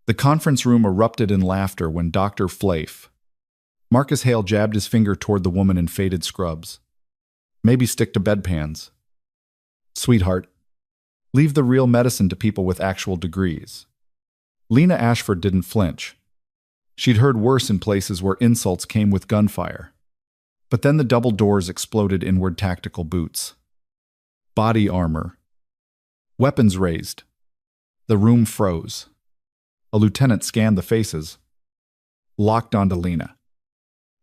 The conference room erupted in laughter when Dr. Flafe, Marcus Hale, jabbed his finger toward the woman in faded scrubs. Maybe stick to bedpans. Sweetheart, leave the real medicine to people with actual degrees. Lena Ashford didn't flinch. She'd heard worse in places where insults came with gunfire. But then the double doors exploded inward tactical boots. Body armor. Weapons raised. The room froze. A lieutenant scanned the faces, locked onto Lena,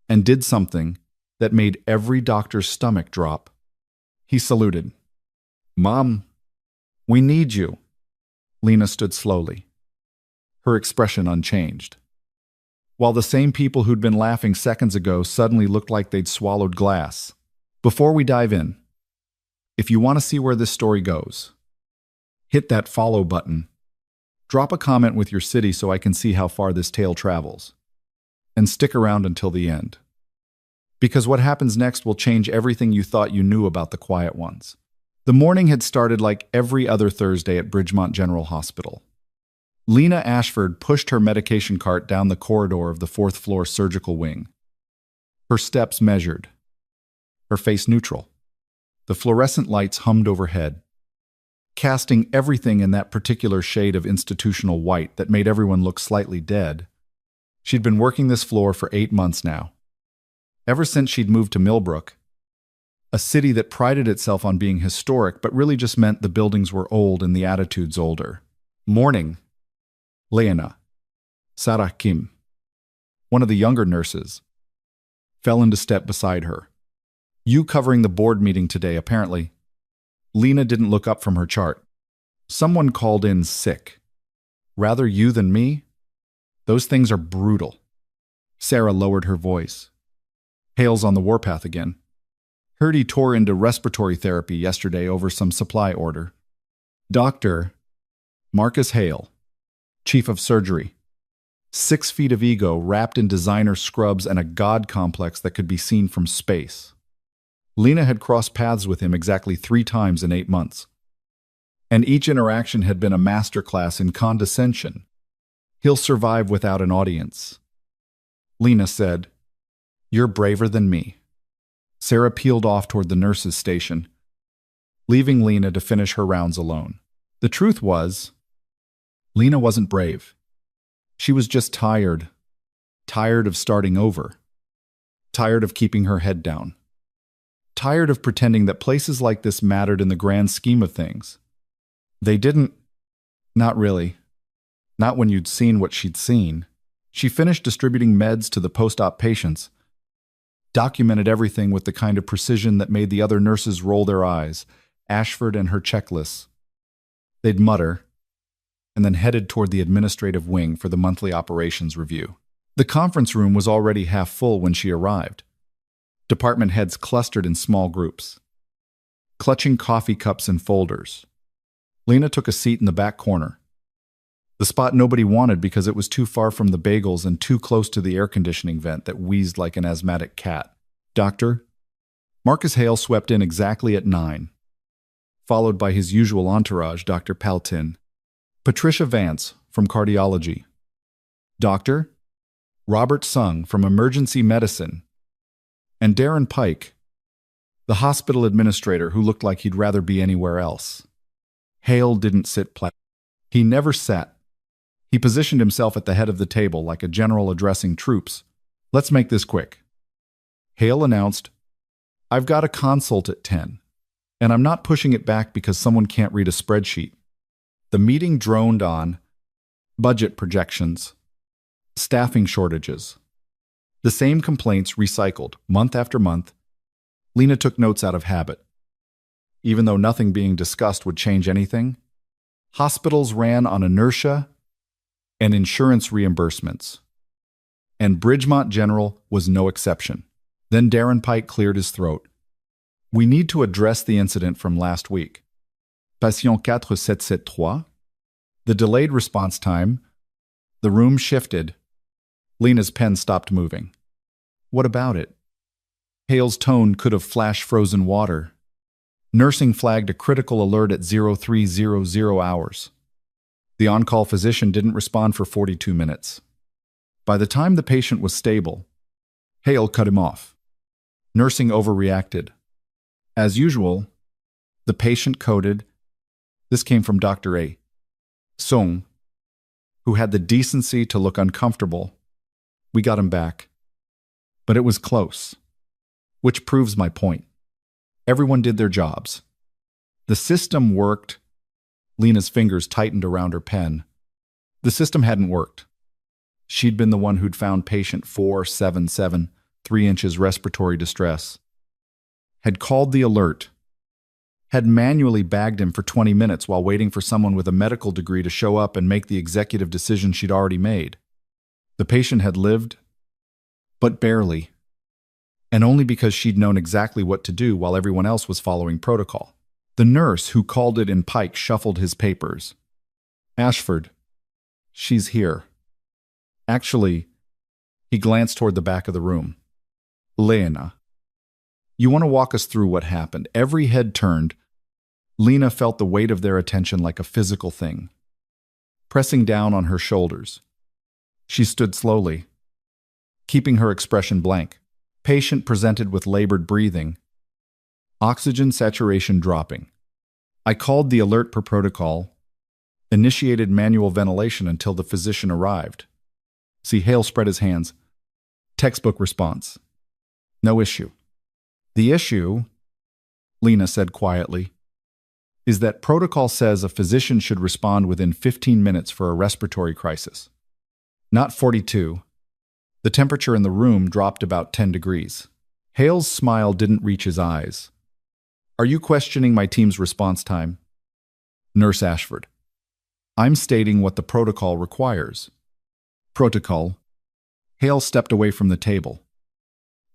and did something that made every doctor's stomach drop. He saluted. "Mom, we need you." Lena stood slowly, her expression unchanged, while the same people who'd been laughing seconds ago suddenly looked like they'd swallowed glass. Before we dive in, if you want to see where this story goes, hit that follow button. Drop a comment with your city so I can see how far this tale travels. And stick around until the end. Because what happens next will change everything you thought you knew about the quiet ones. The morning had started like every other Thursday at Bridgemont General Hospital. Lena Ashford pushed her medication cart down the corridor of the fourth-floor surgical wing. Her steps measured, her face neutral. The fluorescent lights hummed overhead, casting everything in that particular shade of institutional white that made everyone look slightly dead. She'd been working this floor for 8 months now, ever since she'd moved to Millbrook, a city that prided itself on being historic but really just meant the buildings were old and the attitudes older. Morning. Leona, Sarah Kim, one of the younger nurses, fell into step beside her. "You covering the board meeting today, apparently." Lena didn't look up from her chart. "Someone called in sick. Rather you than me? Those things are brutal." Sarah lowered her voice. "Hale's on the warpath again. Heard he tore into respiratory therapy yesterday over some supply order. Dr. Marcus Hale, Chief of Surgery. 6 feet of ego wrapped in designer scrubs and a god complex that could be seen from space." Lena had crossed paths with him exactly 3 times in 8 months. And each interaction had been a masterclass in condescension. "He'll survive without an audience." Lena said, "You're braver than me." Sarah peeled off toward the nurses' station, leaving Lena to finish her rounds alone. The truth was, Lena wasn't brave. She was just tired. Tired of starting over. Tired of keeping her head down. Tired of pretending that places like this mattered in the grand scheme of things. They didn't. Not really. Not when you'd seen what she'd seen. She finished distributing meds to the post-op patients, documented everything with the kind of precision that made the other nurses roll their eyes, Ashford and her checklists. They'd mutter, and then headed toward the administrative wing for the monthly operations review. The conference room was already half full when she arrived. Department heads clustered in small groups, clutching coffee cups and folders. Lena took a seat in the back corner, the spot nobody wanted because it was too far from the bagels and too close to the air conditioning vent that wheezed like an asthmatic cat. Dr. Marcus Hale swept in exactly at 9, followed by his usual entourage, Dr. Paltin, Patricia Vance from cardiology, Dr. Robert Sung from emergency medicine, and Darren Pike, the hospital administrator who looked like he'd rather be anywhere else. Hale didn't sit placidly. He never sat. He positioned himself at the head of the table like a general addressing troops. "Let's make this quick." Hale announced, "I've got a consult at 10, and I'm not pushing it back because someone can't read a spreadsheet." The meeting droned on budget projections, staffing shortages, the same complaints recycled month after month. Lena took notes out of habit. Even though nothing being discussed would change anything, hospitals ran on inertia and insurance reimbursements, and Bridgemont General was no exception. Then Darren Pike cleared his throat. "We need to address the incident from last week. Patient 4773. The delayed response time. The room shifted. Lena's pen stopped moving. What about it? Hale's tone could have flashed frozen water. Nursing flagged a critical alert at 0300 hours. The on-call physician didn't respond for 42 minutes. By the time the patient was stable, Hale cut him off. Nursing overreacted. As usual, the patient coded. This came from Dr. A. Song, who had the decency to look uncomfortable. We got him back. But it was close. Which proves my point. Everyone did their jobs. The system worked. Lena's fingers tightened around her pen. The system hadn't worked. She'd been the one who'd found patient 477, 3 inches respiratory distress. Had called the alert. Had manually bagged him for 20 minutes while waiting for someone with a medical degree to show up and make the executive decision she'd already made. The patient had lived, but barely. And only because she'd known exactly what to do while everyone else was following protocol. The nurse who called it in Pike shuffled his papers. Ashford. She's here. Actually, he glanced toward the back of the room. Lena. You want to walk us through what happened? Every head turned. Lena felt the weight of their attention like a physical thing, pressing down on her shoulders. She stood slowly, keeping her expression blank. Patient presented with labored breathing. Oxygen saturation dropping. I called the alert per protocol, initiated manual ventilation until the physician arrived. See, Hale spread his hands. Textbook response. No issue. The issue, Lena said quietly, is that protocol says a physician should respond within 15 minutes for a respiratory crisis. Not 42. The temperature in the room dropped about 10 degrees. Hale's smile didn't reach his eyes. Are you questioning my team's response time? Nurse Ashford. I'm stating what the protocol requires. Protocol. Hale stepped away from the table,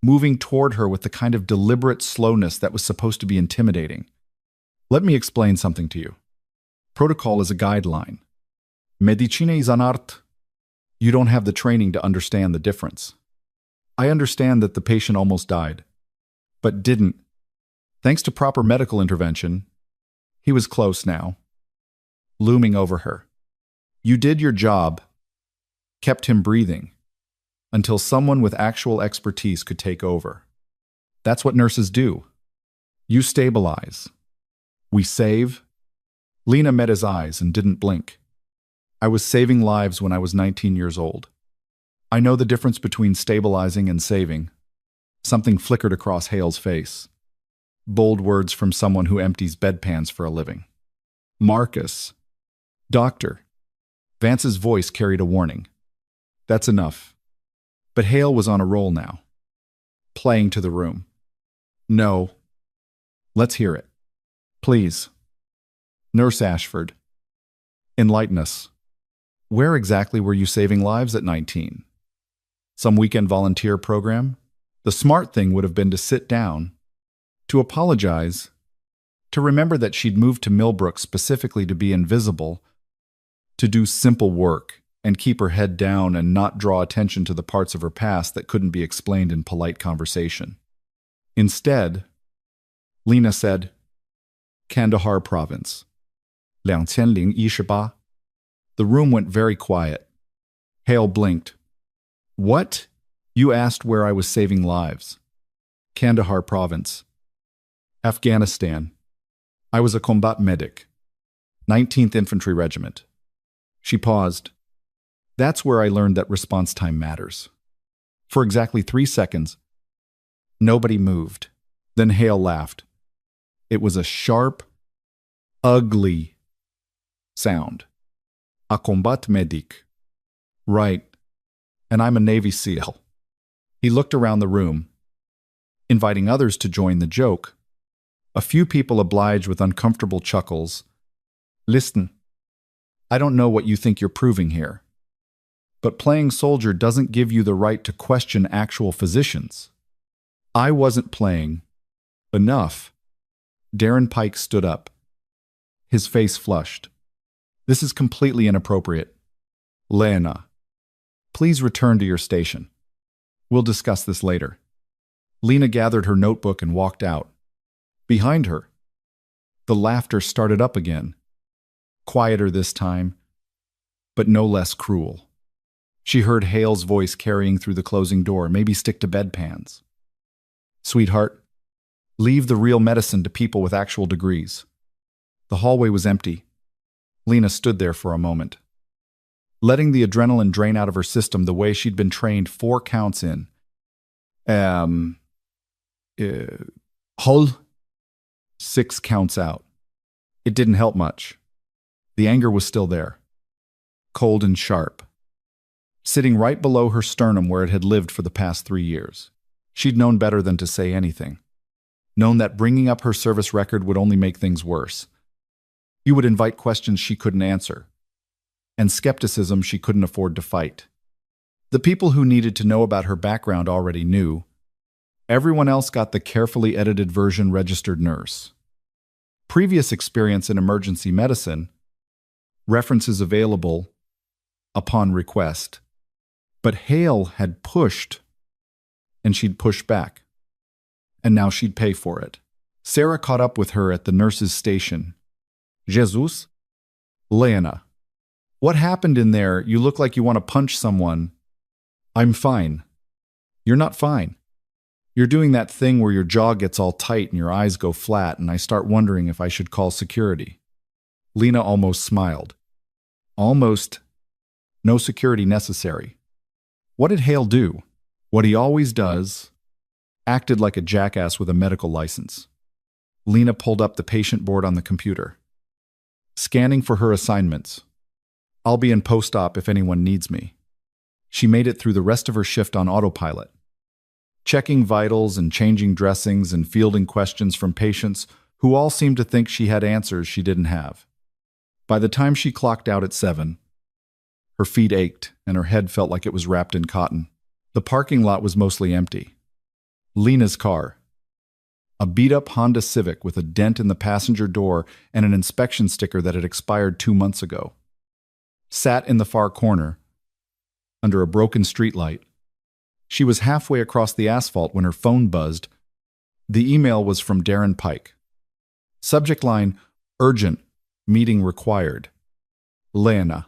moving toward her with the kind of deliberate slowness that was supposed to be intimidating. Let me explain something to you. Protocol is a guideline. Medicina is an art. You don't have the training to understand the difference. I understand that the patient almost died, but didn't. Thanks to proper medical intervention, he was close now, looming over her. You did your job, kept him breathing, until someone with actual expertise could take over. That's what nurses do. You stabilize. We save. Lena met his eyes and didn't blink. I was saving lives when I was 19 years old. I know the difference between stabilizing and saving. Something flickered across Hale's face. Bold words from someone who empties bedpans for a living. Marcus. Doctor. Vance's voice carried a warning. That's enough. But Hale was on a roll now. Playing to the room. No. Let's hear it. Please. Nurse Ashford. Enlighten us. Where exactly were you saving lives at 19? Some weekend volunteer program? The smart thing would have been to sit down, to apologize, to remember that she'd moved to Millbrook specifically to be invisible, to do simple work and keep her head down and not draw attention to the parts of her past that couldn't be explained in polite conversation. Instead, Lena said, Kandahar Province. 2018. The room went very quiet. Hale blinked. What? You asked where I was saving lives. Kandahar Province. Afghanistan. I was a combat medic. 19th Infantry Regiment. She paused. That's where I learned that response time matters. For exactly 3 seconds, nobody moved. Then Hale laughed. It was a sharp, ugly sound. A combat medic. Right. And I'm a NavySEAL. He looked around the room, inviting others to join the joke. A few people obliged with uncomfortable chuckles. Listen, I don't know what you think you're proving here, but playing soldier doesn't give you the right to question actual physicians. I wasn't playing. Enough. Darren Pike stood up. His face flushed. This is completely inappropriate. Lena, please return to your station. We'll discuss this later. Lena gathered her notebook and walked out. Behind her, the laughter started up again. Quieter this time, but no less cruel. She heard Hale's voice carrying through the closing door. Maybe stick to bedpans. Sweetheart, leave the real medicine to people with actual degrees. The hallway was empty. Lena stood there for a moment, letting the adrenaline drain out of her system the way she'd been trained 4 counts in. Hold. 6 counts out. It didn't help much. The anger was still there, cold and sharp, sitting right below her sternum where it had lived for the past 3 years. She'd known better than to say anything, known that bringing up her service record would only make things worse. You would invite questions she couldn't answer, and skepticism she couldn't afford to fight. The people who needed to know about her background already knew. Everyone else got the carefully edited version registered nurse. Previous experience in emergency medicine, references available upon request. But Hale had pushed, and she'd push back. And now she'd pay for it. Sarah caught up with her at the nurse's station. Jesus? Lena. What happened in there? You look like you want to punch someone. I'm fine. You're not fine. You're doing that thing where your jaw gets all tight and your eyes go flat, and I start wondering if I should call security. Lena almost smiled. Almost. No security necessary. What did Hale do? What he always does. Acted like a jackass with a medical license. Lena pulled up the patient board on the computer, scanning for her assignments. I'll be in post-op if anyone needs me. She made it through the rest of her shift on autopilot, checking vitals and changing dressings and fielding questions from patients who all seemed to think she had answers she didn't have. By the time she clocked out at 7, her feet ached and her head felt like it was wrapped in cotton. The parking lot was mostly empty. Lena's car, a beat-up Honda Civic with a dent in the passenger door and an inspection sticker that had expired 2 months ago, sat in the far corner, under a broken streetlight. She was halfway across the asphalt when her phone buzzed. The email was from Darren Pike. Subject line, urgent, meeting required. Lena.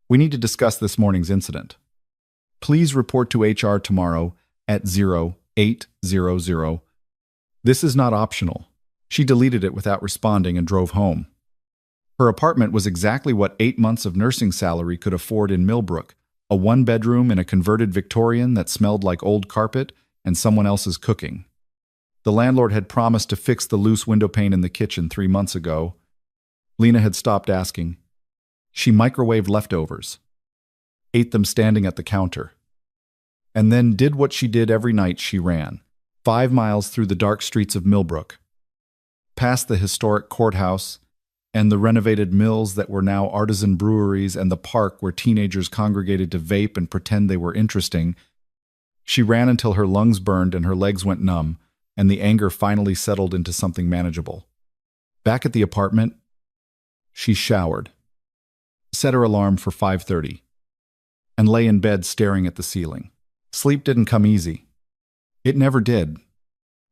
We need to discuss this morning's incident. Please report to HR tomorrow at 0800. This is not optional. She deleted it without responding and drove home. Her apartment was exactly what 8 months of nursing salary could afford in Millbrook, a 1-bedroom in a converted Victorian that smelled like old carpet and someone else's cooking. The landlord had promised to fix the loose window pane in the kitchen 3 months ago. Lena had stopped asking. She microwaved leftovers, ate them standing at the counter, and then did what she did every night. She ran 5 miles through the dark streets of Millbrook, past the historic courthouse and the renovated mills that were now artisan breweries and the park where teenagers congregated to vape and pretend they were interesting. She ran until her lungs burned and her legs went numb, and the anger finally settled into something manageable. Back at the apartment, she showered, set her alarm for 5:30, and lay in bed staring at the ceiling. Sleep didn't come easy. It never did.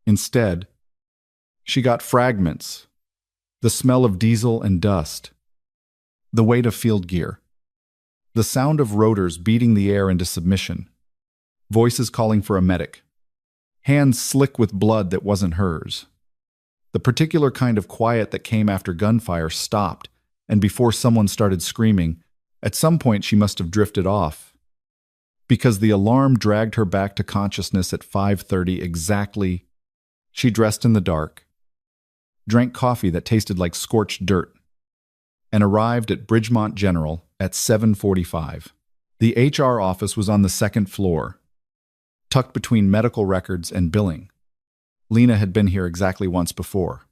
Instead, she got fragments, the smell of diesel and dust, the weight of field gear, the sound of rotors beating the air into submission, voices calling for a medic, hands slick with blood that wasn't hers. The particular kind of quiet that came after gunfire stopped, and before someone started screaming, at some point she must have drifted off, because the alarm dragged her back to consciousness at 5:30 exactly. She dressed in the dark, drank coffee that tasted like scorched dirt, and arrived at Bridgemont General at 7:45. The HR office was on the 2nd floor, tucked between medical records and billing. Lena had been here exactly once before.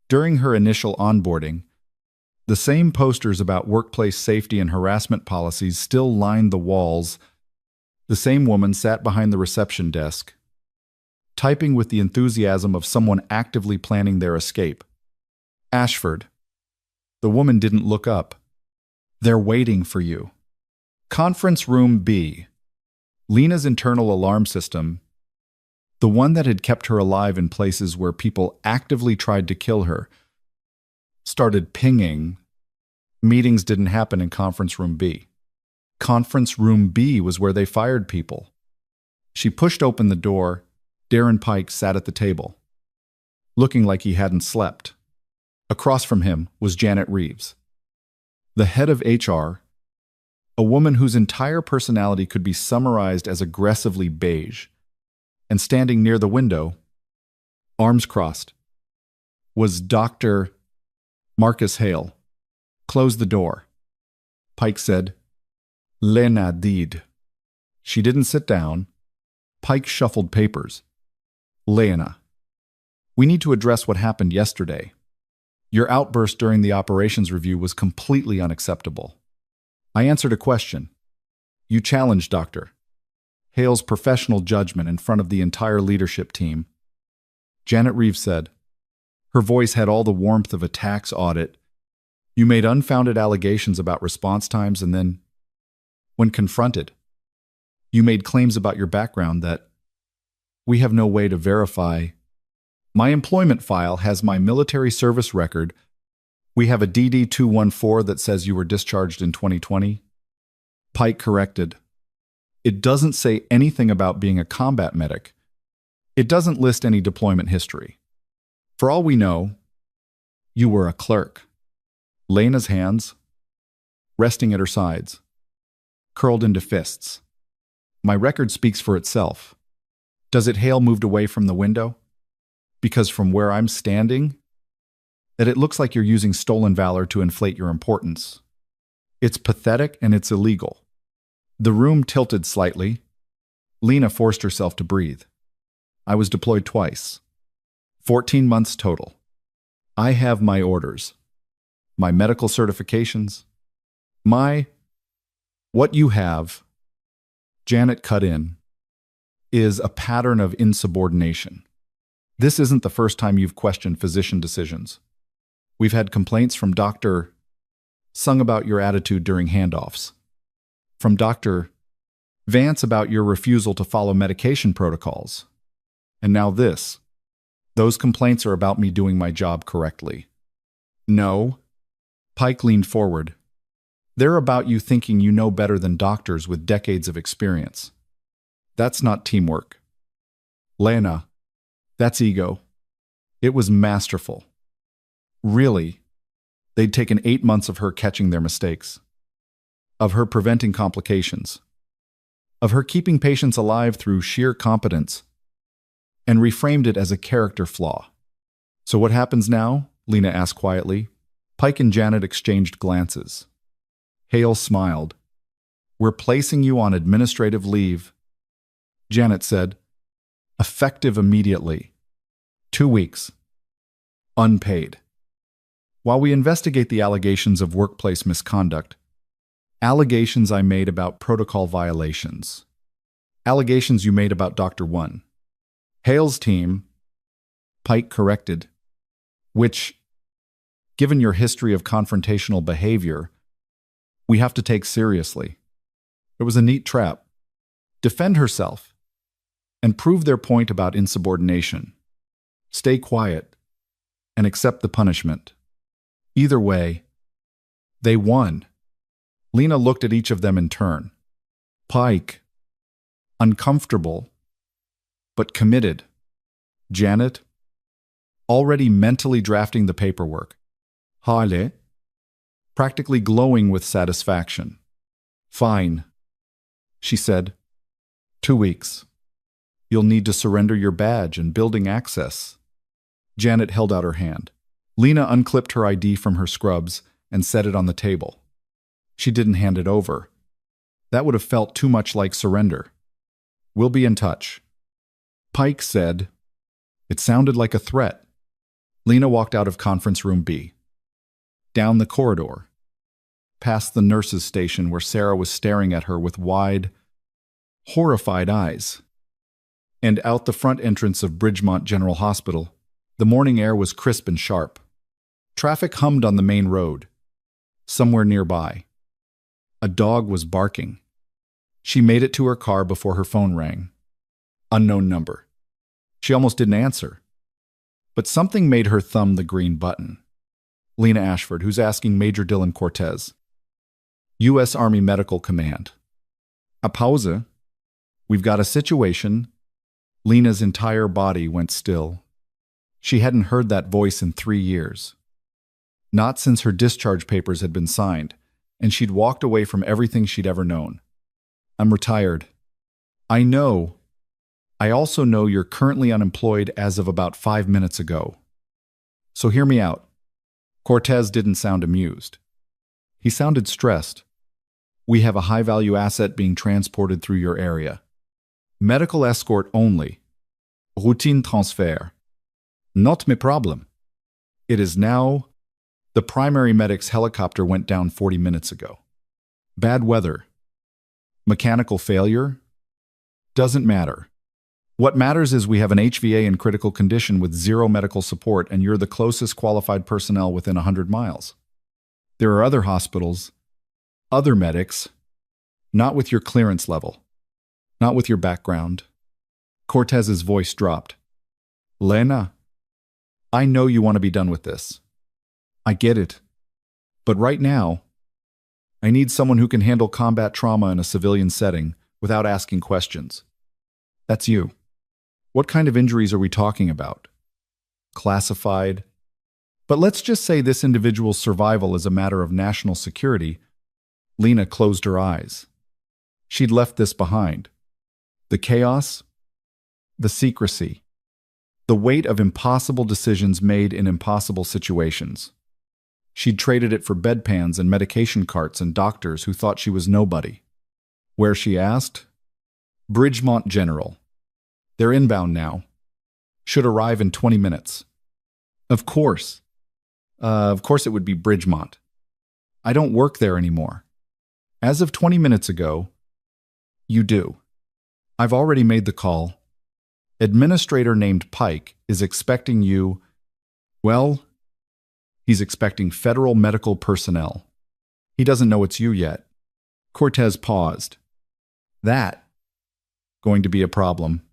During her initial onboarding, the same posters about workplace safety and harassment policies still lined the walls. The same woman sat behind the reception desk, typing with the enthusiasm of someone actively planning their escape. Ashford. The woman didn't look up. They're waiting for you. Conference room B. Lena's internal alarm system, the one that had kept her alive in places where people actively tried to kill her, started pinging Meetings didn't happen in Conference Room B. Conference Room B was where they fired people. She pushed open the door. Darren Pike sat at the table, looking like he hadn't slept. Across from him was Janet Reeves, the head of HR, a woman whose entire personality could be summarized as aggressively beige. And standing near the window, arms crossed, was Dr. Marcus Hale. Close the door. Pike said, Lena did. She didn't sit down. Pike shuffled papers. Lena, we need to address what happened yesterday. Your outburst during the operations review was completely unacceptable. I answered a question. You challenged Dr. Hale's professional judgment in front of the entire leadership team. Janet Reeves said. Her voice had all the warmth of a tax audit. You made unfounded allegations about response times, and then, when confronted, you made claims about your background that we have no way to verify. My employment file has my military service record. We have a DD-214 that says you were discharged in 2020. Pike corrected. It doesn't say anything about being a combat medic. It doesn't list any deployment history. For all we know, you were a clerk. Lena's hands, resting at her sides, curled into fists. My record speaks for itself. Does it Hale moved away from the window? Because from where I'm standing, that it looks like you're using stolen valor to inflate your importance. It's pathetic and it's illegal. The room tilted slightly. Lena forced herself to breathe. I was deployed twice. 14 months total. I have my orders, my medical certifications, what you have, Janet cut in, is a pattern of insubordination. This isn't the first time you've questioned physician decisions. We've had complaints from Dr. Sung about your attitude during handoffs, from Dr. Vance about your refusal to follow medication protocols, and now this. Those complaints are about me doing my job correctly. No. Pike leaned forward. They're about you thinking you know better than doctors with decades of experience. That's not teamwork. Lena, that's ego. It was masterful. Really, they'd taken 8 months of her catching their mistakes, of her preventing complications, of her keeping patients alive through sheer competence, and reframed it as a character flaw. So what happens now? Lena asked quietly. Pike and Janet exchanged glances. Hale smiled. We're placing you on administrative leave, Janet said. Effective immediately. 2 weeks. Unpaid. While we investigate the allegations of workplace misconduct, allegations I made about protocol violations, allegations you made about Dr. One, Hale's team, Pike corrected, which, given your history of confrontational behavior, we have to take seriously. It was a neat trap. Defend herself and prove their point about insubordination. Stay quiet and accept the punishment. Either way, they won. Lena looked at each of them in turn. Pike, uncomfortable, but committed. Janet, already mentally drafting the paperwork. Hale, practically glowing with satisfaction. Fine, she said. 2 weeks. You'll need to surrender your badge and building access. Janet held out her hand. Lena unclipped her ID from her scrubs and set it on the table. She didn't hand it over. That would have felt too much like surrender. We'll be in touch. Pike said. It sounded like a threat. Lena walked out of conference room B. Down the corridor. Past the nurse's station where Sarah was staring at her with wide, horrified eyes. And out the front entrance of Bridgemont General Hospital. The morning air was crisp and sharp. Traffic hummed on the main road. Somewhere nearby, a dog was barking. She made it to her car before her phone rang. Unknown number. She almost didn't answer. But something made her thumb the green button. Lena Ashford, who's asking Major Dylan Cortez. U.S. Army Medical Command. A pause. We've got a situation. Lena's entire body went still. She hadn't heard that voice in 3 years. Not since her discharge papers had been signed, and she'd walked away from everything she'd ever known. I'm retired. I know. I also know you're currently unemployed as of about 5 minutes ago. So hear me out. Cortez didn't sound amused. He sounded stressed. We have a high-value asset being transported through your area. Medical escort only. Routine transfer. Not my problem. It is now. The primary medic's helicopter went down 40 minutes ago. Bad weather. Mechanical failure? Doesn't matter. What matters is we have an HVA in critical condition with 0 medical support, and you're the closest qualified personnel within 100 miles. There are other hospitals, other medics, not with your clearance level, not with your background. Cortez's voice dropped. Lena, I know you want to be done with this. I get it. But right now, I need someone who can handle combat trauma in a civilian setting without asking questions. That's you. What kind of injuries are we talking about? Classified? But let's just say this individual's survival is a matter of national security. Lena closed her eyes. She'd left this behind. The chaos, the secrecy, the weight of impossible decisions made in impossible situations. She'd traded it for bedpans and medication carts and doctors who thought she was nobody. Where, she asked? Bridgemont General. They're inbound now. Should arrive in 20 minutes. Of course. It would be Bridgemont. I don't work there anymore. As of 20 minutes ago, you do. I've already made the call. Administrator named Pike is expecting you. Well, he's expecting federal medical personnel. He doesn't know it's you yet. Cortez paused. That going to be a problem.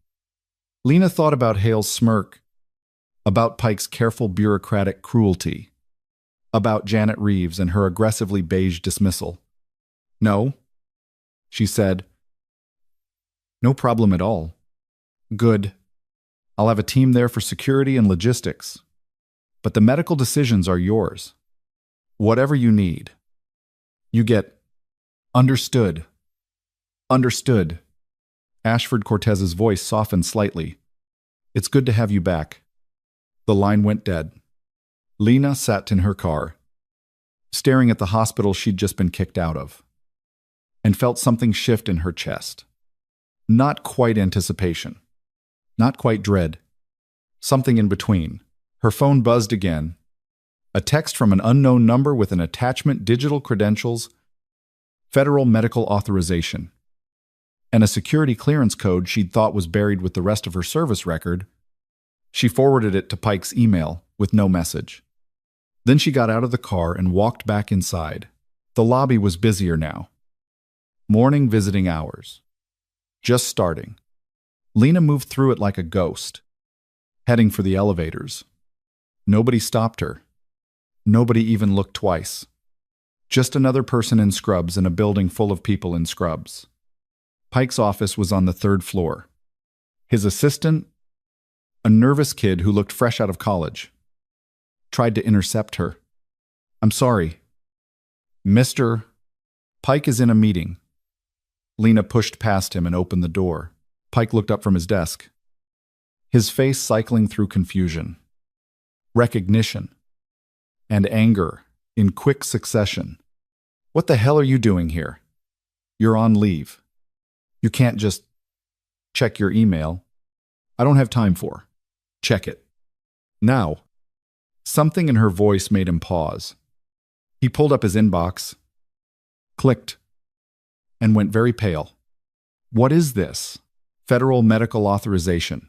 Lena thought about Hale's smirk, about Pike's careful bureaucratic cruelty, about Janet Reeves and her aggressively beige dismissal. No, she said. No problem at all. Good. I'll have a team there for security and logistics. But the medical decisions are yours. Whatever you need. You get. Understood. Understood. Ashford Cortez's voice softened slightly. It's good to have you back. The line went dead. Lena sat in her car, staring at the hospital she'd just been kicked out of, and felt something shift in her chest. Not quite anticipation. Not quite dread. Something in between. Her phone buzzed again. A text from an unknown number with an attachment, digital credentials, federal medical authorization, and a security clearance code she'd thought was buried with the rest of her service record. She forwarded it to Pike's email with no message. Then she got out of the car and walked back inside. The lobby was busier now. Morning visiting hours. Just starting. Lena moved through it like a ghost, heading for the elevators. Nobody stopped her. Nobody even looked twice. Just another person in scrubs in a building full of people in scrubs. Pike's office was on the 3rd floor. His assistant, a nervous kid who looked fresh out of college, tried to intercept her. I'm sorry. Mr. Pike is in a meeting. Lena pushed past him and opened the door. Pike looked up from his desk, his face cycling through confusion, recognition, and anger in quick succession. What the hell are you doing here? You're on leave. You can't just check your email. I don't have time for. Check it. Now. Something in her voice made him pause. He pulled up his inbox, clicked, and went very pale. What is this? Federal medical authorization.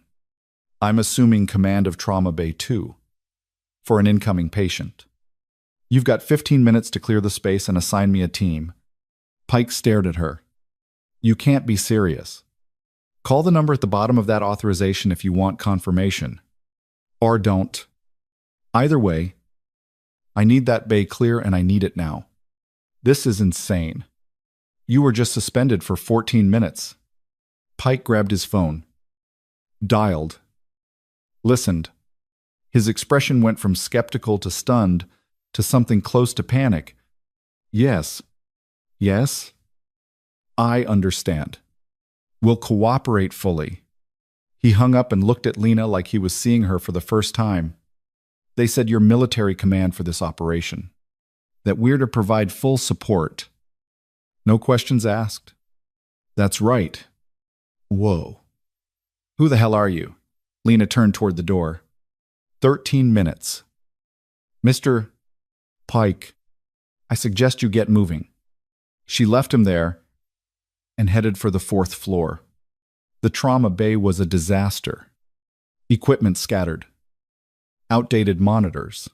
I'm assuming command of Trauma Bay 2 for an incoming patient. You've got 15 minutes to clear the space and assign me a team. Pike stared at her. You can't be serious. Call the number at the bottom of that authorization if you want confirmation. Or don't. Either way, I need that bay clear and I need it now. This is insane. You were just suspended for 14 minutes. Pike grabbed his phone. Dialed. Listened. His expression went from skeptical to stunned to something close to panic. Yes. Yes? I understand. We'll cooperate fully. He hung up and looked at Lena like he was seeing her for the first time. They said you're military command for this operation. That we're to provide full support. No questions asked? That's right. Whoa. Who the hell are you? Lena turned toward the door. 13 minutes. Mr. Pike, I suggest you get moving. She left him there and headed for the 4th floor. The trauma bay was a disaster. Equipment scattered. Outdated monitors.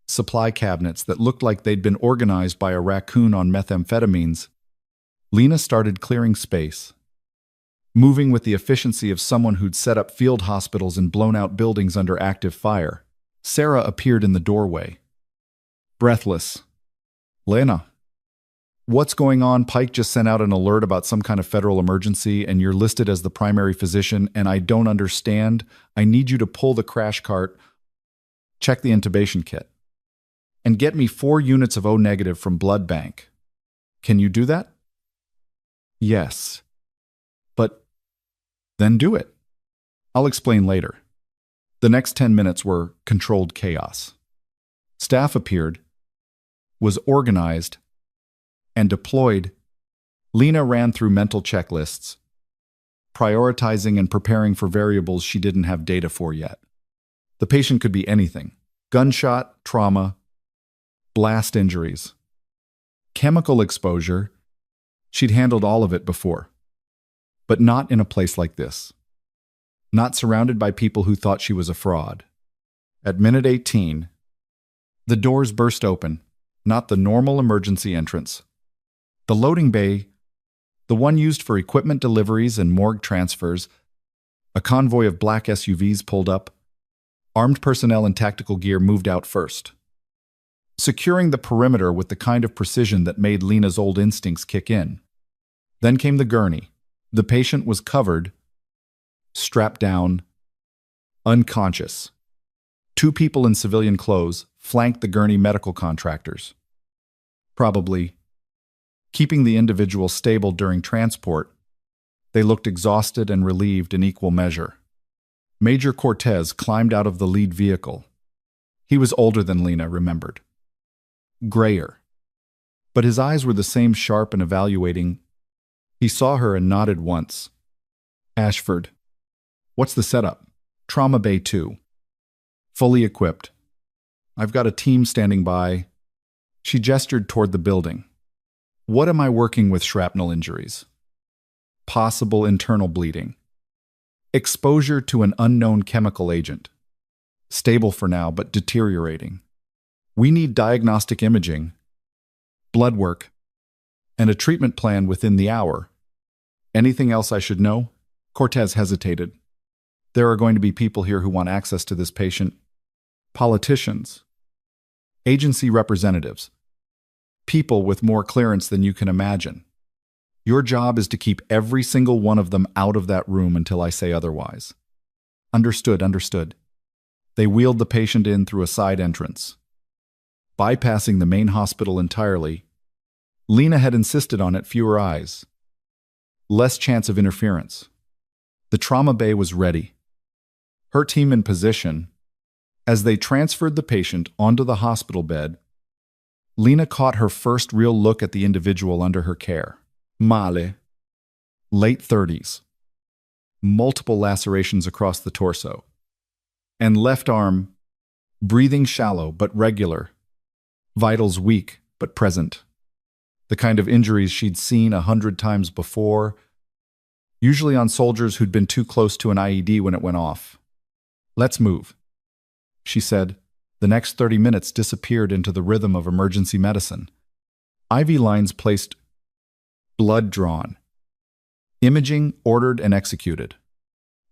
Supply cabinets that looked like they'd been organized by a raccoon on methamphetamines. Lena started clearing space, moving with the efficiency of someone who'd set up field hospitals and blown out buildings under active fire. Sarah appeared in the doorway. Breathless. Lena. What's going on? Pike just sent out an alert about some kind of federal emergency and you're listed as the primary physician and I don't understand. I need you to pull the crash cart, check the intubation kit, and get me 4 units of O negative from blood bank. Can you do that? Yes. But then do it. I'll explain later. The next 10 minutes were controlled chaos. Staff appeared, was organized, and deployed. Lena ran through mental checklists, prioritizing and preparing for variables she didn't have data for yet. The patient could be anything: gunshot, trauma, blast injuries, chemical exposure. She'd handled all of it before, but not in a place like this. Not surrounded by people who thought she was a fraud. At minute 18, the doors burst open, not the normal emergency entrance. The loading bay, the one used for equipment deliveries and morgue transfers, a convoy of black SUVs pulled up. Armed personnel in tactical gear moved out first, securing the perimeter with the kind of precision that made Lena's old instincts kick in. Then came the gurney. The patient was covered, strapped down, unconscious. 2 people in civilian clothes flanked the gurney medical contractors, probably keeping the individual stable during transport. They looked exhausted and relieved in equal measure. Major Cortez climbed out of the lead vehicle. He was older than Lena remembered. Grayer. But his eyes were the same, sharp and evaluating. He saw her and nodded once. Ashford. What's the setup? Trauma Bay 2. Fully equipped. I've got a team standing by. She gestured toward the building. What am I working with? Shrapnel injuries. Possible internal bleeding. Exposure to an unknown chemical agent. Stable for now, but deteriorating. We need diagnostic imaging, blood work, and a treatment plan within the hour. Anything else I should know? Cortez hesitated. There are going to be people here who want access to this patient. Politicians. Agency representatives. People with more clearance than you can imagine. Your job is to keep every single one of them out of that room until I say otherwise. Understood, understood. They wheeled the patient in through a side entrance. Bypassing the main hospital entirely, Lena had insisted on it: fewer eyes, less chance of interference. The trauma bay was ready, her team in position. As they transferred the patient onto the hospital bed, Lena caught her first real look at the individual under her care. Male. Late 30s. Multiple lacerations across the torso. And left arm, breathing shallow but regular. Vitals weak but present. The kind of injuries she'd seen 100 times before, usually on soldiers who'd been too close to an IED when it went off. Let's move, she said. The next 30 minutes disappeared into the rhythm of emergency medicine. IV lines placed, blood drawn. Imaging ordered and executed.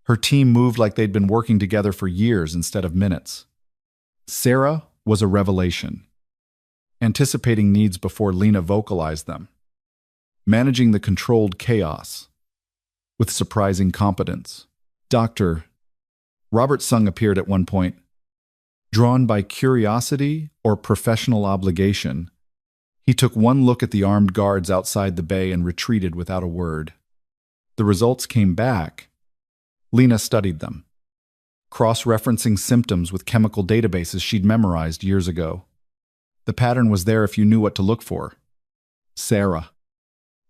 Her team moved like they'd been working together for years instead of minutes. Sarah was a revelation. Anticipating needs before Lena vocalized them. Managing the controlled chaos with surprising competence. Dr. Robert Sung appeared at one point. Drawn by curiosity or professional obligation, he took one look at the armed guards outside the bay and retreated without a word. The results came back. Lena studied them, cross-referencing symptoms with chemical databases she'd memorized years ago. The pattern was there if you knew what to look for. Sarah.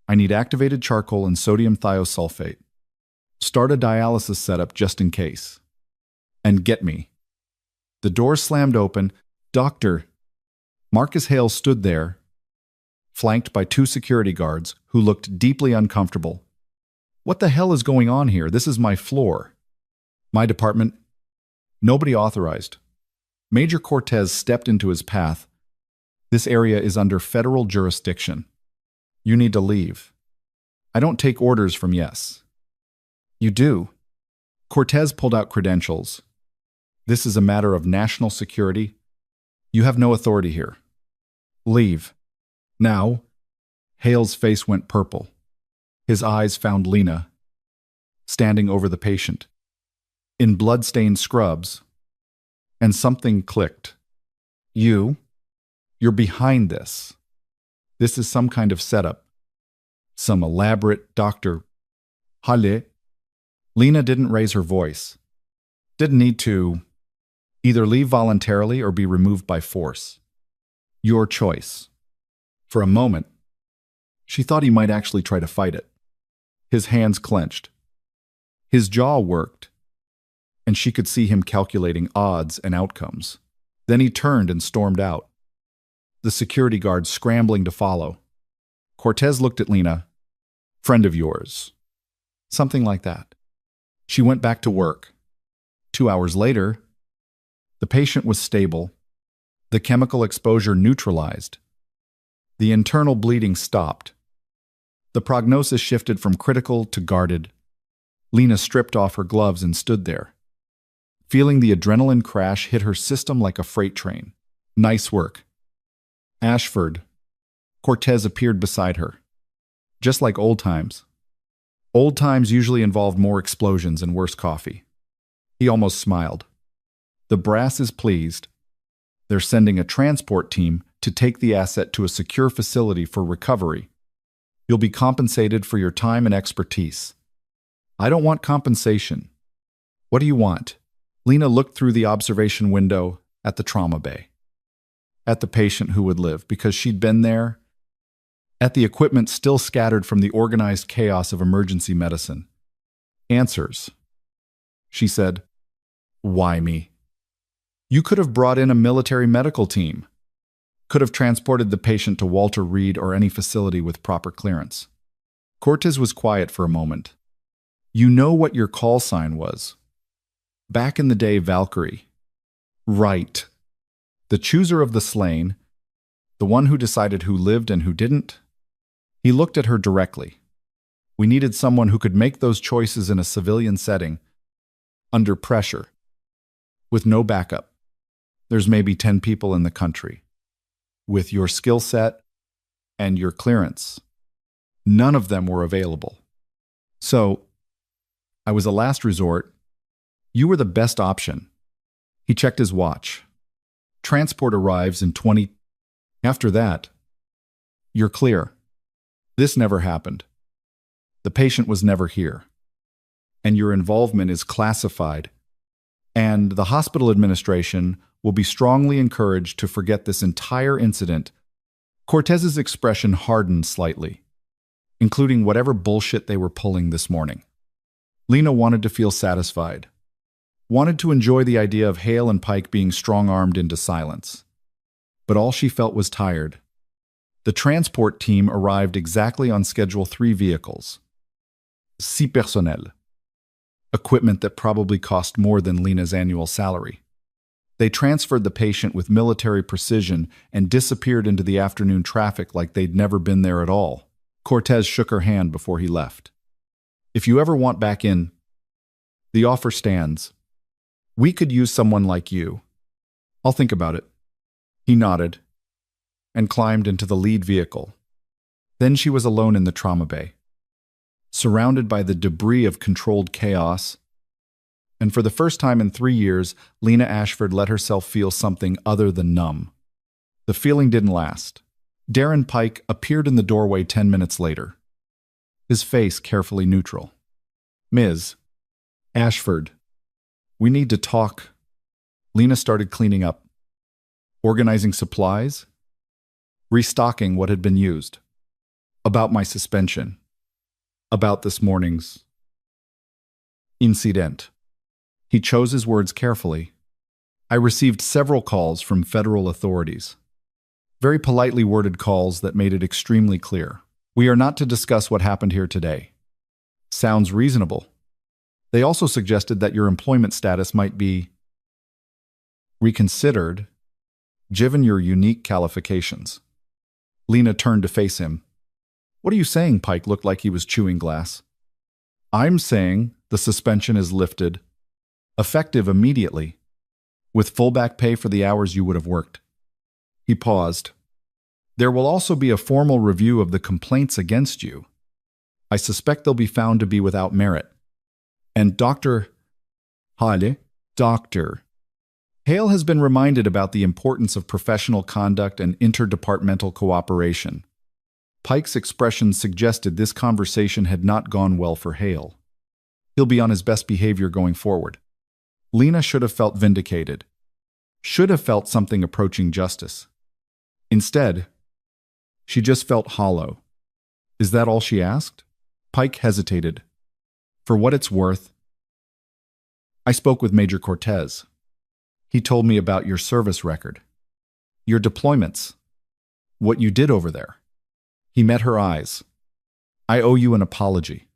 I need activated charcoal and sodium thiosulfate. Start a dialysis setup just in case. And get me. The door slammed open. Doctor. Marcus Hale stood there, flanked by 2 security guards who looked deeply uncomfortable. What the hell is going on here? This is my floor. My department. Nobody authorized. Major Cortez stepped into his path. This area is under federal jurisdiction. You need to leave. I don't take orders from yes. You do. Cortez pulled out credentials. This is a matter of national security. You have no authority here. Leave. Now. Hale's face went purple. His eyes found Lena, standing over the patient, in blood-stained scrubs, and something clicked. You're behind this. This is some kind of setup. Some elaborate Dr. Hale. Lena didn't raise her voice. Didn't need to. Either leave voluntarily or be removed by force. Your choice. For a moment, she thought he might actually try to fight it. His hands clenched. His jaw worked, and she could see him calculating odds and outcomes. Then he turned and stormed out, the security guards scrambling to follow. Cortez looked at Lena. Friend of yours. Something like that. She went back to work. 2 hours later, the patient was stable. The chemical exposure neutralized. The internal bleeding stopped. The prognosis shifted from critical to guarded. Lena stripped off her gloves and stood there, feeling the adrenaline crash hit her system like a freight train. Nice work. Ashford. Cortez appeared beside her. Just like old times. Old times usually involved more explosions and worse coffee. He almost smiled. The brass is pleased. They're sending a transport team to take the asset to a secure facility for recovery. You'll be compensated for your time and expertise. I don't want compensation. What do you want? Lena looked through the observation window at the trauma bay. At the patient who would live, because she'd been there. At the equipment still scattered from the organized chaos of emergency medicine. Answers. She said, Why me? You could have brought in a military medical team. Could have transported the patient to Walter Reed or any facility with proper clearance. Cortez was quiet for a moment. You know what your call sign was. Back in the day, Valkyrie. Right. The chooser of the slain, the one who decided who lived and who didn't. He looked at her directly. We needed someone who could make those choices in a civilian setting, under pressure, with no backup. There's maybe 10 people in the country. With your skill set and your clearance, none of them were available. So, I was a last resort. You were the best option. He checked his watch. Transport arrives in 20. After that, you're clear. This never happened. The patient was never here. And your involvement is classified. And the hospital administration will be strongly encouraged to forget this entire incident. Cortez's expression hardened slightly, including whatever bullshit they were pulling this morning. Lena wanted to feel satisfied, wanted to enjoy the idea of Hale and Pike being strong-armed into silence. But all she felt was tired. The transport team arrived exactly on Schedule 3 vehicles. 6 personnel. Equipment that probably cost more than Lena's annual salary. They transferred the patient with military precision and disappeared into the afternoon traffic like they'd never been there at all. Cortez shook her hand before he left. If you ever want back in, the offer stands. We could use someone like you. I'll think about it. He nodded and climbed into the lead vehicle. Then she was alone in the trauma bay, surrounded by the debris of controlled chaos. And for the first time in 3 years, Lena Ashford let herself feel something other than numb. The feeling didn't last. Darren Pike appeared in the doorway 10 minutes later, his face carefully neutral. "Ms. Ashford, we need to talk." Lena started cleaning up, organizing supplies, restocking what had been used. "About my suspension. About this morning's incident." He chose his words carefully. "I received several calls from federal authorities. Very politely worded calls that made it extremely clear. We are not to discuss what happened here today." Sounds reasonable. They also suggested that your employment status might be reconsidered, given your unique qualifications. Lena turned to face him. "What are you saying?" Pike looked like he was chewing glass. "I'm saying the suspension is lifted, effective immediately, with full back pay for the hours you would have worked." He paused. "There will also be a formal review of the complaints against you. I suspect they'll be found to be without merit. And Dr. Hale has been reminded about the importance of professional conduct and interdepartmental cooperation." Pike's expression suggested this conversation had not gone well for Hale. He'll be on his best behavior going forward. Lena should have felt vindicated, should have felt something approaching justice. Instead, she just felt hollow. Is that all she asked? Pike hesitated. "For what it's worth, I spoke with Major Cortez. He told me about your service record, your deployments, what you did over there." He met her eyes. "I owe you an apology.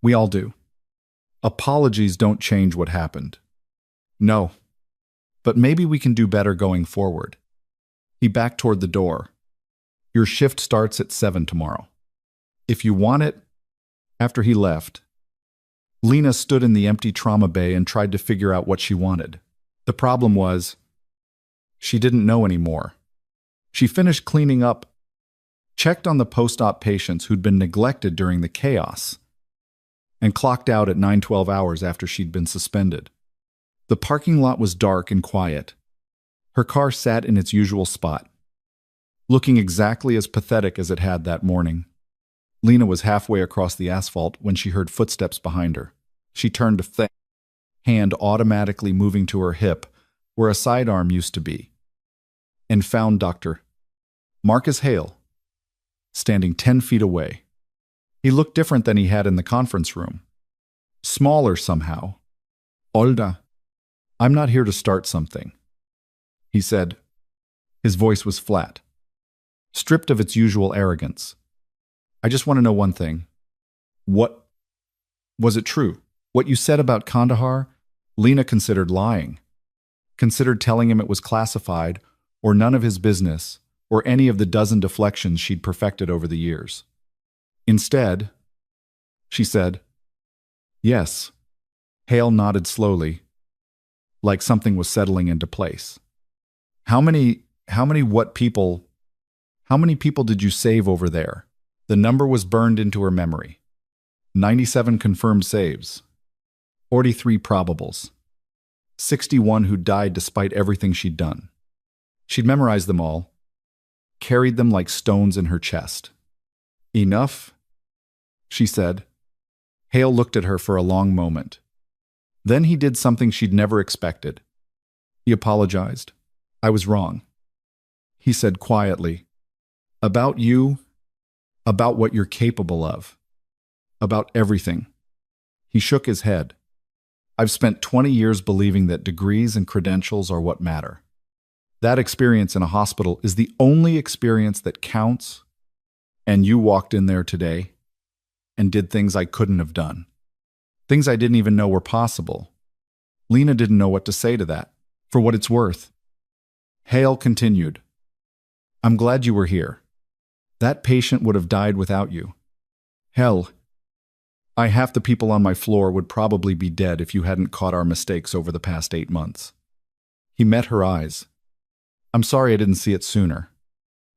We all do. Apologies don't change what happened." "No, but maybe we can do better going forward." He backed toward the door. "Your shift starts at 7 tomorrow. If you want it." After he left, Lena stood in the empty trauma bay and tried to figure out what she wanted. The problem was, she didn't know anymore. She finished cleaning up, checked on the post-op patients who'd been neglected during the chaos, and clocked out at 9:12 hours after she'd been suspended. The parking lot was dark and quiet. Her car sat in its usual spot, looking exactly as pathetic as it had that morning. Lena was halfway across the asphalt when she heard footsteps behind her. She turned to think, hand automatically moving to her hip, where a sidearm used to be, and found Dr. Marcus Hale, standing 10 feet away. He looked different than he had in the conference room. Smaller somehow. "Olda, I'm not here to start something," he said. His voice was flat, stripped of its usual arrogance. "I just want to know one thing. What was it true? What you said about Kandahar?" Lena considered lying, considered telling him it was classified or none of his business, or any of the dozen deflections she'd perfected over the years. Instead, she said, "Yes." Hale nodded slowly, like something was settling into place. How many people did you save over there?" The number was burned into her memory. 97 confirmed saves, 43 probables, 61 who died despite everything she'd done. She'd memorized them all, carried them like stones in her chest. "Enough?" she said. Hale looked at her for a long moment. Then he did something she'd never expected. He apologized. "I was wrong," he said quietly. "About you, about what you're capable of, about everything." He shook his head. "I've spent 20 years believing that degrees and credentials are what matter. That experience in a hospital is the only experience that counts, and you walked in there today and did things I couldn't have done. Things I didn't even know were possible." Lena didn't know what to say to that. "For what it's worth," Hale continued, "I'm glad you were here. That patient would have died without you. Hell, half the people on my floor would probably be dead if you hadn't caught our mistakes over the past 8 months." He met her eyes. I'm sorry I didn't see it sooner.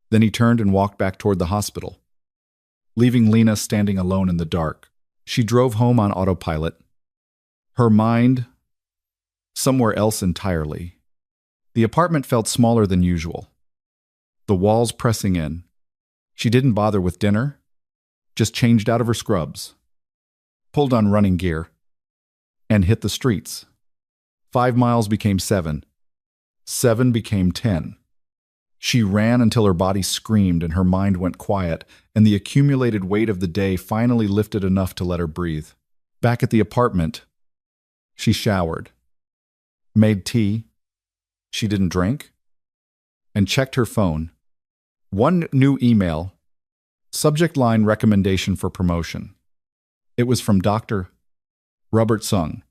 Then he turned and walked back toward the hospital, leaving Lena standing alone in the dark. She drove home on autopilot, her mind somewhere else entirely. The apartment felt smaller than usual, the walls pressing in. She didn't bother with dinner, just changed out of her scrubs, pulled on running gear, and hit the streets. 5 miles became 7. 7 became 10. She ran until her body screamed and her mind went quiet, and the accumulated weight of the day finally lifted enough to let her breathe. Back at the apartment, she showered, made tea, she didn't drink, and checked her phone. One new email, subject line recommendation for promotion. It was from Dr. Robert Sung.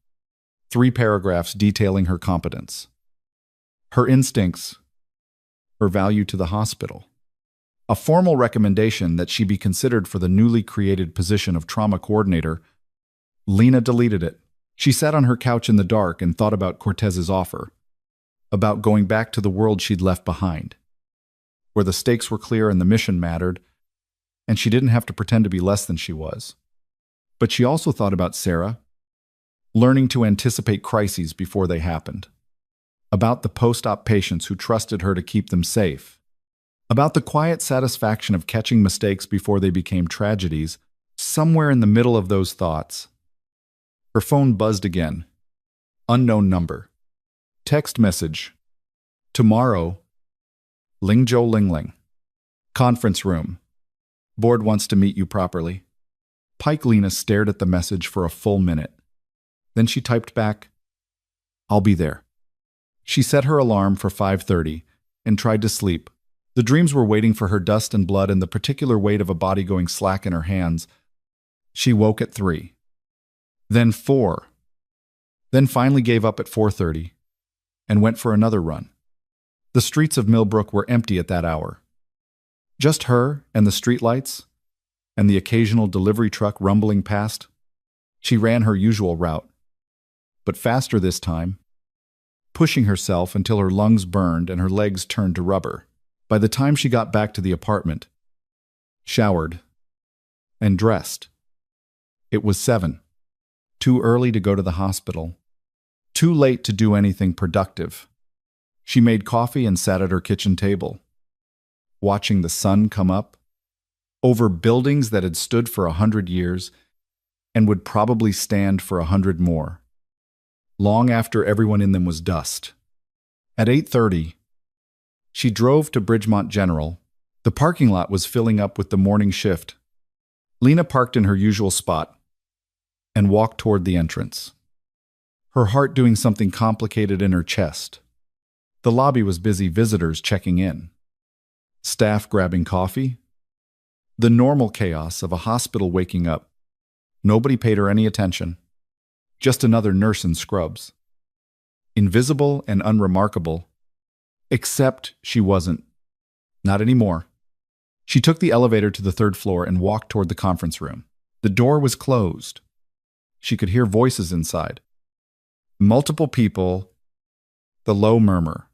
3 paragraphs detailing her competence, her instincts, her value to the hospital. A formal recommendation that she be considered for the newly created position of trauma coordinator. Lena deleted it. She sat on her couch in the dark and thought about Cortez's offer, about going back to the world she'd left behind, where the stakes were clear and the mission mattered, and she didn't have to pretend to be less than she was. But she also thought about Sarah, learning to anticipate crises before they happened, about the post-op patients who trusted her to keep them safe, about the quiet satisfaction of catching mistakes before they became tragedies. Somewhere in the middle of those thoughts, her phone buzzed again. Unknown number. Text message. Tomorrow, Lingzhou Lingling. Conference room. Board wants to meet you properly. Pike Lena stared at the message for a full minute. Then she typed back, I'll be there. She set her alarm for 5:30 and tried to sleep. The dreams were waiting for her dust and blood and the particular weight of a body going slack in her hands. She woke at 3. Then 4. Then finally gave up at 4:30 and went for another run. The streets of Millbrook were empty at that hour. Just her and the streetlights and the occasional delivery truck rumbling past. She ran her usual route, but faster this time, pushing herself until her lungs burned and her legs turned to rubber. By the time she got back to the apartment, showered, and dressed, it was 7. Too early to go to the hospital. Too late to do anything productive. She made coffee and sat at her kitchen table, watching the sun come up over buildings that had stood for 100 years and would probably stand for 100 more, long after everyone in them was dust. At 8:30, she drove to Bridgemont General. The parking lot was filling up with the morning shift. Lena parked in her usual spot and walked toward the entrance, her heart doing something complicated in her chest. The lobby was busy, visitors checking in, staff grabbing coffee, the normal chaos of a hospital waking up. Nobody paid her any attention. Just another nurse in scrubs. Invisible and unremarkable, except she wasn't. Not anymore. She took the elevator to the 3rd floor and walked toward the conference room. The door was closed. She could hear voices inside. Multiple people, the low murmur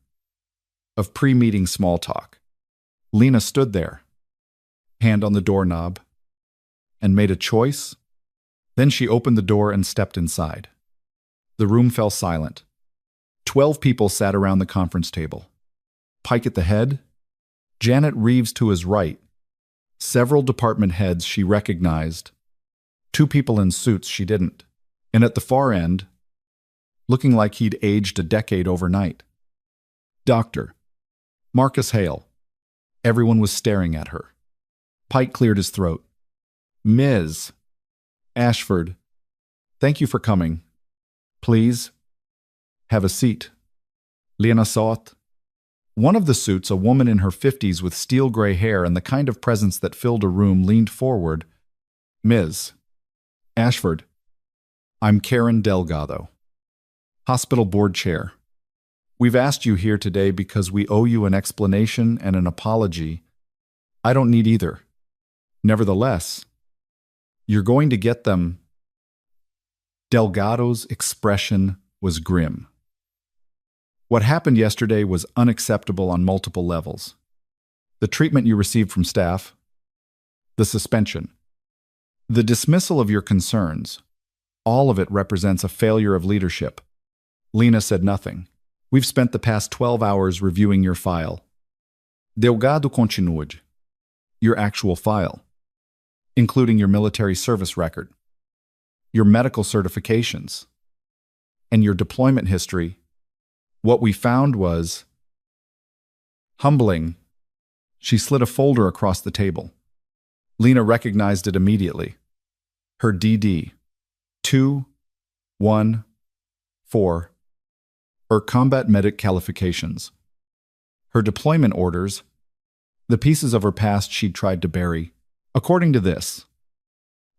of pre-meeting small talk. Lena stood there, hand on the doorknob, and made a choice. Then she opened the door and stepped inside. The room fell silent. 12 people sat around the conference table. Pike at the head, Janet Reeves to his right, several department heads she recognized, 2 people in suits she didn't, and at the far end, looking like he'd aged a decade overnight, Dr. Marcus Hale. Everyone was staring at her. Pike cleared his throat. Ms. Ashford, thank you for coming. Please, have a seat. Lena sought. One of the suits, a woman in her 50s with steel gray hair and the kind of presence that filled a room, leaned forward. Ms. Ashford, I'm Karen Delgado, hospital board chair. We've asked you here today because we owe you an explanation and an apology. I don't need either. Nevertheless, you're going to get them. Delgado's expression was grim. What happened yesterday was unacceptable on multiple levels. The treatment you received from staff, the suspension, the dismissal of your concerns, all of it represents a failure of leadership. Lena said nothing. We've spent the past 12 hours reviewing your file. Delgado continued. Your actual file, including your military service record, your medical certifications, and your deployment history. What we found was humbling. She slid a folder across the table. Lena recognized it immediately. Her DD 214, her combat medic qualifications, her deployment orders, the pieces of her past she'd tried to bury. According to this,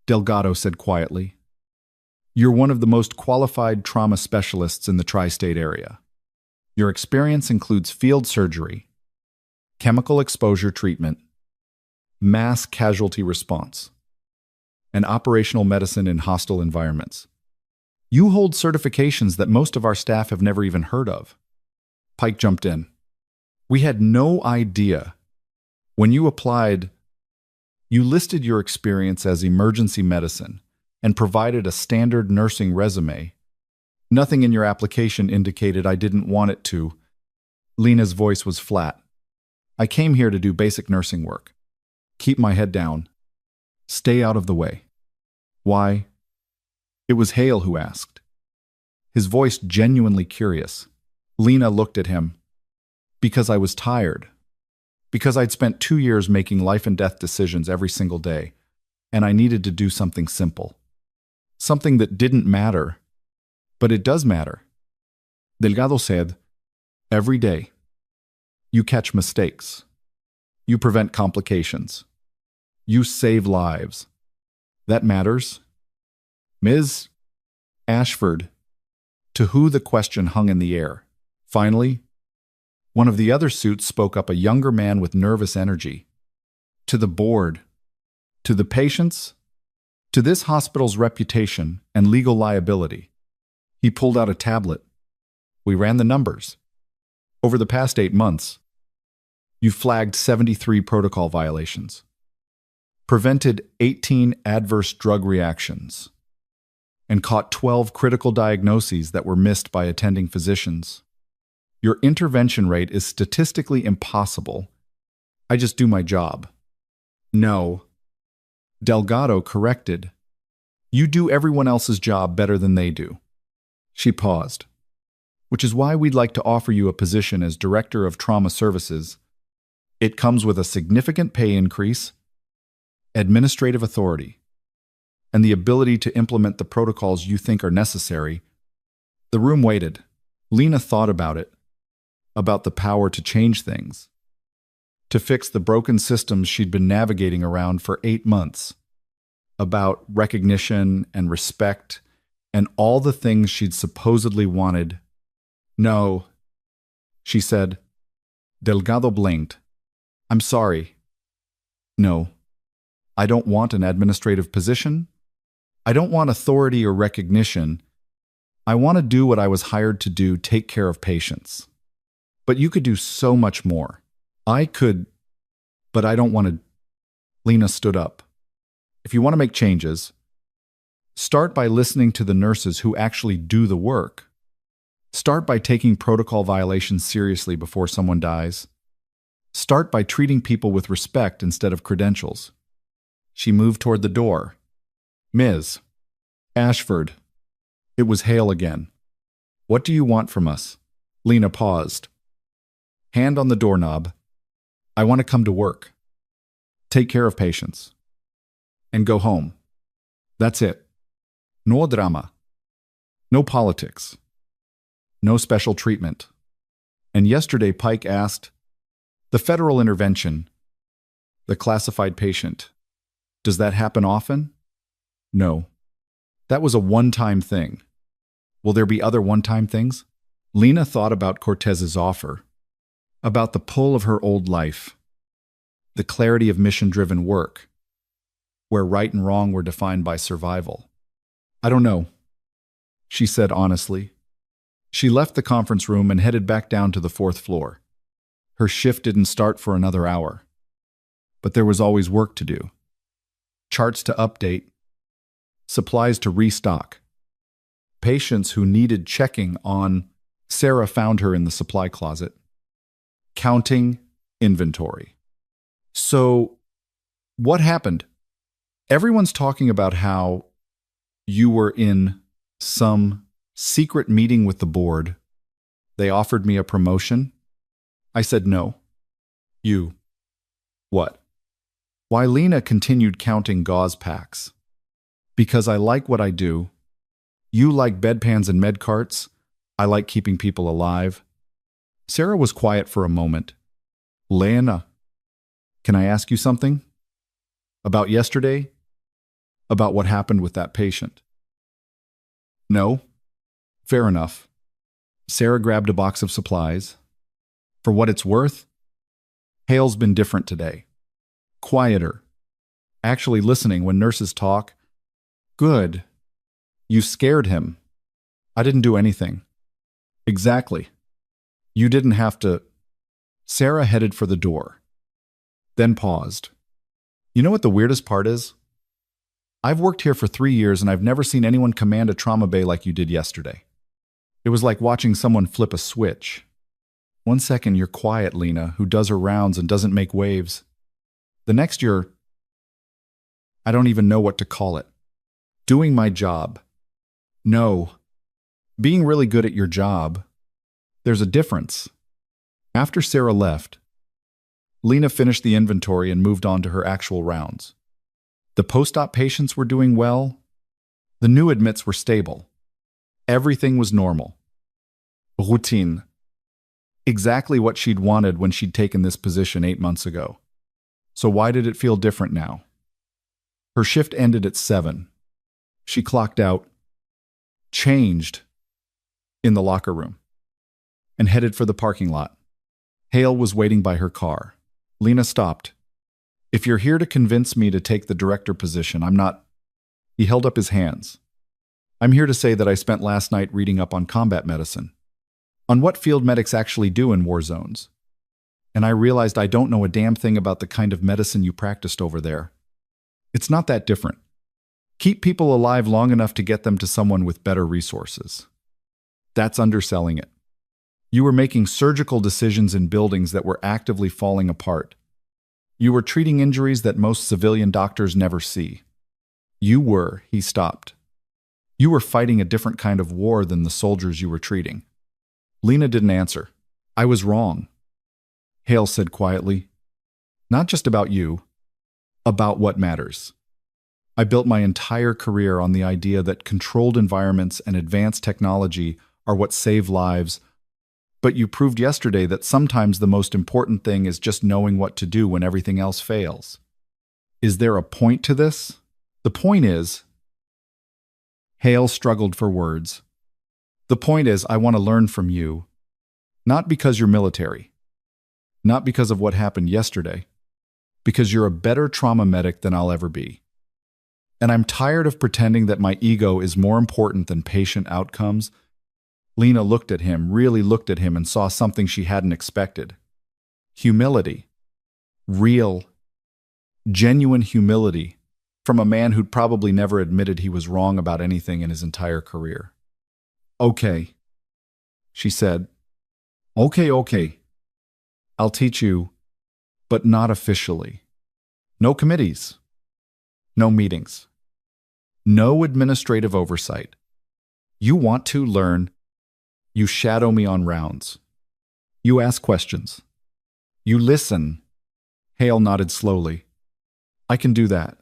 Delgado said quietly, you're one of the most qualified trauma specialists in the tri-state area. Your experience includes field surgery, chemical exposure treatment, mass casualty response, and operational medicine in hostile environments. You hold certifications that most of our staff have never even heard of. Pike jumped in. We had no idea. When you applied, you listed your experience as emergency medicine and provided a standard nursing resume. Nothing in your application indicated I didn't want it to. Lena's voice was flat. I came here to do basic nursing work. Keep my head down. Stay out of the way. Why? It was Hale who asked. His voice genuinely curious. Lena looked at him. Because I was tired. Because I'd spent 2 years making life and death decisions every single day, and I needed to do something simple. Something that didn't matter. But it does matter. Delgado said, every day, you catch mistakes. You prevent complications. You save lives. That matters. Ms. Ashford, to who the question hung in the air. Finally, one of the other suits spoke up, a younger man with nervous energy. To the board, to the patients, to this hospital's reputation and legal liability. He pulled out a tablet. We ran the numbers. Over the past 8 months, you flagged 73 protocol violations, prevented 18 adverse drug reactions, and caught 12 critical diagnoses that were missed by attending physicians. Your intervention rate is statistically impossible. I just do my job. No. Delgado corrected. You do everyone else's job better than they do. She paused. Which is why we'd like to offer you a position as Director of Trauma Services. It comes with a significant pay increase, administrative authority, and the ability to implement the protocols you think are necessary. The room waited. Lena thought about it, about the power to change things, to fix the broken systems she'd been navigating around for 8 months, about recognition and respect and all the things she'd supposedly wanted. No, she said. Delgado blinked. I'm sorry. No, I don't want an administrative position. I don't want authority or recognition. I want to do what I was hired to do, take care of patients. But you could do so much more. I could, but I don't want to. Lena stood up. If you want to make changes, start by listening to the nurses who actually do the work. Start by taking protocol violations seriously before someone dies. Start by treating people with respect instead of credentials. She moved toward the door. Ms. Ashford. It was Hale again. What do you want from us? Lena paused. Hand on the doorknob. I want to come to work. Take care of patients. And go home. That's it. No drama. No politics. No special treatment. And yesterday Pike asked, the federal intervention, the classified patient, does that happen often? No. That was a one-time thing. Will there be other one-time things? Lena thought about Cortez's offer, about the pull of her old life, the clarity of mission-driven work, where right and wrong were defined by survival. I don't know, she said honestly. She left the conference room and headed back down to the fourth floor. Her shift didn't start for another hour. But there was always work to do. Charts to update, supplies to restock, patients who needed checking on. Sarah found her in the supply closet, counting inventory. So, what happened? Everyone's talking about how you were in some secret meeting with the board. They offered me a promotion. I said no. You. What? Why Lena continued counting gauze packs. Because I like what I do. You like bedpans and med carts. I like keeping people alive. Sarah was quiet for a moment. Lena, can I ask you something? About yesterday? About what happened with that patient? No? Fair enough. Sarah grabbed a box of supplies. For what it's worth, Hale's been different today. Quieter. Actually listening when nurses talk. Good. You scared him. I didn't do anything. Exactly. You didn't have to. Sarah headed for the door, then paused. You know what the weirdest part is? I've worked here for 3 years and I've never seen anyone command a trauma bay like you did yesterday. It was like watching someone flip a switch. 1 second you're quiet, Lena, who does her rounds and doesn't make waves. The next you're, I don't even know what to call it, doing my job. No, being really good at your job. There's a difference. After Sarah left, Lena finished the inventory and moved on to her actual rounds. The post-op patients were doing well. The new admits were stable. Everything was normal. Routine. Exactly what she'd wanted when she'd taken this position 8 months ago. So why did it feel different now? Her shift ended at 7. She clocked out, changed in the locker room, and headed for the parking lot. Hale was waiting by her car. Lena stopped. If you're here to convince me to take the director position, I'm not. He held up his hands. I'm here to say that I spent last night reading up on combat medicine, on what field medics actually do in war zones. And I realized I don't know a damn thing about the kind of medicine you practiced over there. It's not that different. Keep people alive long enough to get them to someone with better resources. That's underselling it. You were making surgical decisions in buildings that were actively falling apart. You were treating injuries that most civilian doctors never see. He stopped. You were fighting a different kind of war than the soldiers you were treating. Lena didn't answer. I was wrong. Hale said quietly. Not just about you, about what matters. I built my entire career on the idea that controlled environments and advanced technology are what save lives. But you proved yesterday that sometimes the most important thing is just knowing what to do when everything else fails. Is there a point to this? The point is, Hale struggled for words. The point is, I want to learn from you, not because you're military, not because of what happened yesterday, because you're a better trauma medic than I'll ever be. And I'm tired of pretending that my ego is more important than patient outcomes. Lena looked at him, really looked at him, and saw something she hadn't expected. Humility. Real, genuine humility from a man who'd probably never admitted he was wrong about anything in his entire career. Okay, she said. Okay. I'll teach you, but not officially. No committees. No meetings. No administrative oversight. You want to learn. You shadow me on rounds. You ask questions. You listen. Hale nodded slowly. I can do that.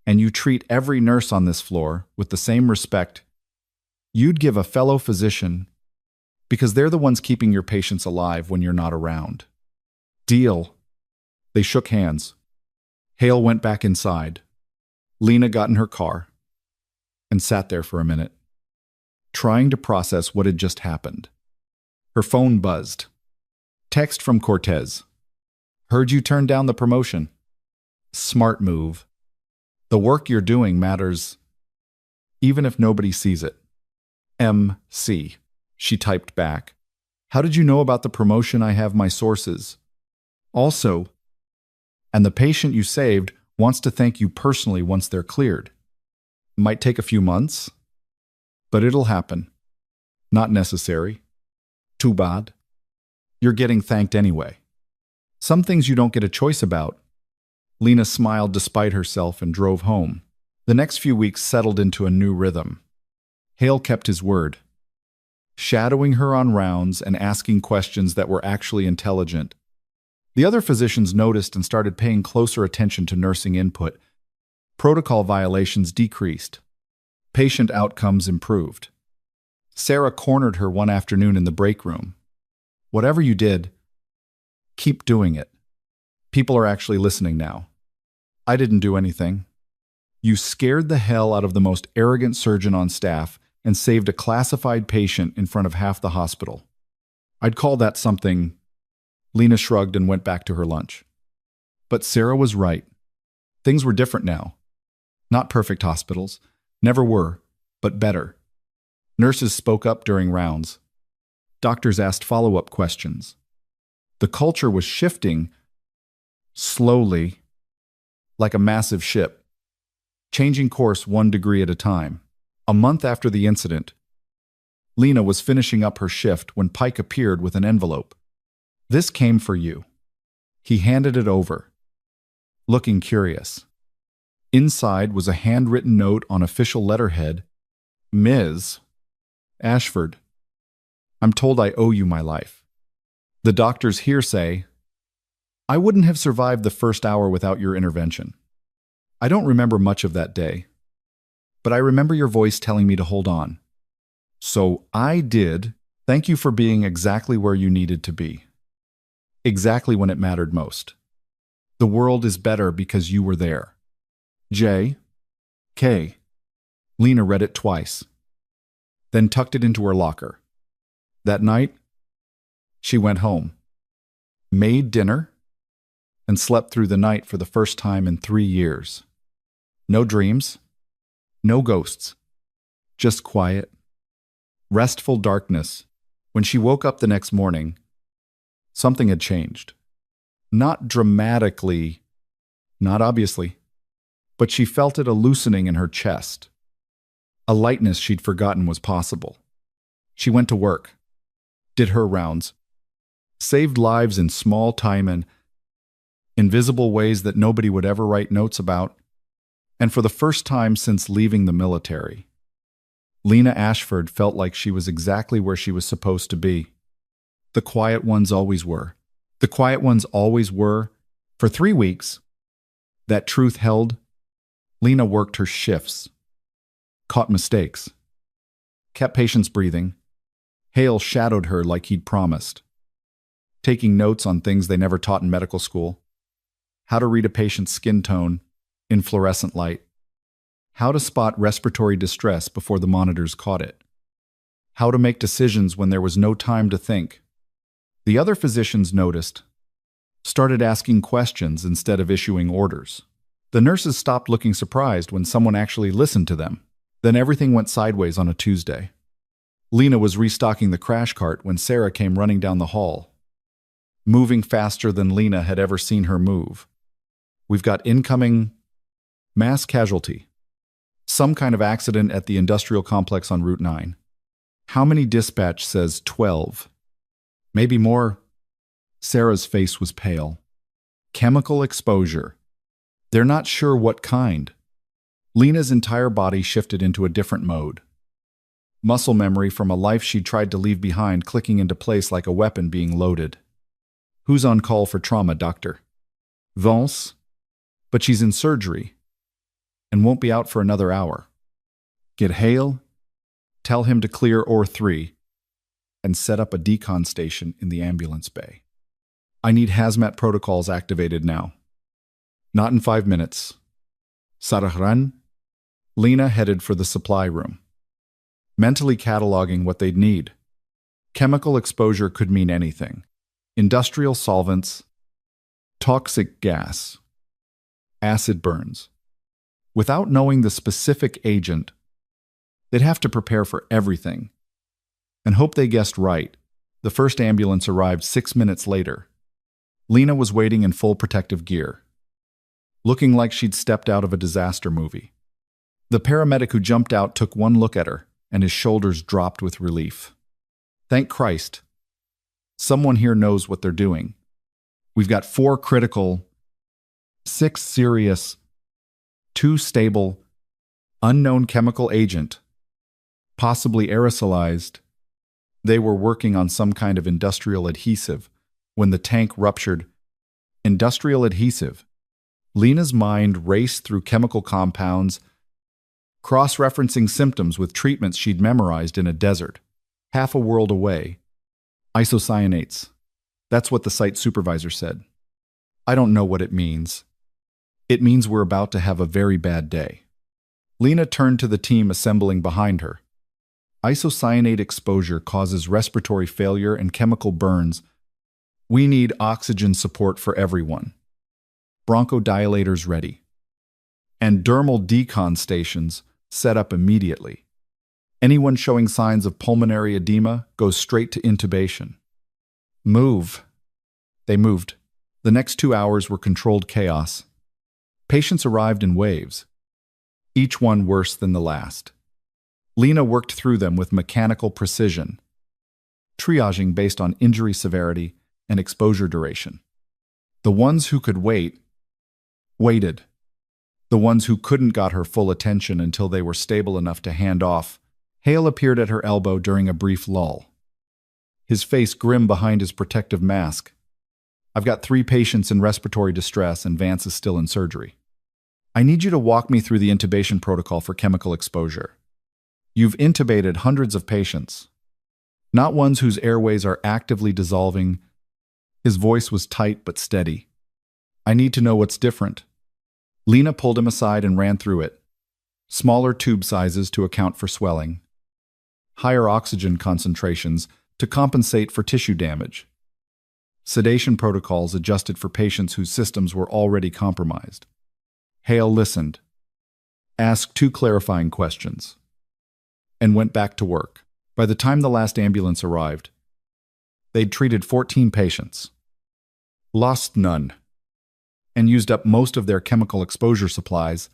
And you treat every nurse on this floor with the same respect you'd give a fellow physician, because they're the ones keeping your patients alive when you're not around. Deal. They shook hands. Hale went back inside. Lena got in her car and sat there for a minute, trying to process what had just happened. Her phone buzzed. Text from Cortez. Heard you turned down the promotion. Smart move. The work you're doing matters, even if nobody sees it. MC. She typed back. How did you know about the promotion? I have my sources. Also, and the patient you saved wants to thank you personally once they're cleared. It might take a few months, but it'll happen. Not necessary. Too bad. You're getting thanked anyway. Some things you don't get a choice about. Lena smiled despite herself and drove home. The next few weeks settled into a new rhythm. Hale kept his word, shadowing her on rounds and asking questions that were actually intelligent. The other physicians noticed and started paying closer attention to nursing input. Protocol violations decreased. Patient outcomes improved. Sarah cornered her one afternoon in the break room. Whatever you did, keep doing it. People are actually listening now. I didn't do anything. You scared the hell out of the most arrogant surgeon on staff and saved a classified patient in front of half the hospital. I'd call that something. Lena shrugged and went back to her lunch. But Sarah was right. Things were different now. Not perfect hospitals. Never were, but better. Nurses spoke up during rounds. Doctors asked follow-up questions. The culture was shifting slowly, like a massive ship, changing course 1 degree at a time. A month after the incident, Lena was finishing up her shift when Pike appeared with an envelope. This came for you. He handed it over, looking curious. Inside was a handwritten note on official letterhead. Ms. Ashford, I'm told I owe you my life. The doctor's hearsay. I wouldn't have survived the first hour without your intervention. I don't remember much of that day, but I remember your voice telling me to hold on. So I did. Thank you for being exactly where you needed to be. Exactly when it mattered most. The world is better because you were there. J. K. Lena read it twice, then tucked it into her locker. That night, she went home, made dinner, and slept through the night for the first time in 3 years. No dreams, no ghosts, just quiet, restful darkness. When she woke up the next morning, something had changed. Not dramatically, not obviously, but she felt it a loosening in her chest. A lightness she'd forgotten was possible. She went to work, did her rounds, saved lives in small time and invisible ways that nobody would ever write notes about, and for the first time since leaving the military, Lena Ashford felt like she was exactly where she was supposed to be. The quiet ones always were. The quiet ones always were. For 3 weeks, that truth held. Lena worked her shifts, caught mistakes, kept patients breathing. Hale shadowed her like he'd promised, taking notes on things they never taught in medical school. How to read a patient's skin tone in fluorescent light. How to spot respiratory distress before the monitors caught it. How to make decisions when there was no time to think. The other physicians noticed, started asking questions instead of issuing orders. The nurses stopped looking surprised when someone actually listened to them. Then everything went sideways on a Tuesday. Lena was restocking the crash cart when Sarah came running down the hall, moving faster than Lena had ever seen her move. We've got incoming mass casualty. Some kind of accident at the industrial complex on Route 9. How many? Dispatch says 12. Maybe more. Sarah's face was pale. Chemical exposure. They're not sure what kind. Lena's entire body shifted into a different mode. Muscle memory from a life she'd tried to leave behind clicking into place like a weapon being loaded. Who's on call for trauma, doctor? Vance? But she's in surgery and won't be out for another hour. Get Hale, tell him to clear OR3, and set up a decon station in the ambulance bay. I need hazmat protocols activated now. Not in 5 minutes. Sarahran? Lena headed for the supply room, mentally cataloging what they'd need. Chemical exposure could mean anything. Industrial solvents, toxic gas, acid burns. Without knowing the specific agent, they'd have to prepare for everything. And hope they guessed right. The first ambulance arrived 6 minutes later. Lena was waiting in full protective gear, looking like she'd stepped out of a disaster movie. The paramedic who jumped out took one look at her, and his shoulders dropped with relief. Thank Christ. Someone here knows what they're doing. We've got 4 critical, 6 serious, 2 stable, unknown chemical agent, possibly aerosolized. They were working on some kind of industrial adhesive when the tank ruptured. Industrial adhesive. Lena's mind raced through chemical compounds, cross-referencing symptoms with treatments she'd memorized in a desert, half a world away. Isocyanates. That's what the site supervisor said. I don't know what it means. It means we're about to have a very bad day. Lena turned to the team assembling behind her. Isocyanate exposure causes respiratory failure and chemical burns. We need oxygen support for everyone. Bronchodilators ready. And dermal decon stations set up immediately. Anyone showing signs of pulmonary edema goes straight to intubation. Move. They moved. The next 2 hours were controlled chaos. Patients arrived in waves, each one worse than the last. Lena worked through them with mechanical precision, triaging based on injury severity and exposure duration. The ones who could wait, waited. The ones who couldn't got her full attention until they were stable enough to hand off. Hale appeared at her elbow during a brief lull, his face grim behind his protective mask. I've got 3 patients in respiratory distress and Vance is still in surgery. I need you to walk me through the intubation protocol for chemical exposure. You've intubated hundreds of patients, not ones whose airways are actively dissolving. His voice was tight but steady. I need to know what's different. Lena pulled him aside and ran through it. Smaller tube sizes to account for swelling. Higher oxygen concentrations to compensate for tissue damage. Sedation protocols adjusted for patients whose systems were already compromised. Hale listened, asked 2 clarifying questions, and went back to work. By the time the last ambulance arrived, they'd treated 14 patients, lost none, and used up most of their chemical exposure supplies.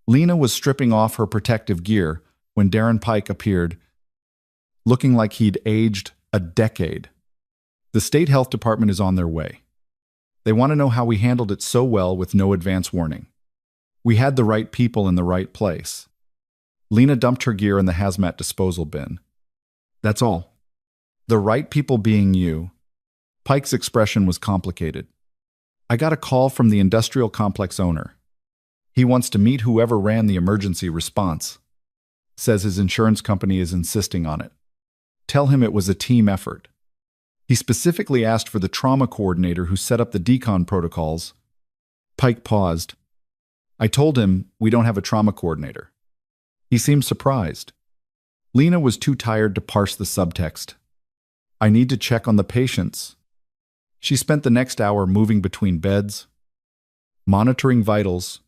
Lena was stripping off her protective gear when Darren Pike appeared, looking like he'd aged a decade. The state health department is on their way. They want to know how we handled it so well with no advance warning. We had the right people in the right place. Lena dumped her gear in the hazmat disposal bin. That's all. The right people being you. Pike's expression was complicated. I got a call from the industrial complex owner. He wants to meet whoever ran the emergency response. Says his insurance company is insisting on it. Tell him it was a team effort. He specifically asked for the trauma coordinator who set up the decon protocols. Pike paused. I told him we don't have a trauma coordinator. He seemed surprised. Lena was too tired to parse the subtext. I need to check on the patients. She spent the next hour moving between beds, monitoring vitals,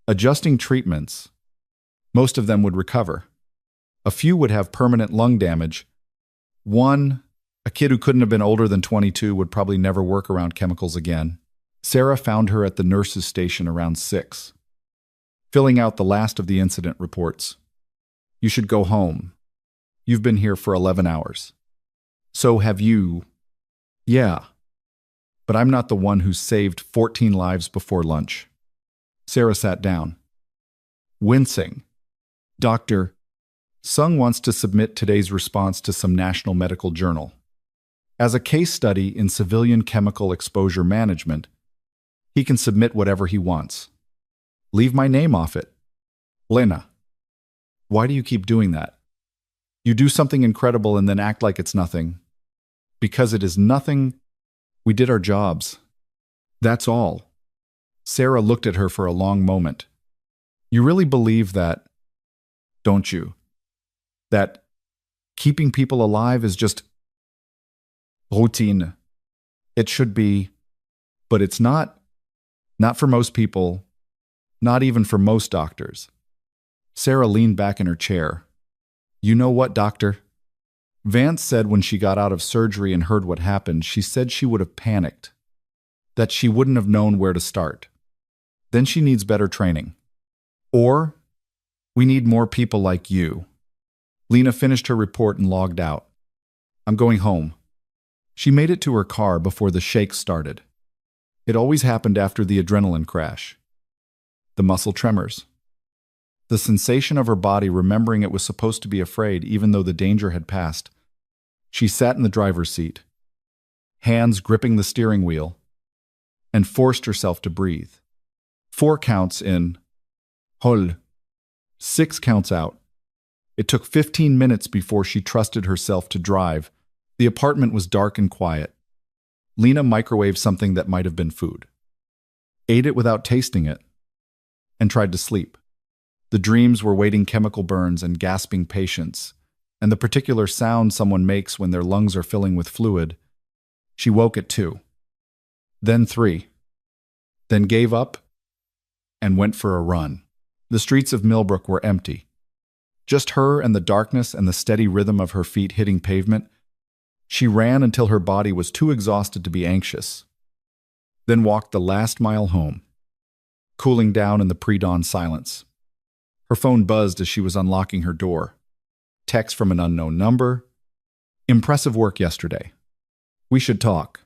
adjusting treatments. Most of them would recover. A few would have permanent lung damage. One, a kid who couldn't have been older than 22, would probably never work around chemicals again. Sarah found her at the nurse's station around 6, filling out the last of the incident reports. You should go home. You've been here for 11 hours. So have you. Yeah. But I'm not the one who saved 14 lives before lunch. Sarah sat down, wincing. Dr. Sung wants to submit today's response to some national medical journal. As a case study in civilian chemical exposure management, he can submit whatever he wants. Leave my name off it. Lena, why do you keep doing that? You do something incredible and then act like it's nothing. Because it is nothing. We did our jobs. That's all. Sarah looked at her for a long moment. You really believe that, don't you? That keeping people alive is just routine. It should be, but it's not. Not for most people, not even for most doctors. Sarah leaned back in her chair. You know what, doctor? Vance said when she got out of surgery and heard what happened, she said she would have panicked, that she wouldn't have known where to start. Then she needs better training. Or, we need more people like you. Lena finished her report and logged out. I'm going home. She made it to her car before the shake started. It always happened after the adrenaline crash. The muscle tremors. The sensation of her body remembering it was supposed to be afraid even though the danger had passed. She sat in the driver's seat, hands gripping the steering wheel, and forced herself to breathe. 4 counts in. Hold. 6 counts out. It took 15 minutes before she trusted herself to drive. The apartment was dark and quiet. Lena microwaved something that might have been food, ate it without tasting it, and tried to sleep. The dreams were waiting chemical burns and gasping patience, and the particular sound someone makes when their lungs are filling with fluid. She woke at 2, then 3, then gave up and went for a run. The streets of Millbrook were empty. Just her and the darkness and the steady rhythm of her feet hitting pavement. She ran until her body was too exhausted to be anxious, then walked the last mile home, cooling down in the pre-dawn silence. Her phone buzzed as she was unlocking her door. Text from an unknown number. Impressive work yesterday. We should talk.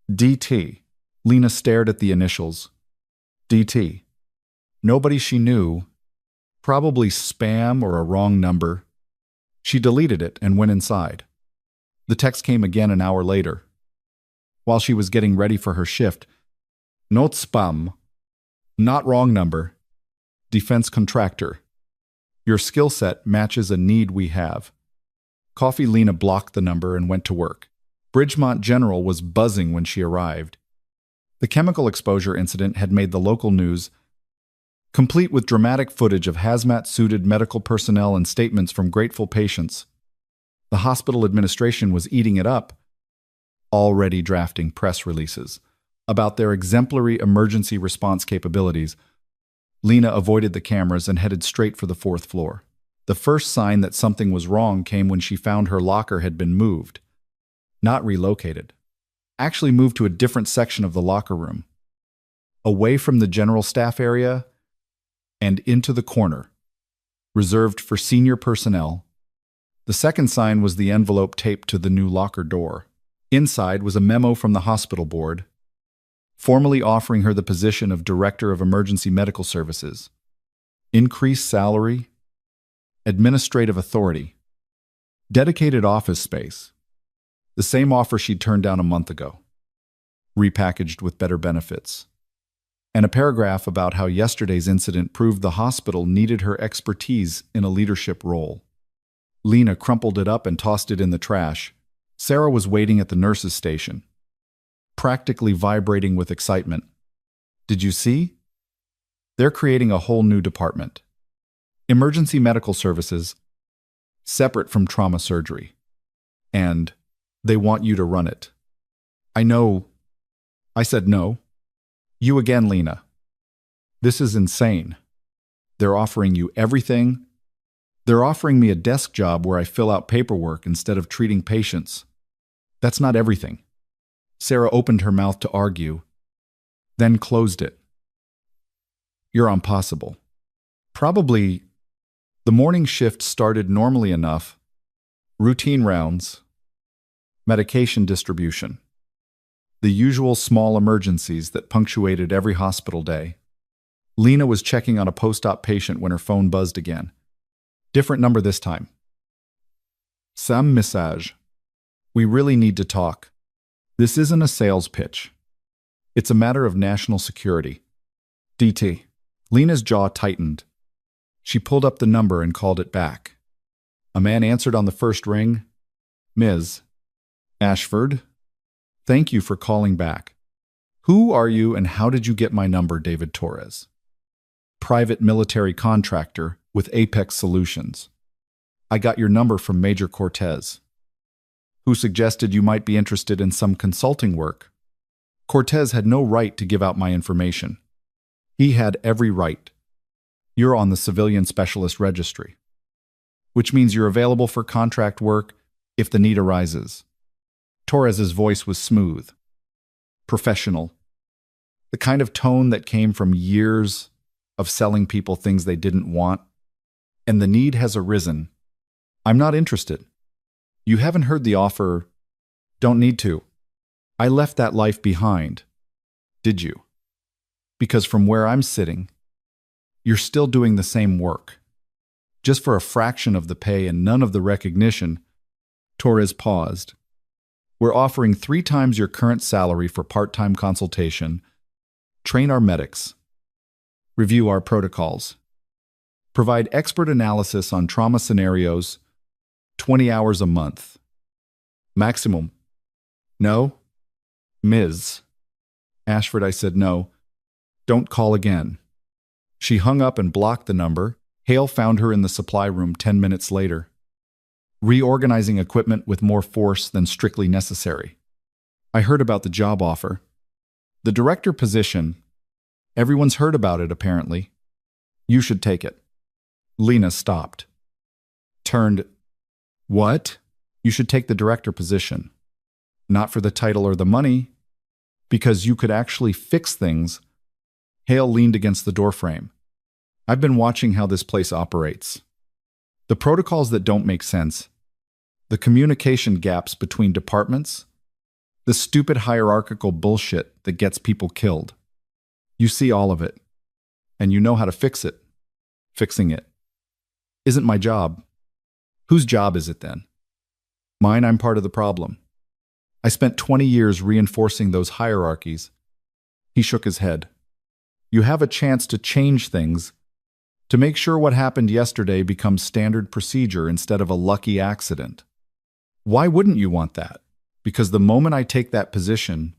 DT. Lena stared at the initials. DT. Nobody she knew. Probably spam or a wrong number. She deleted it and went inside. The text came again an hour later. While she was getting ready for her shift. Not spam. Not wrong number. Defense contractor. Your skill set matches a need we have. Coffee. Lena blocked the number and went to work. Bridgemont General was buzzing when she arrived. The chemical exposure incident had made the local news, complete with dramatic footage of hazmat-suited medical personnel and statements from grateful patients. The hospital administration was eating it up, already drafting press releases about their exemplary emergency response capabilities. Lena avoided the cameras and headed straight for the 4th floor. The first sign that something was wrong came when she found her locker had been moved. Not relocated. Actually moved to a different section of the locker room. Away from the general staff area and into the corner, reserved for senior personnel. The second sign was the envelope taped to the new locker door. Inside was a memo from the hospital board, formally offering her the position of Director of Emergency Medical Services. Increased salary, administrative authority, dedicated office space. The same offer she'd turned down a month ago, repackaged with better benefits. And a paragraph about how yesterday's incident proved the hospital needed her expertise in a leadership role. Lena crumpled it up and tossed it in the trash. Sarah was waiting at the nurse's station, practically vibrating with excitement. Did you see? They're creating a whole new department. Emergency medical services, separate from trauma surgery. And they want you to run it. I know. I said no. You again, Lena. This is insane. They're offering you everything. They're offering me a desk job where I fill out paperwork instead of treating patients. That's not everything. Sarah opened her mouth to argue, then closed it. You're impossible. Probably. The morning shift started normally enough. Routine rounds. Medication distribution. The usual small emergencies that punctuated every hospital day. Lena was checking on a post-op patient when her phone buzzed again. Different number this time. Sam message. We really need to talk. This isn't a sales pitch. It's a matter of national security. DT. Lena's jaw tightened. She pulled up the number and called it back. A man answered on the first ring. Ms. Ashford. Thank you for calling back. Who are you and how did you get my number, David Torres? Private military contractor with Apex Solutions. I got your number from Major Cortez, who suggested you might be interested in some consulting work. Cortez had no right to give out my information. He had every right. You're on the Civilian Specialist Registry, which means you're available for contract work if the need arises. Torres's voice was smooth, professional, the kind of tone that came from years of selling people things they didn't want. And the need has arisen. I'm not interested. You haven't heard the offer. Don't need to. I left that life behind. Did you? Because from where I'm sitting, you're still doing the same work. Just for a fraction of the pay and none of the recognition. Torres paused. We're offering 3 times your current salary for part-time consultation, train our medics, review our protocols, provide expert analysis on trauma scenarios, 20 hours a month. Maximum. No? Ms. Ashford, I said no. Don't call again. She hung up and blocked the number. Hale found her in the supply room 10 minutes later, reorganizing equipment with more force than strictly necessary. I heard about the job offer. The director position. Everyone's heard about it, apparently. You should take it. Lena stopped. Turned. What? You should take the director position. Not for the title or the money, because you could actually fix things. Hale leaned against the doorframe. I've been watching how this place operates. The protocols that don't make sense, the communication gaps between departments, the stupid hierarchical bullshit that gets people killed. You see all of it, and you know how to fix it. Fixing it isn't my job. Whose job is it then? Mine. I'm part of the problem. I spent 20 years reinforcing those hierarchies. He shook his head. You have a chance to change things, to make sure what happened yesterday becomes standard procedure instead of a lucky accident. Why wouldn't you want that? Because the moment I take that position,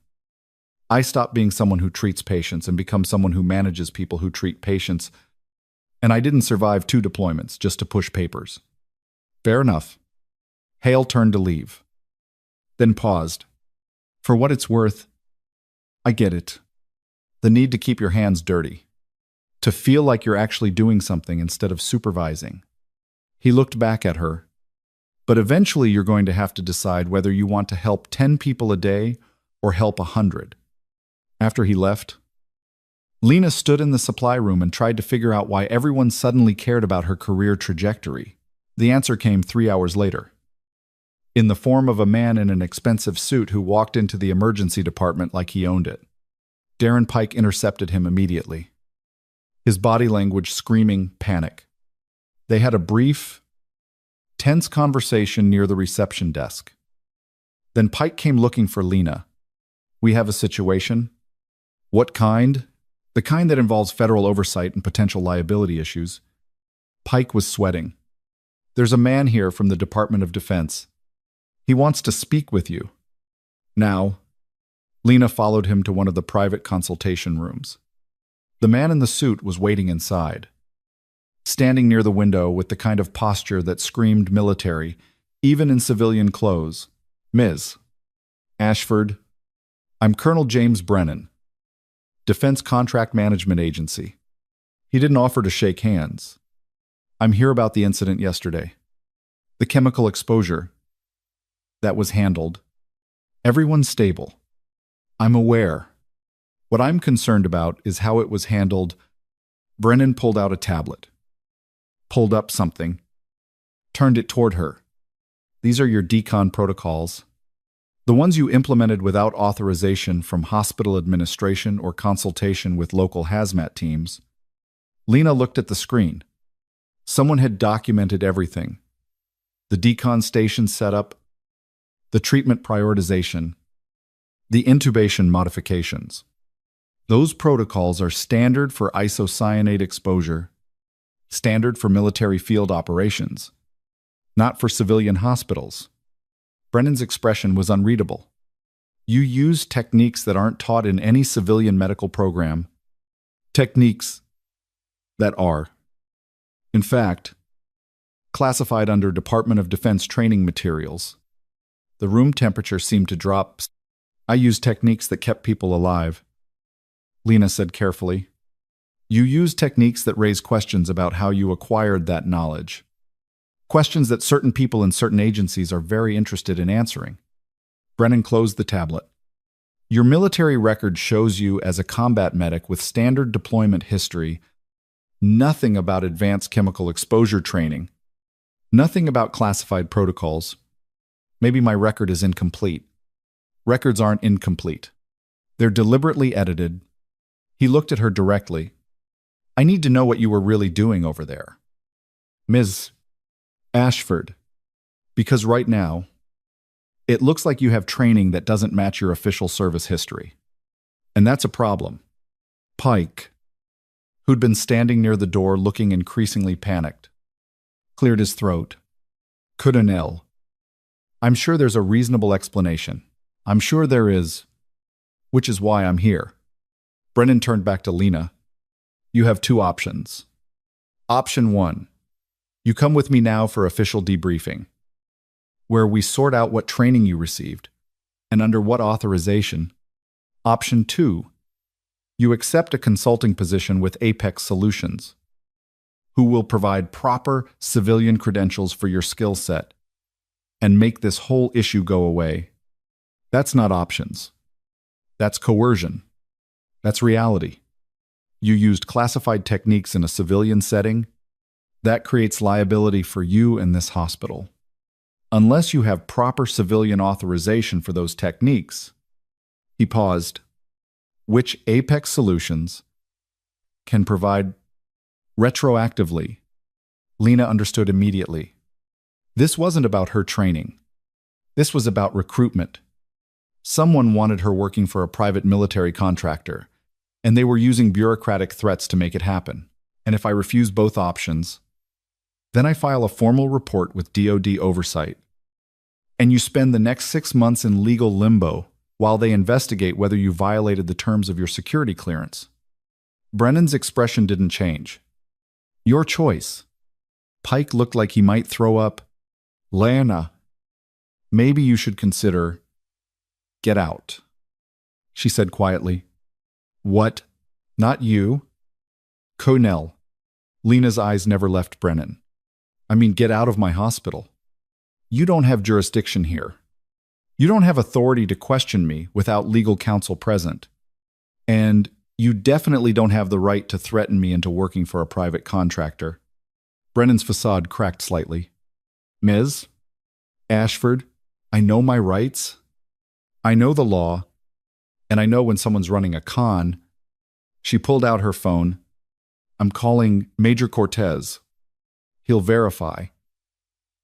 I stop being someone who treats patients and become someone who manages people who treat patients. And I didn't survive 2 deployments just to push papers. Fair enough. Hale turned to leave, then paused. For what it's worth, I get it. The need to keep your hands dirty, to feel like you're actually doing something instead of supervising. He looked back at her. But eventually you're going to have to decide whether you want to help 10 people a day or help 100. After he left, Lena stood in the supply room and tried to figure out why everyone suddenly cared about her career trajectory. The answer came 3 hours later, in the form of a man in an expensive suit who walked into the emergency department like he owned it. Darren Pike intercepted him immediately, his body language screaming panic. They had a brief, tense conversation near the reception desk. Then Pike came looking for Lena. We have a situation. What kind? The kind that involves federal oversight and potential liability issues. Pike was sweating. There's a man here from the Department of Defense. He wants to speak with you. Now. Lena followed him to one of the private consultation rooms. The man in the suit was waiting inside, standing near the window with the kind of posture that screamed military, even in civilian clothes. Ms. Ashford, I'm Colonel James Brennan, Defense Contract Management Agency. He didn't offer to shake hands. I'm here about the incident yesterday. The chemical exposure that was handled. Everyone's stable. I'm aware. What I'm concerned about is how it was handled. Brennan pulled out a tablet, pulled up something, turned it toward her. These are your decon protocols. The ones you implemented without authorization from hospital administration or consultation with local hazmat teams. Lena looked at the screen. Someone had documented everything. The decon station setup, the treatment prioritization, the intubation modifications. Those protocols are standard for isocyanate exposure, standard for military field operations, not for civilian hospitals. Brennan's expression was unreadable. You use techniques that aren't taught in any civilian medical program. Techniques that are, in fact, classified under Department of Defense training materials. The room temperature seemed to drop. I used techniques that kept people alive, Lena said carefully. You use techniques that raise questions about how you acquired that knowledge. Questions that certain people in certain agencies are very interested in answering. Brennan closed the tablet. Your military record shows you as a combat medic with standard deployment history, nothing about advanced chemical exposure training, nothing about classified protocols. Maybe my record is incomplete. Records aren't incomplete. They're deliberately edited. He looked at her directly. I need to know what you were really doing over there. Ms. Ashford, because right now, it looks like you have training that doesn't match your official service history. And that's a problem. Pike, who'd been standing near the door looking increasingly panicked, cleared his throat. Colonel, I'm sure there's a reasonable explanation. I'm sure there is, which is why I'm here. Brennan turned back to Lena. You have two options. Option 1. You come with me now for official debriefing, where we sort out what training you received and under what authorization. Option 2. You accept a consulting position with Apex Solutions, who will provide proper civilian credentials for your skill set and make this whole issue go away. That's not options. That's coercion. That's reality. You used classified techniques in a civilian setting. That creates liability for you and this hospital. Unless you have proper civilian authorization for those techniques. He paused. Which Apex Solutions can provide retroactively? Lena understood immediately. This wasn't about her training. This was about recruitment. Someone wanted her working for a private military contractor, and they were using bureaucratic threats to make it happen. And if I refuse both options, then I file a formal report with DoD oversight. And you spend the next 6 months in legal limbo while they investigate whether you violated the terms of your security clearance. Brennan's expression didn't change. Your choice. Pike looked like he might throw up. Lena, maybe you should consider. Get out, she said quietly. What? Not you? Colonel. Lena's eyes never left Brennan. I mean, get out of my hospital. You don't have jurisdiction here. You don't have authority to question me without legal counsel present. And you definitely don't have the right to threaten me into working for a private contractor. Brennan's facade cracked slightly. Ms. Ashford, I know my rights. I know the law. And I know when someone's running a con. She pulled out her phone. I'm calling Major Cortez. He'll verify.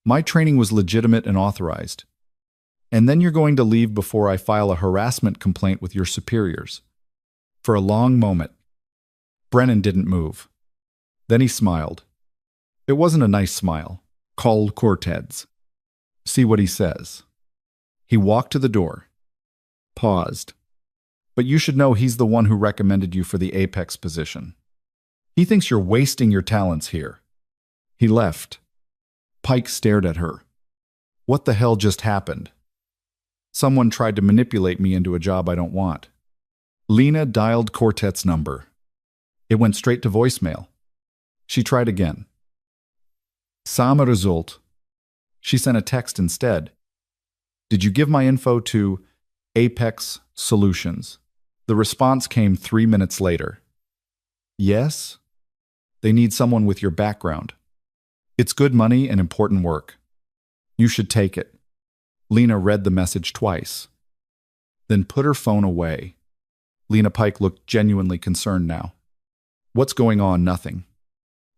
My training was legitimate and authorized. And then you're going to leave before I file a harassment complaint with your superiors. For a long moment, Brennan didn't move. Then he smiled. It wasn't a nice smile. Call Cortez. See what he says. He walked to the door. Paused. But you should know he's the one who recommended you for the Apex position. He thinks you're wasting your talents here. He left. Pike stared at her. What the hell just happened? Someone tried to manipulate me into a job I don't want. Lena dialed Cortez's number. It went straight to voicemail. She tried again. Sama result. She sent a text instead. Did you give my info to Apex Solutions? The response came 3 minutes later. Yes? They need someone with your background. It's good money and important work. You should take it. Lena read the message twice, then put her phone away. Lena Pike looked genuinely concerned now. What's going on? Nothing.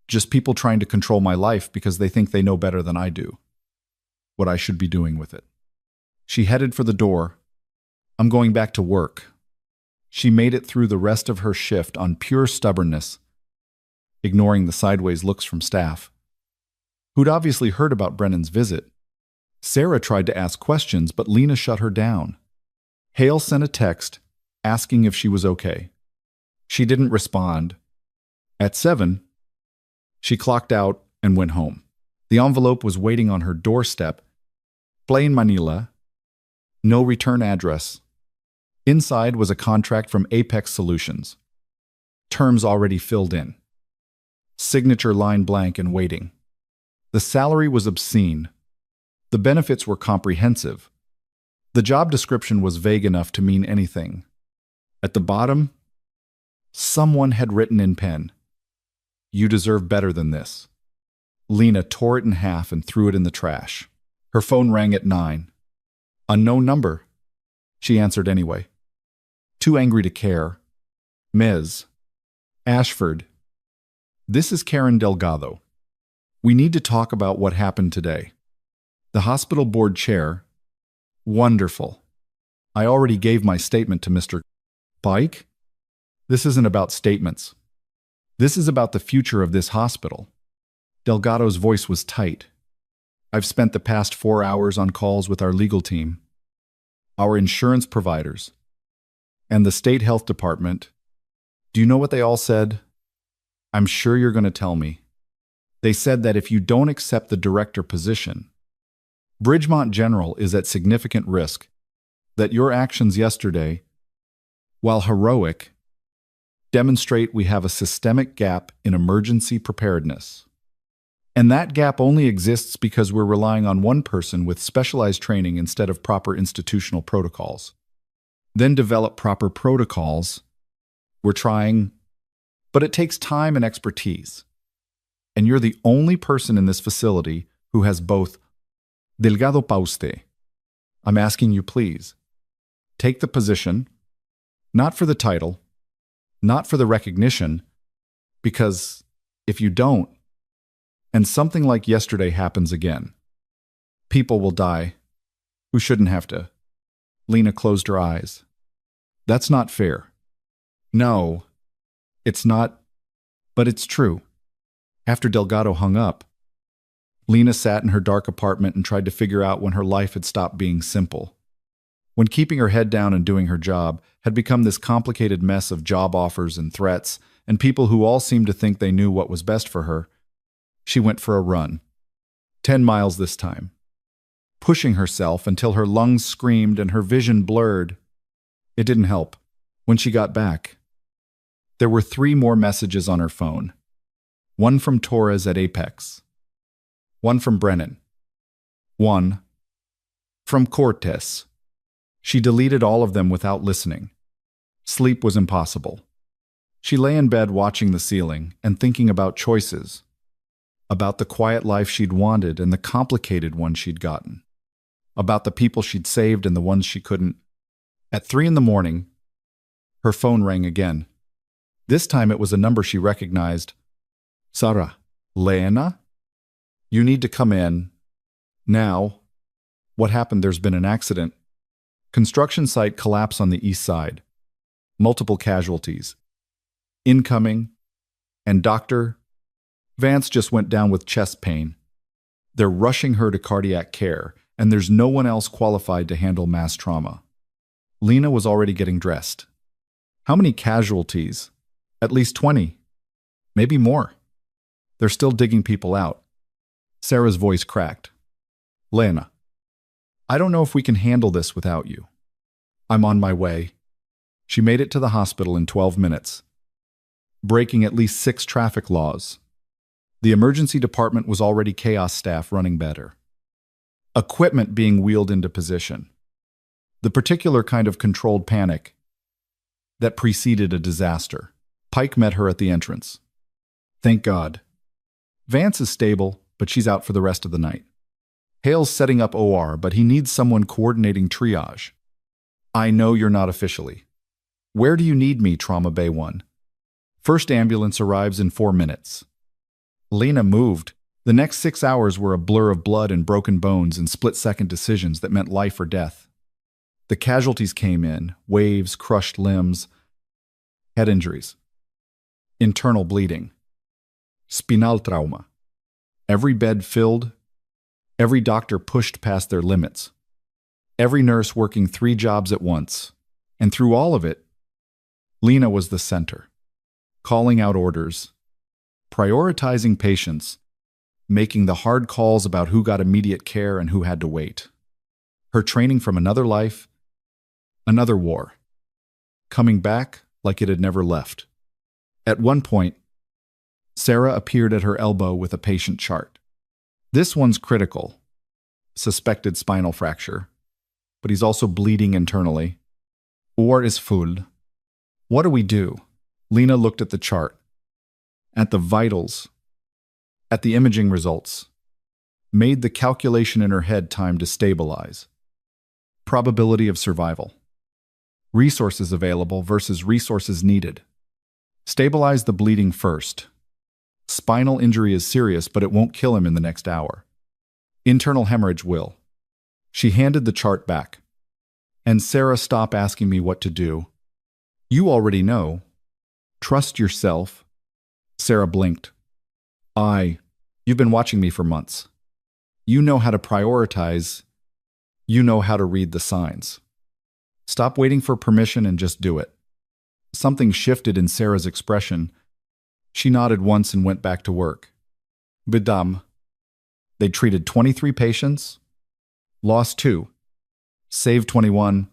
Just people trying to control my life because they think they know better than I do what I should be doing with it. She headed for the door. I'm going back to work. She made it through the rest of her shift on pure stubbornness, ignoring the sideways looks from staff, who'd obviously heard about Brennan's visit. Sarah tried to ask questions, but Lena shut her down. Hale sent a text asking if she was okay. She didn't respond. At 7, she clocked out and went home. The envelope was waiting on her doorstep. Plain Manila. No return address. Inside was a contract from Apex Solutions. Terms already filled in. Signature line blank and waiting. The salary was obscene. The benefits were comprehensive. The job description was vague enough to mean anything. At the bottom, someone had written in pen, "You deserve better than this." Lena tore it in half and threw it in the trash. Her phone rang at 9. Unknown number. She answered anyway. Too angry to care. Ms. Ashford. This is Karen Delgado. We need to talk about what happened today. The hospital board chair. Wonderful. I already gave my statement to Mr. Pike. This isn't about statements. This is about the future of this hospital. Delgado's voice was tight. I've spent the past 4 hours on calls with our legal team, our insurance providers, and the state health department. Do you know what they all said? I'm sure you're going to tell me. They said that if you don't accept the director position, Bridgemont General is at significant risk, that your actions yesterday, while heroic, demonstrate we have a systemic gap in emergency preparedness. And that gap only exists because we're relying on one person with specialized training instead of proper institutional protocols. Then develop proper protocols. We're trying, but it takes time and expertise. And you're the only person in this facility who has both. Delgado Pauste. I'm asking you, please, take the position, not for the title, not for the recognition, because if you don't, and something like yesterday happens again, people will die who shouldn't have to. Lena closed her eyes. That's not fair. No, it's not, but it's true. After Delgado hung up, Lena sat in her dark apartment and tried to figure out when her life had stopped being simple. When keeping her head down and doing her job had become this complicated mess of job offers and threats and people who all seemed to think they knew what was best for her, she went for a run. 10 miles this time. Pushing herself until her lungs screamed and her vision blurred. It didn't help. When she got back, there were 3 more messages on her phone. One from Torres at Apex. One from Brennan. One from Cortez. She deleted all of them without listening. Sleep was impossible. She lay in bed watching the ceiling and thinking about choices, about the quiet life she'd wanted and the complicated one she'd gotten, about the people she'd saved and the ones she couldn't. At 3 a.m, her phone rang again. This time it was a number she recognized. Sarah. Lena? You need to come in. Now. What happened? There's been an accident. Construction site collapse on the east side. Multiple casualties. Incoming. And Dr. Vance just went down with chest pain. They're rushing her to cardiac care, and there's no one else qualified to handle mass trauma. Lena was already getting dressed. How many casualties? At least 20. Maybe more. They're still digging people out. Sarah's voice cracked. Lena, I don't know if we can handle this without you. I'm on my way. She made it to the hospital in 12 minutes, breaking at least 6 traffic laws. The emergency department was already chaos staff running better. Equipment being wheeled into position. The particular kind of controlled panic that preceded a disaster. Pike met her at the entrance. Thank God. Vance is stable, but she's out for the rest of the night. Hale's setting up OR, but he needs someone coordinating triage. I know you're not officially. Where do you need me, Trauma Bay 1? First ambulance arrives in 4 minutes. Lena moved. The next 6 hours were a blur of blood and broken bones and split-second decisions that meant life or death. The casualties came in, waves, crushed limbs, head injuries, internal bleeding, spinal trauma. Every bed filled, every doctor pushed past their limits, every nurse working 3 jobs at once, and through all of it, Lena was the center, calling out orders, prioritizing patients, making the hard calls about who got immediate care and who had to wait. Her training from another life, another war, coming back like it had never left. At one point, Sarah appeared at her elbow with a patient chart. This one's critical. Suspected spinal fracture. But he's also bleeding internally. Or is full. What do we do? Lena looked at the chart. At the vitals. At the imaging results. Made the calculation in her head time to stabilize. Probability of survival. Resources available versus resources needed. Stabilize the bleeding first. Spinal injury is serious, but it won't kill him in the next hour. Internal hemorrhage will. She handed the chart back. And Sarah, stop asking me what to do. You already know. Trust yourself. Sarah blinked. You've been watching me for months. You know how to prioritize. You know how to read the signs. Stop waiting for permission and just do it. Something shifted in Sarah's expression. She nodded once and went back to work. Bidam. They treated 23 patients, lost 2, saved 21,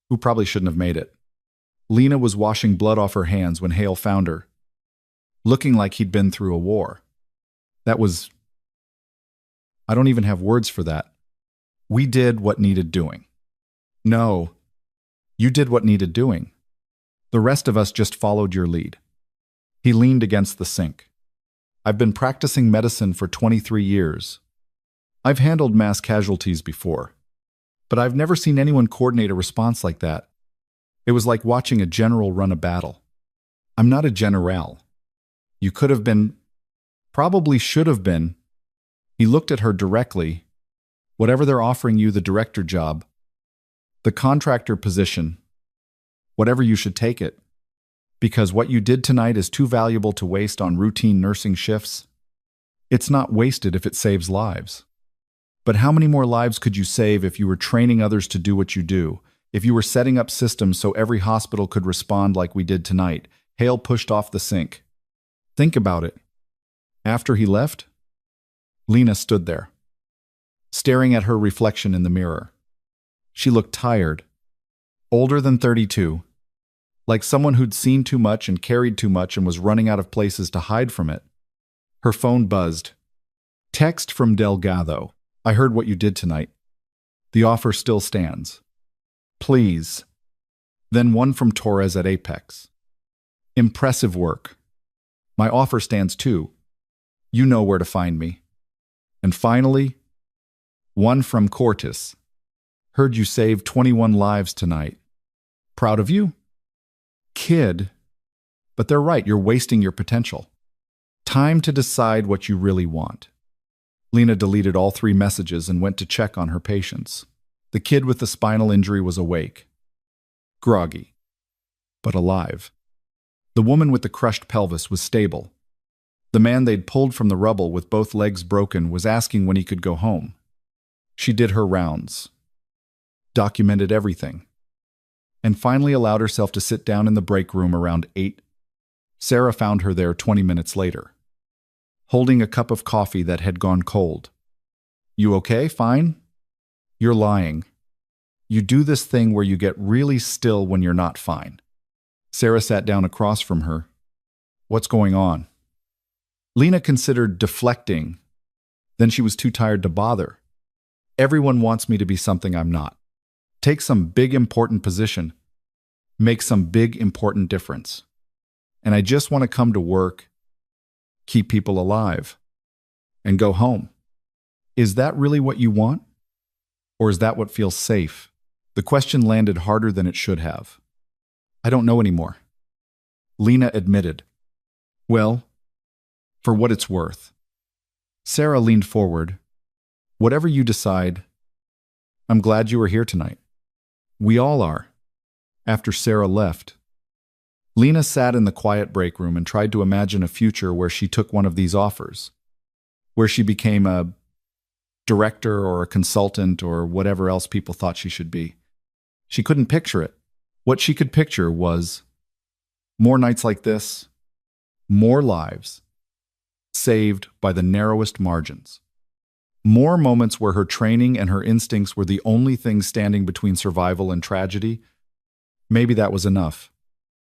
who probably shouldn't have made it. Lena was washing blood off her hands when Hale found her, looking like he'd been through a war. I don't even have words for that. We did what needed doing. No, you did what needed doing. The rest of us just followed your lead. He leaned against the sink. I've been practicing medicine for 23 years. I've handled mass casualties before, but I've never seen anyone coordinate a response like that. It was like watching a general run a battle. I'm not a general. You could have been, probably should have been. He looked at her directly. Whatever they're offering you, the director job, the contractor position, whatever, you should take it. Because what you did tonight is too valuable to waste on routine nursing shifts. It's not wasted if it saves lives. But how many more lives could you save if you were training others to do what you do? If you were setting up systems so every hospital could respond like we did tonight? Hale pushed off the sink. Think about it. After he left, Lena stood there, staring at her reflection in the mirror. She looked tired, older than 32. Like someone who'd seen too much and carried too much and was running out of places to hide from it. Her phone buzzed. Text from Delgado. I heard what you did tonight. The offer still stands. Please. Then one from Torres at Apex. Impressive work. My offer stands too. You know where to find me. And finally, one from Cortis. Heard you saved 21 lives tonight. Proud of you? Kid, but they're right, you're wasting your potential. Time to decide what you really want. Lena deleted all 3 messages and went to check on her patients. The kid with the spinal injury was awake, groggy, but alive. The woman with the crushed pelvis was stable. The man they'd pulled from the rubble with both legs broken was asking when he could go home. She did her rounds, documented everything, and finally allowed herself to sit down in the break room around 8. Sarah found her there 20 minutes later, holding a cup of coffee that had gone cold. You okay? Fine? You're lying. You do this thing where you get really still when you're not fine. Sarah sat down across from her. What's going on? Lena considered deflecting. Then she was too tired to bother. Everyone wants me to be something I'm not. Take some big important position. Make some big important difference. And I just want to come to work, keep people alive, and go home. Is that really what you want? Or is that what feels safe? The question landed harder than it should have. I don't know anymore. Lena admitted. Well, for what it's worth. Sarah leaned forward. Whatever you decide, I'm glad you were here tonight. We all are. After Sarah left, Lena sat in the quiet break room and tried to imagine a future where she took one of these offers, where she became a director or a consultant or whatever else people thought she should be. She couldn't picture it. What she could picture was more nights like this, more lives, saved by the narrowest margins. More moments where her training and her instincts were the only things standing between survival and tragedy. Maybe that was enough.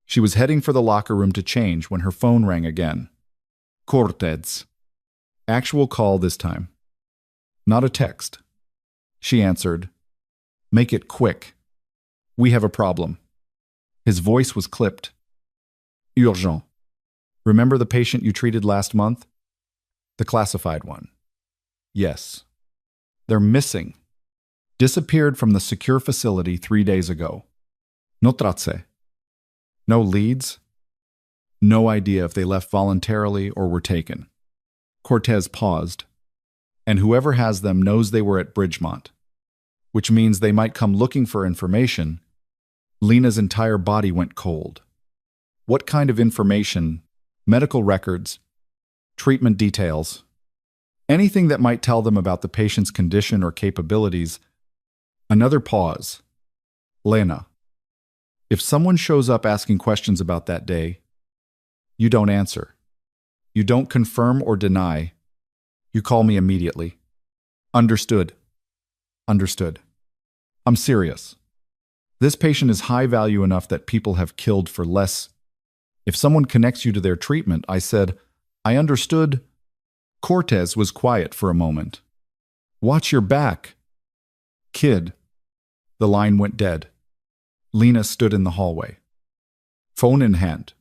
She was heading for the locker room to change when her phone rang again. Cortez. Actual call this time. Not a text. She answered, "Make it quick. We have a problem." His voice was clipped. "Urgent. Remember the patient you treated last month? The classified one." "Yes. They're missing. Disappeared from the secure facility 3 days ago. No tracce. No leads. No idea if they left voluntarily or were taken." Cortez paused. "And whoever has them knows they were at Bridgemont, which means they might come looking for information." Lena's entire body went cold. What kind of information? Medical records? Treatment details? Anything that might tell them about the patient's condition or capabilities? Another pause. "Lena, if someone shows up asking questions about that day, you don't answer. You don't confirm or deny. You call me immediately." "Understood." "Understood. I'm serious. This patient is high value enough that people have killed for less. If someone connects you to their treatment," I said. "I understood." Cortez was quiet for a moment. "Watch your back." "Kid." The line went dead. Lena stood in the hallway, phone in hand,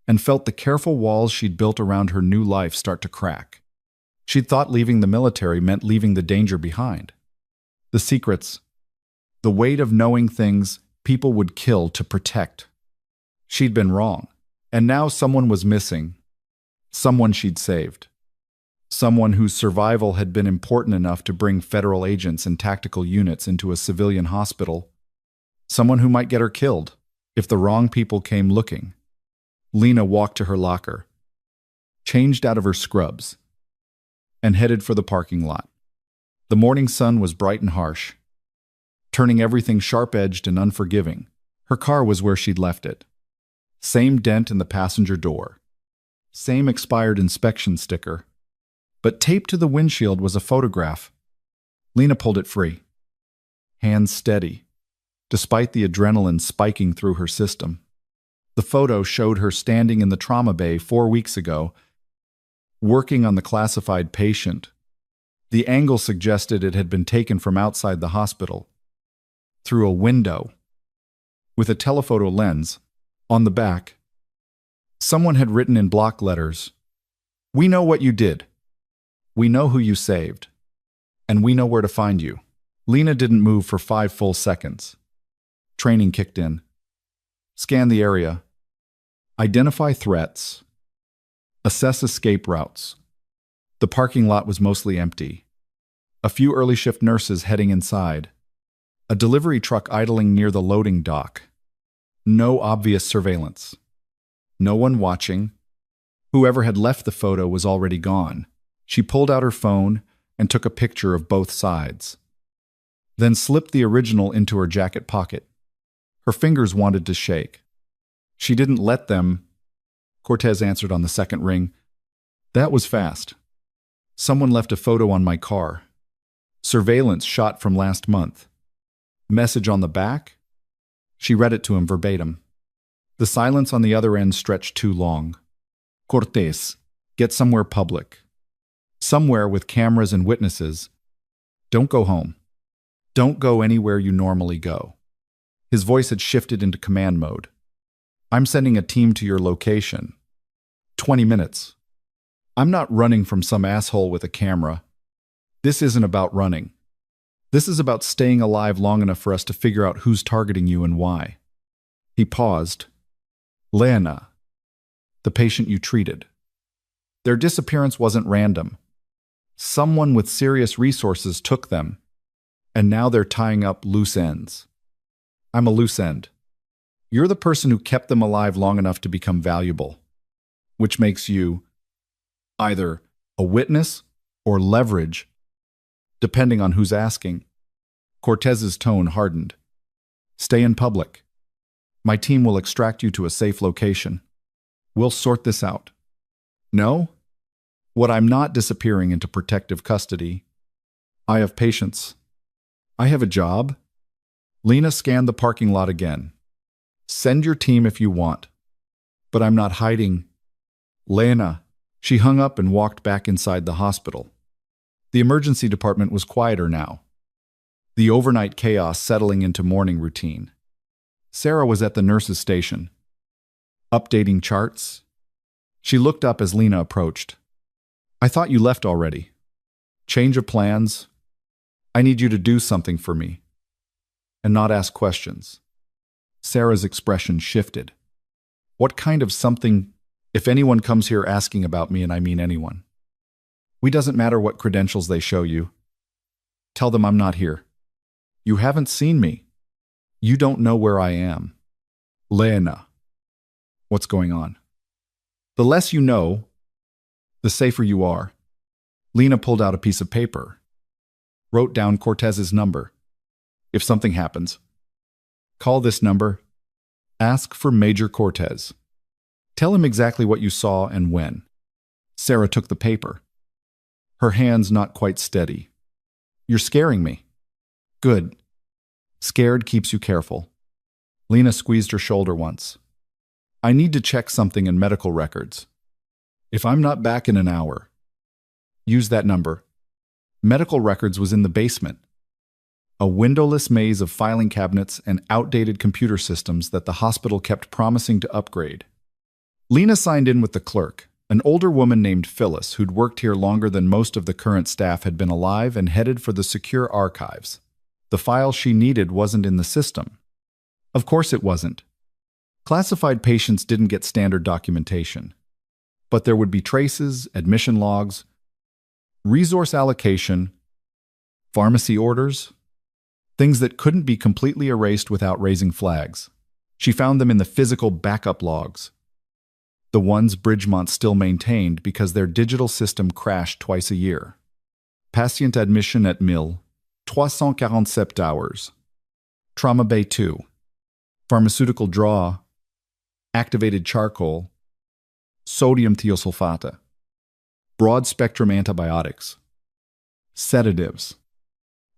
and felt the careful walls she'd built around her new life start to crack. She'd thought leaving the military meant leaving the danger behind. The secrets, the weight of knowing things people would kill to protect. She'd been wrong, and now someone was missing. Someone she'd saved. Someone whose survival had been important enough to bring federal agents and tactical units into a civilian hospital. Someone who might get her killed if the wrong people came looking. Lena walked to her locker, changed out of her scrubs, and headed for the parking lot. The morning sun was bright and harsh, turning everything sharp-edged and unforgiving. Her car was where she'd left it. Same dent in the passenger door. Same expired inspection sticker. But taped to the windshield was a photograph. Lena pulled it free. Hands steady, despite the adrenaline spiking through her system. The photo showed her standing in the trauma bay 4 weeks ago, working on the classified patient. The angle suggested it had been taken from outside the hospital, through a window, with a telephoto lens. On the back, someone had written in block letters, "We know what you did. We know who you saved. And we know where to find you." Lena didn't move for 5 full seconds. Training kicked in. Scan the area. Identify threats. Assess escape routes. The parking lot was mostly empty. A few early shift nurses heading inside. A delivery truck idling near the loading dock. No obvious surveillance. No one watching. Whoever had left the photo was already gone. She pulled out her phone and took a picture of both sides. Then slipped the original into her jacket pocket. Her fingers wanted to shake. She didn't let them. Cortez answered on the second ring. "That was fast. Someone left a photo on my car. Surveillance shot from last month. Message on the back?" She read it to him verbatim. The silence on the other end stretched too long. "Cortez, get somewhere public. Somewhere with cameras and witnesses. Don't go home. Don't go anywhere you normally go." His voice had shifted into command mode. "I'm sending a team to your location. 20 minutes. I'm not running from some asshole with a camera. This isn't about running. This is about staying alive long enough for us to figure out who's targeting you and why." He paused. "Lena, the patient you treated. Their disappearance wasn't random. Someone with serious resources took them, and now they're tying up loose ends. I'm a loose end. You're the person who kept them alive long enough to become valuable, which makes you either a witness or leverage, depending on who's asking." Cortez's tone hardened. "Stay in public. My team will extract you to a safe location. We'll sort this out. No? What I'm not disappearing into protective custody. I have patience. I have a job." Lena scanned the parking lot again. "Send your team if you want. But I'm not hiding. Lena, She hung up and walked back inside the hospital. The emergency department was quieter now, the overnight chaos settling into morning routine. Sarah was at the nurse's station, updating charts. She looked up as Lena approached. "I thought you left already. Change of plans? I need you to do something for me, and not ask questions." Sarah's expression shifted. "What kind of something, if anyone comes here asking about me, and I mean anyone? We doesn't matter what credentials they show you. Tell them I'm not here. You haven't seen me. You don't know where I am." "Lena, what's going on?" "The less you know, the safer you are." Lena pulled out a piece of paper, wrote down Cortez's number. "If something happens, call this number. Ask for Major Cortez. Tell him exactly what you saw and when." Sarah took the paper, her hands not quite steady. "You're scaring me." "Good. Scared keeps you careful." Lena squeezed her shoulder once. "I need to check something in medical records. If I'm not back in an hour, use that number." Medical records was in the basement, a windowless maze of filing cabinets and outdated computer systems that the hospital kept promising to upgrade. Lena signed in with the clerk, an older woman named Phyllis who'd worked here longer than most of the current staff had been alive and headed for the secure archives. The file she needed wasn't in the system. Of course it wasn't. Classified patients didn't get standard documentation. But there would be traces, admission logs, resource allocation, pharmacy orders, things that couldn't be completely erased without raising flags. She found them in the physical backup logs, the ones Bridgemont still maintained because their digital system crashed twice a year. Patient admission at Mill, 347 hours. Trauma Bay 2. Pharmaceutical draw, activated charcoal, sodium thiosulfate, broad-spectrum antibiotics, sedatives.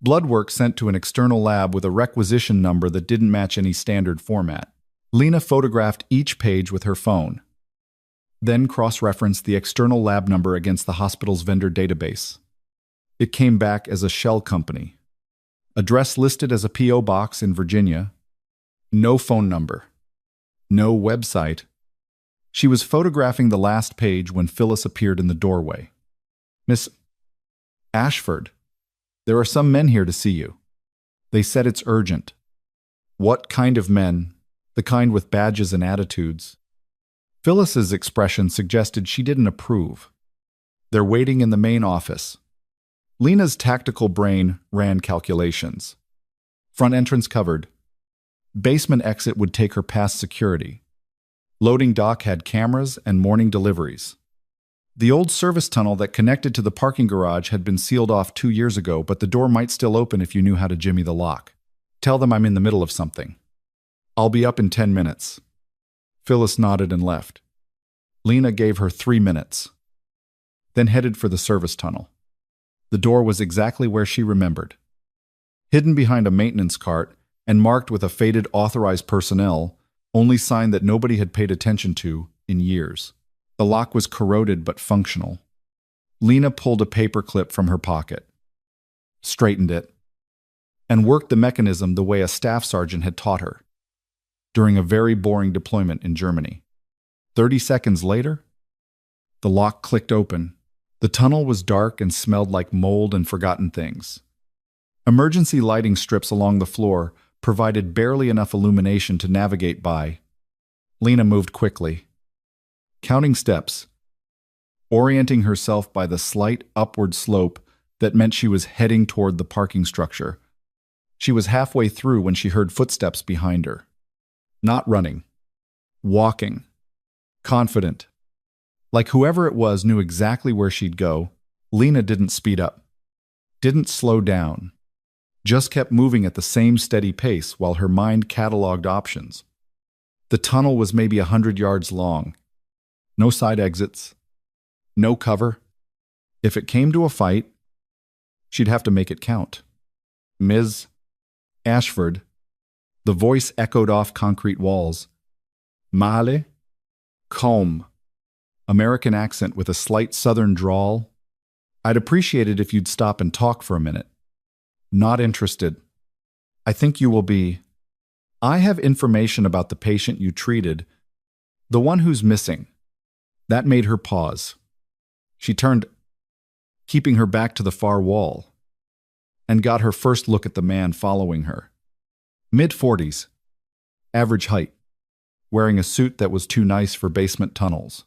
Blood work sent to an external lab with a requisition number that didn't match any standard format. Lena photographed each page with her phone, then cross-referenced the external lab number against the hospital's vendor database. It came back as a shell company. Address listed as a P.O. box in Virginia. No phone number. No website. She was photographing the last page when Phyllis appeared in the doorway. "Miss Ashford, there are some men here to see you. They said it's urgent." "What kind of men?" "The kind with badges and attitudes." Phyllis's expression suggested she didn't approve. "They're waiting in the main office." Lena's tactical brain ran calculations. Front entrance covered. Basement exit would take her past security. Loading dock had cameras and morning deliveries. The old service tunnel that connected to the parking garage had been sealed off 2 years ago, but the door might still open if you knew how to jimmy the lock. "Tell them I'm in the middle of something. I'll be up in 10 minutes. Phyllis nodded and left. Lena gave her 3 minutes, then headed for the service tunnel. The door was exactly where she remembered. Hidden behind a maintenance cart and marked with a faded authorized personnel, only sign that nobody had paid attention to in years. The lock was corroded but functional. Lena pulled a paper clip from her pocket, straightened it, and worked the mechanism the way a staff sergeant had taught her during a very boring deployment in Germany. 30 seconds later, the lock clicked open. The tunnel was dark and smelled like mold and forgotten things. Emergency lighting strips along the floor provided barely enough illumination to navigate by. Lena moved quickly, counting steps, orienting herself by the slight upward slope that meant she was heading toward the parking structure. She was halfway through when she heard footsteps behind her. Not running, walking, confident. Like whoever it was knew exactly where she'd go, Lena didn't speed up, didn't slow down, just kept moving at the same steady pace while her mind cataloged options. The tunnel was maybe 100 yards long. No side exits, no cover. If it came to a fight, she'd have to make it count. "Ms. Ashford," the voice echoed off concrete walls. "Male? Combe. American accent with a slight southern drawl. I'd appreciate it if you'd stop and talk for a minute. Not interested. I think you will be. I have information about the patient you treated, the one who's missing. That made her pause. She turned, keeping her back to the far wall, and got her first look at the man following her. Mid-40s, average height, wearing a suit that was too nice for basement tunnels.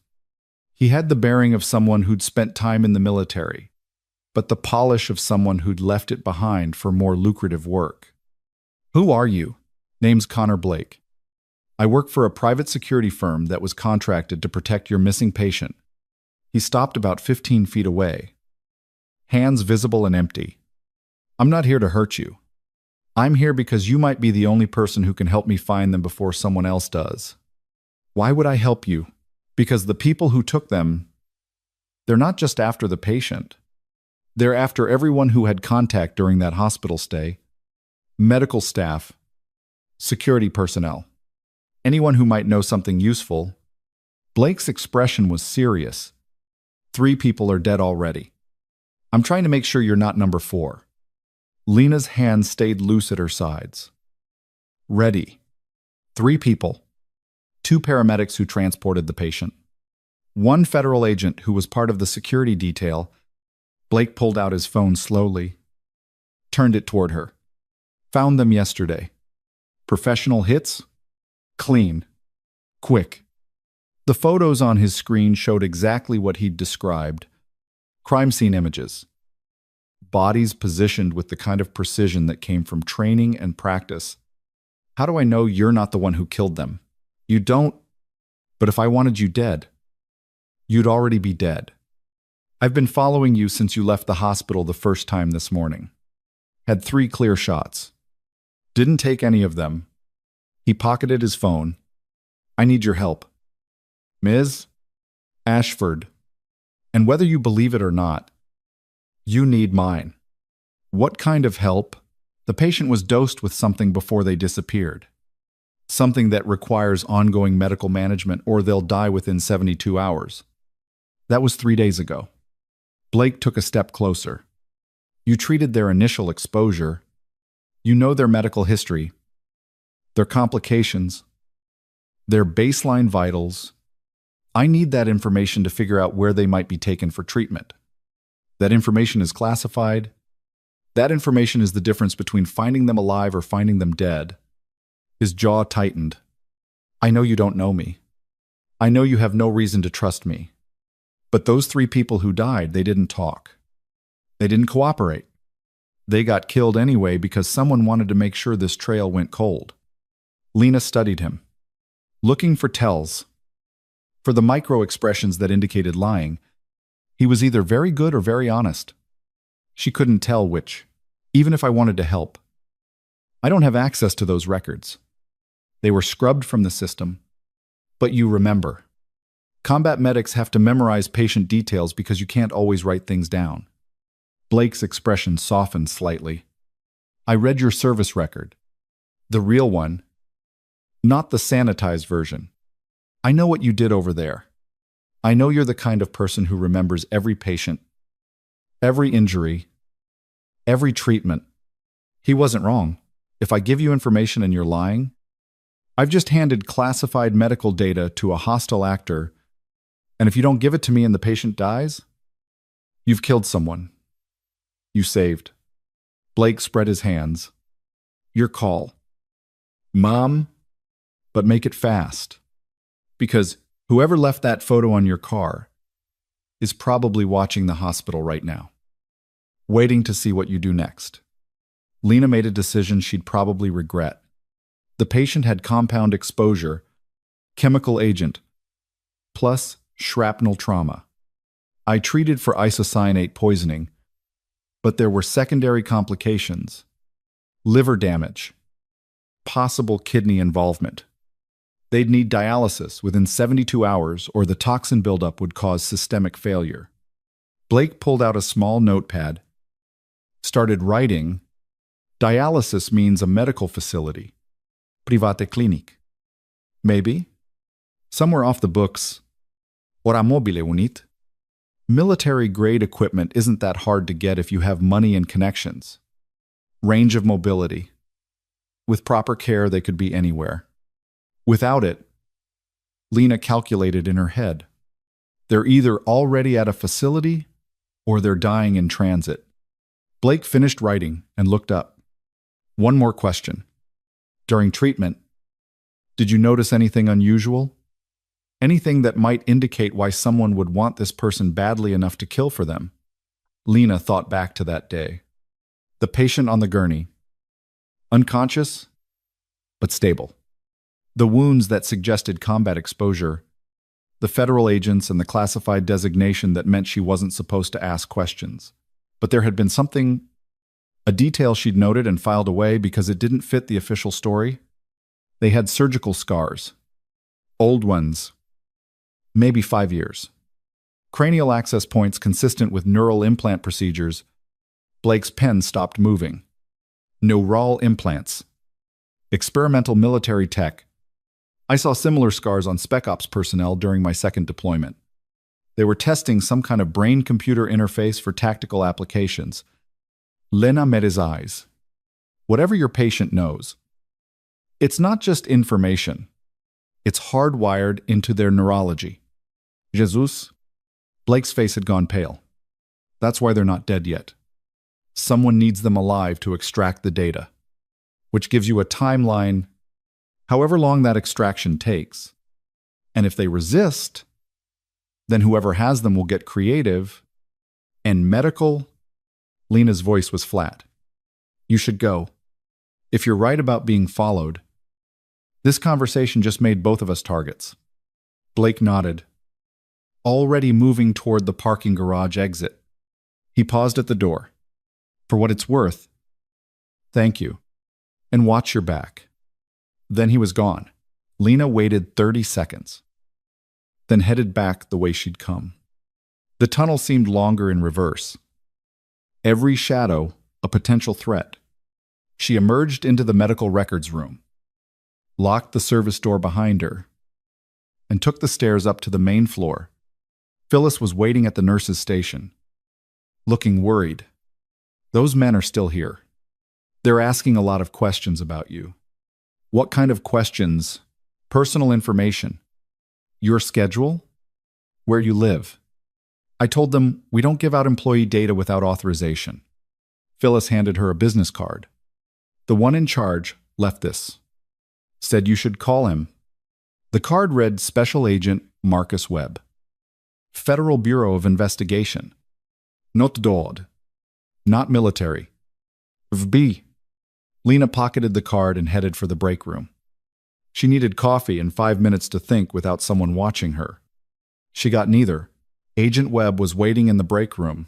He had the bearing of someone who'd spent time in the military, but the polish of someone who'd left it behind for more lucrative work. Who are you? Name's Connor Blake. I work for a private security firm that was contracted to protect your missing patient. He stopped about 15 feet away, hands visible and empty. I'm not here to hurt you. I'm here because you might be the only person who can help me find them before someone else does. Why would I help you? Because the people who took them, they're not just after the patient. They're after everyone who had contact during that hospital stay. Medical staff, security personnel, anyone who might know something useful. Blake's expression was serious. 3 people are dead already. I'm trying to make sure you're not number 4. Lena's hands stayed loose at her sides. Ready. 3 people. 2 paramedics who transported the patient. 1 federal agent who was part of the security detail. Blake pulled out his phone slowly, turned it toward her. Found them yesterday. Professional hits? Clean. Quick. The photos on his screen showed exactly what he'd described. Crime scene images. Bodies positioned with the kind of precision that came from training and practice. How do I know you're not the one who killed them? You don't. But if I wanted you dead, you'd already be dead. I've been following you since you left the hospital the first time this morning. Had 3 clear shots. Didn't take any of them. He pocketed his phone. I need your help. Ms. Ashford. And whether you believe it or not, you need mine. What kind of help? The patient was dosed with something before they disappeared. Something that requires ongoing medical management or they'll die within 72 hours. That was 3 days ago. Blake took a step closer. You treated their initial exposure. You know their medical history, their complications, their baseline vitals. I need that information to figure out where they might be taken for treatment. That information is classified. That information is the difference between finding them alive or finding them dead. His jaw tightened. I know you don't know me. I know you have no reason to trust me. But those 3 people who died, they didn't talk. They didn't cooperate. They got killed anyway because someone wanted to make sure this trail went cold. Lena studied him, looking for tells. For the micro-expressions that indicated lying, he was either very good or very honest. She couldn't tell which, even if I wanted to help. I don't have access to those records. They were scrubbed from the system. But you remember. Combat medics have to memorize patient details because you can't always write things down. Blake's expression softened slightly. I read your service record. The real one. Not the sanitized version. I know what you did over there. I know you're the kind of person who remembers every patient, every injury, every treatment. He wasn't wrong. If I give you information and you're lying, I've just handed classified medical data to a hostile actor, and if you don't give it to me and the patient dies, you've killed someone. You saved. Blake spread his hands. Your call. Mom, but make it fast. Because whoever left that photo on your car is probably watching the hospital right now, waiting to see what you do next. Lena made a decision she'd probably regret. The patient had compound exposure, chemical agent, plus shrapnel trauma. I treated for isocyanate poisoning, but there were secondary complications, liver damage, possible kidney involvement. They'd need dialysis within 72 hours or the toxin buildup would cause systemic failure. Blake pulled out a small notepad, started writing. Dialysis means a medical facility. Private clinic. Maybe. Somewhere off the books. Ora mobile unit. Military-grade equipment isn't that hard to get if you have money and connections. Range of mobility. With proper care, they could be anywhere. Without it, Lena calculated in her head, they're either already at a facility or they're dying in transit. Blake finished writing and looked up. One more question. During treatment, did you notice anything unusual? Anything that might indicate why someone would want this person badly enough to kill for them? Lena thought back to that day. The patient on the gurney. Unconscious, but stable. The wounds that suggested combat exposure. The federal agents and the classified designation that meant she wasn't supposed to ask questions. But there had been something, a detail she'd noted and filed away because it didn't fit the official story. They had surgical scars. Old ones. Maybe 5 years. Cranial access points consistent with neural implant procedures. Blake's pen stopped moving. Neural implants. Experimental military tech. I saw similar scars on Spec Ops personnel during my second deployment. They were testing some kind of brain-computer interface for tactical applications. Lena met his eyes. Whatever your patient knows, it's not just information. It's hardwired into their neurology. Jesus? Blake's face had gone pale. That's why they're not dead yet. Someone needs them alive to extract the data, which gives you a timeline, however long that extraction takes. And if they resist, then whoever has them will get creative. And medical? Lena's voice was flat. You should go. If you're right about being followed, this conversation just made both of us targets. Blake nodded, already moving toward the parking garage exit. He paused at the door. For what it's worth, thank you, and watch your back. Then he was gone. Lena waited 30 seconds, then headed back the way she'd come. The tunnel seemed longer in reverse. Every shadow a potential threat. She emerged into the medical records room, locked the service door behind her, and took the stairs up to the main floor. Phyllis was waiting at the nurse's station, looking worried. Those men are still here. They're asking a lot of questions about you. What kind of questions? Personal information. Your schedule? Where you live. I told them we don't give out employee data without authorization. Phyllis handed her a business card. The one in charge left this. Said you should call him. The card read Special Agent Marcus Webb. Federal Bureau of Investigation. Not DOD. Not military. VB. Lena pocketed the card and headed for the break room. She needed coffee and 5 minutes to think without someone watching her. She got neither. Agent Webb was waiting in the break room,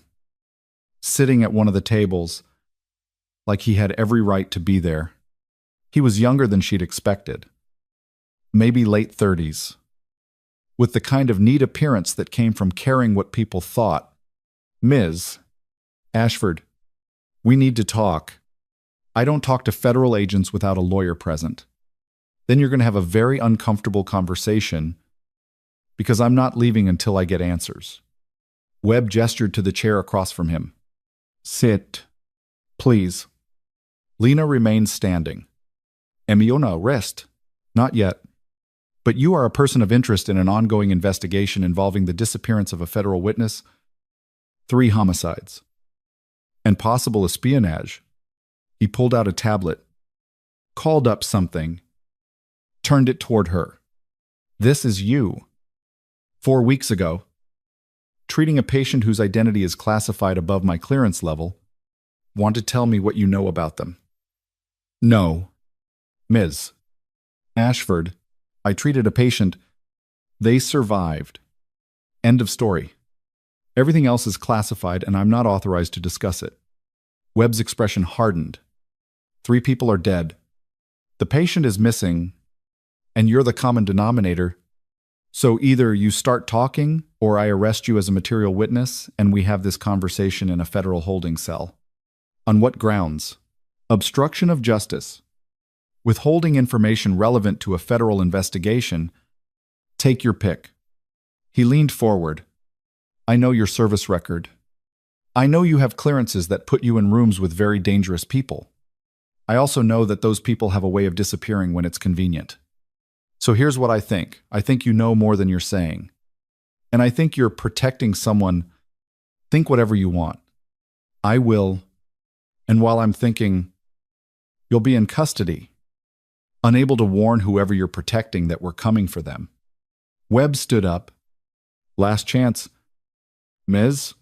sitting at one of the tables, like he had every right to be there. He was younger than she'd expected. Maybe late 30s. With the kind of neat appearance that came from caring what people thought. Ms. Ashford, we need to talk. I don't talk to federal agents without a lawyer present. Then you're going to have a very uncomfortable conversation because I'm not leaving until I get answers. Webb gestured to the chair across from him. Sit, please. Lena remained standing. Emiona, rest. Not yet. But you are a person of interest in an ongoing investigation involving the disappearance of a federal witness, 3 homicides, and possible espionage. He pulled out a tablet, called up something, turned it toward her. This is you. 4 weeks ago, treating a patient whose identity is classified above my clearance level. Want to tell me what you know about them? No. Ms. Ashford, I treated a patient. They survived. End of story. Everything else is classified and I'm not authorized to discuss it. Webb's expression hardened. 3 people are dead. The patient is missing, and you're the common denominator. So either you start talking or I arrest you as a material witness and we have this conversation in a federal holding cell. On what grounds? Obstruction of justice. Withholding information relevant to a federal investigation. Take your pick. He leaned forward. I know your service record. I know you have clearances that put you in rooms with very dangerous people. I also know that those people have a way of disappearing when it's convenient. So here's what I think. I think you know more than you're saying. And I think you're protecting someone. Think whatever you want. I will. And while I'm thinking, you'll be in custody, unable to warn whoever you're protecting that we're coming for them. Webb stood up. Last chance. Ms.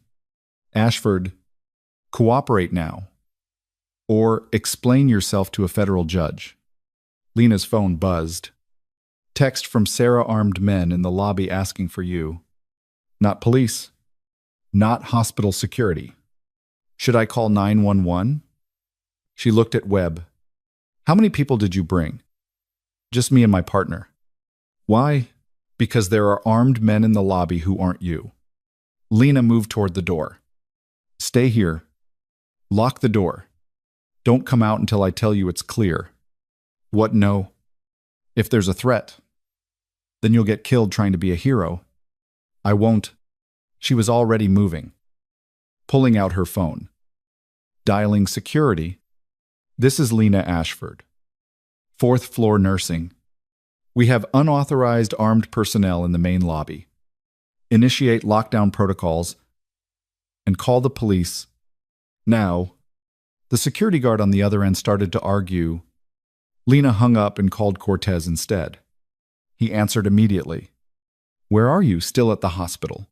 Ashford, cooperate now. Or explain yourself to a federal judge. Lena's phone buzzed. Text from Sarah, armed men in the lobby asking for you. Not police. Not hospital security. Should I call 911? She looked at Webb. How many people did you bring? Just me and my partner. Why? Because there are armed men in the lobby who aren't you. Lena moved toward the door. Stay here. Lock the door. Don't come out until I tell you it's clear. What, no? If there's a threat, then you'll get killed trying to be a hero. I won't. She was already moving. Pulling out her phone. Dialing security. This is Lena Ashford. 4th floor nursing. We have unauthorized armed personnel in the main lobby. Initiate lockdown protocols and call the police. Now. The security guard on the other end started to argue. Lena hung up and called Cortez instead. He answered immediately. Where are you? Still at the hospital.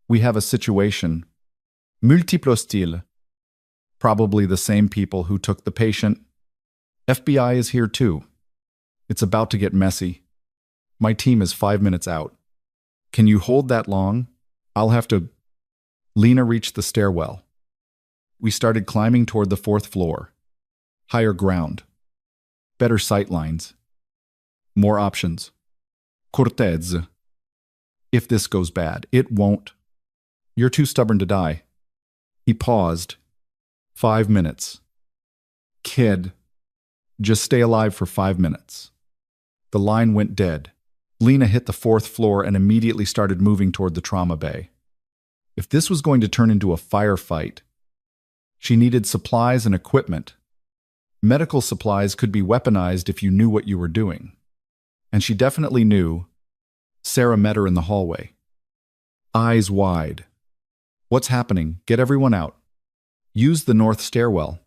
We have a situation. Multiple hostile. Probably the same people who took the patient. FBI is here too. It's about to get messy. My team is 5 minutes out. Can you hold that long? I'll have to... Lena reached the stairwell. We started climbing toward the 4th floor. Higher ground. Better sight lines. More options. Cortez. If this goes bad, it won't. You're too stubborn to die. He paused. 5 minutes. Kid. Just stay alive for 5 minutes. The line went dead. Lena hit the 4th floor and immediately started moving toward the trauma bay. If this was going to turn into a firefight, she needed supplies and equipment. Medical supplies could be weaponized if you knew what you were doing. And she definitely knew. Sarah met her in the hallway. Eyes wide. What's happening? Get everyone out. Use the north stairwell.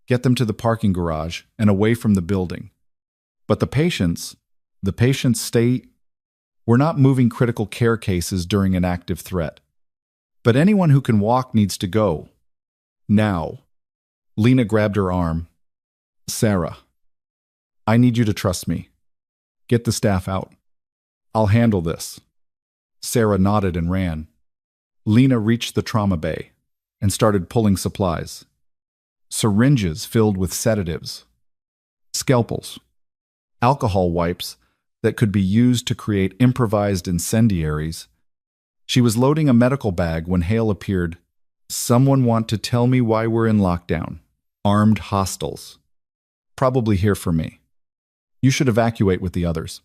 Get them to the parking garage and away from the building. But the patients stay... We're not moving critical care cases during an active threat. But anyone who can walk needs to go. Now. Lena grabbed her arm. Sarah, I need you to trust me. Get the staff out. I'll handle this. Sarah nodded and ran. Lena reached the trauma bay and started pulling supplies. Syringes filled with sedatives. Scalpels. Alcohol wipes that could be used to create improvised incendiaries. She was loading a medical bag when Hale appeared. Someone want to tell me why we're in lockdown. Armed hostiles. Probably here for me. You should evacuate with the others.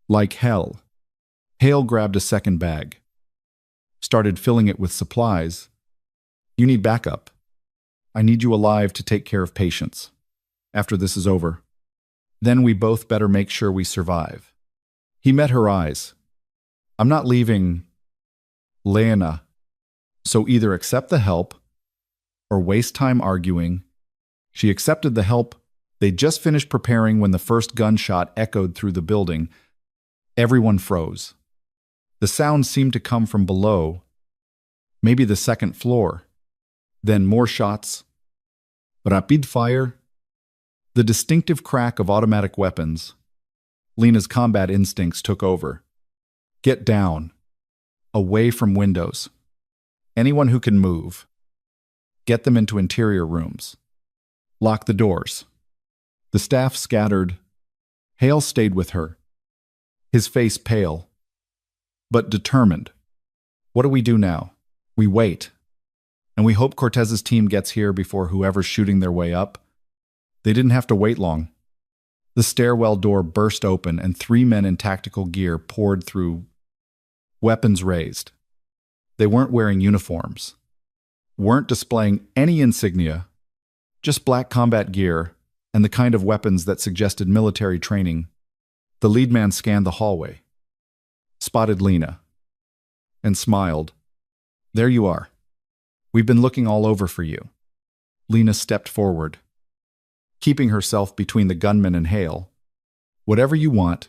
Like hell. Hale grabbed a second bag. Started filling it with supplies. You need backup. I need you alive to take care of patients. After this is over. Then we both better make sure we survive. He met her eyes. I'm not leaving... Lena. So either accept the help or waste time arguing. She accepted the help. They just finished preparing when the first gunshot echoed through the building. Everyone froze. The sound seemed to come from below, maybe the 2nd floor. Then more shots. Rapid fire. The distinctive crack of automatic weapons. Lena's combat instincts took over. Get down. Away from windows. Anyone who can move. Get them into interior rooms. Lock the doors. The staff scattered. Hale stayed with her. His face pale, but determined. What do we do now? We wait. And we hope Cortez's team gets here before whoever's shooting their way up. They didn't have to wait long. The stairwell door burst open and 3 men in tactical gear poured through. weapons raised. They weren't wearing uniforms, weren't displaying any insignia, just black combat gear and the kind of weapons that suggested military training. The lead man scanned the hallway, spotted Lena, and smiled. "There you are. We've been looking all over for you." Lena stepped forward, keeping herself between the gunman and Hale. "Whatever you want,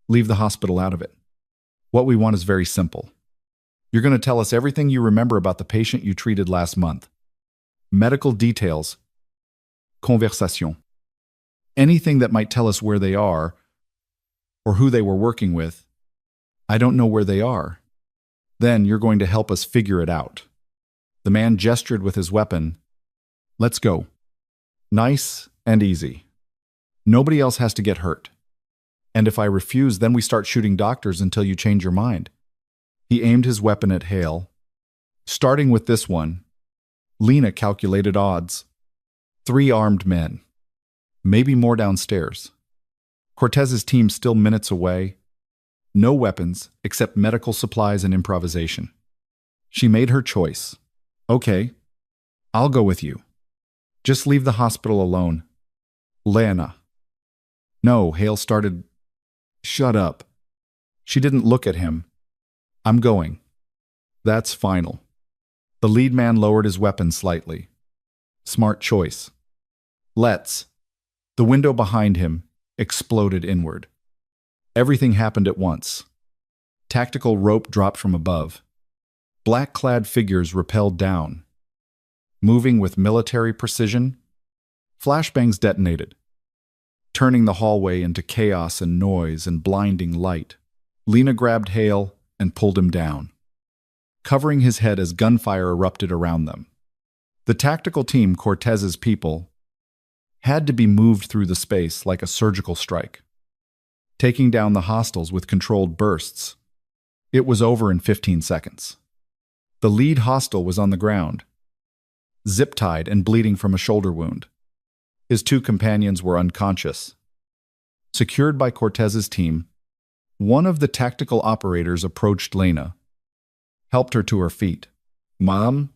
leave the hospital out of it. What we want is very simple. You're going to tell us everything you remember about the patient you treated last month. Medical details. Conversation. Anything that might tell us where they are or who they were working with. I don't know where they are. Then you're going to help us figure it out." The man gestured with his weapon. "Let's go. Nice and easy. Nobody else has to get hurt. And if I refuse, then we start shooting doctors until you change your mind." He aimed his weapon at Hale. Starting with this one, Lena calculated odds. 3 armed men. Maybe more downstairs. Cortez's team still minutes away. No weapons except medical supplies and improvisation. She made her choice. "Okay, I'll go with you. Just leave the hospital alone." "Lena." "No," Hale started. "Shut up." She didn't look at him. "I'm going. That's final." The lead man lowered his weapon slightly. Smart choice. "Let's." The window behind him exploded inward. Everything happened at once. Tactical rope dropped from above. Black-clad figures rappelled down. Moving with military precision, flashbangs detonated, turning the hallway into chaos and noise and blinding light. Lena grabbed Hale and pulled him down, covering his head as gunfire erupted around them. The tactical team, Cortez's people, had to be moved through the space like a surgical strike, taking down the hostiles with controlled bursts. It was over in 15 seconds. The lead hostile was on the ground, zip-tied and bleeding from a shoulder wound. His 2 companions were unconscious. Secured by Cortez's team, one of the tactical operators approached Lena, helped her to her feet. "Mom,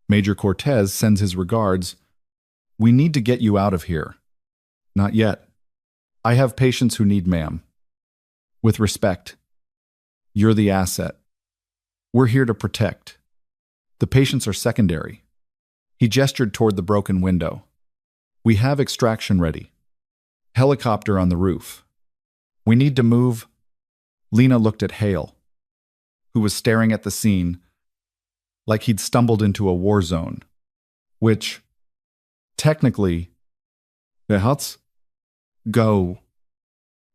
Major Cortez sends his regards. We need to get you out of here." "Not yet. I have patients who need ma'am." "With respect, you're the asset. We're here to protect. The patients are secondary." He gestured toward the broken window. "We have extraction ready. Helicopter on the roof. We need to move." Lena looked at Hale, who was staring at the scene like he'd stumbled into a war zone, which, technically, let's go,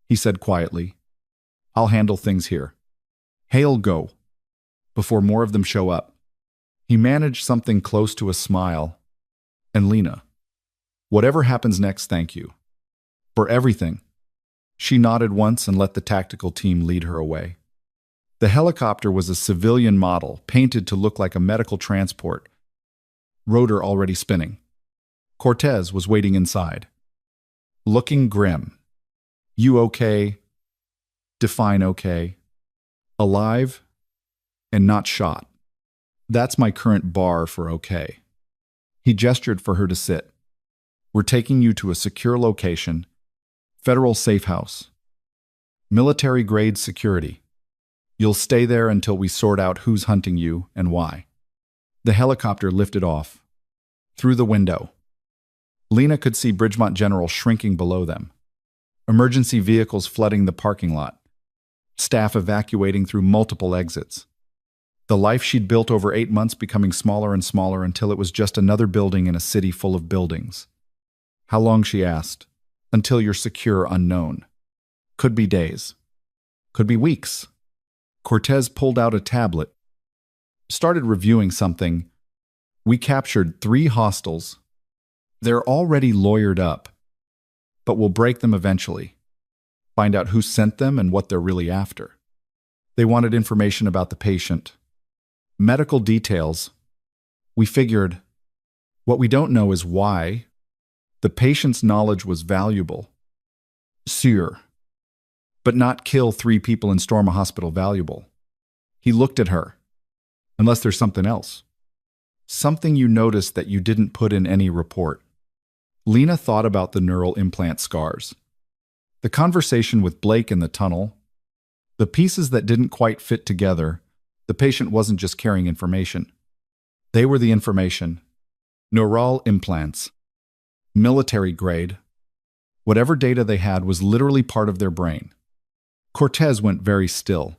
he said quietly. "I'll handle things here." "Hale, go, before more of them show up." He managed something close to a smile. "And Lena, whatever happens next, thank you. For everything." She nodded once and let the tactical team lead her away. The helicopter was a civilian model, painted to look like a medical transport, rotor already spinning. Cortez was waiting inside, looking grim. "You okay?" "Define okay." "Alive and not shot. That's my current bar for okay." He gestured for her to sit. "We're taking you to a secure location, federal safe house. Military-grade security. You'll stay there until we sort out who's hunting you and why." The helicopter lifted off. Through the window, Lena could see Bridgemont General shrinking below them. Emergency vehicles flooding the parking lot. Staff evacuating through multiple exits. The life she'd built over 8 months becoming smaller and smaller until it was just another building in a city full of buildings. "How long?" she asked. "Until you're secure, unknown. Could be days. Could be weeks." Cortez pulled out a tablet, started reviewing something. "We captured 3 hostiles. They're already lawyered up, but we'll break them eventually. Find out who sent them and what they're really after. They wanted information about the patient. Medical details. We figured what we don't know is why. The patient's knowledge was valuable. Sûr. But not kill 3 people and storm a hospital valuable. He looked at her. Unless there's something else. Something you noticed that you didn't put in any report. Lena thought about the neural implant scars. The conversation with Blake in the tunnel. The pieces that didn't quite fit together. The patient wasn't just carrying information. They were the information. Neural implants. Military grade. Whatever data they had was literally part of their brain. Cortez went very still.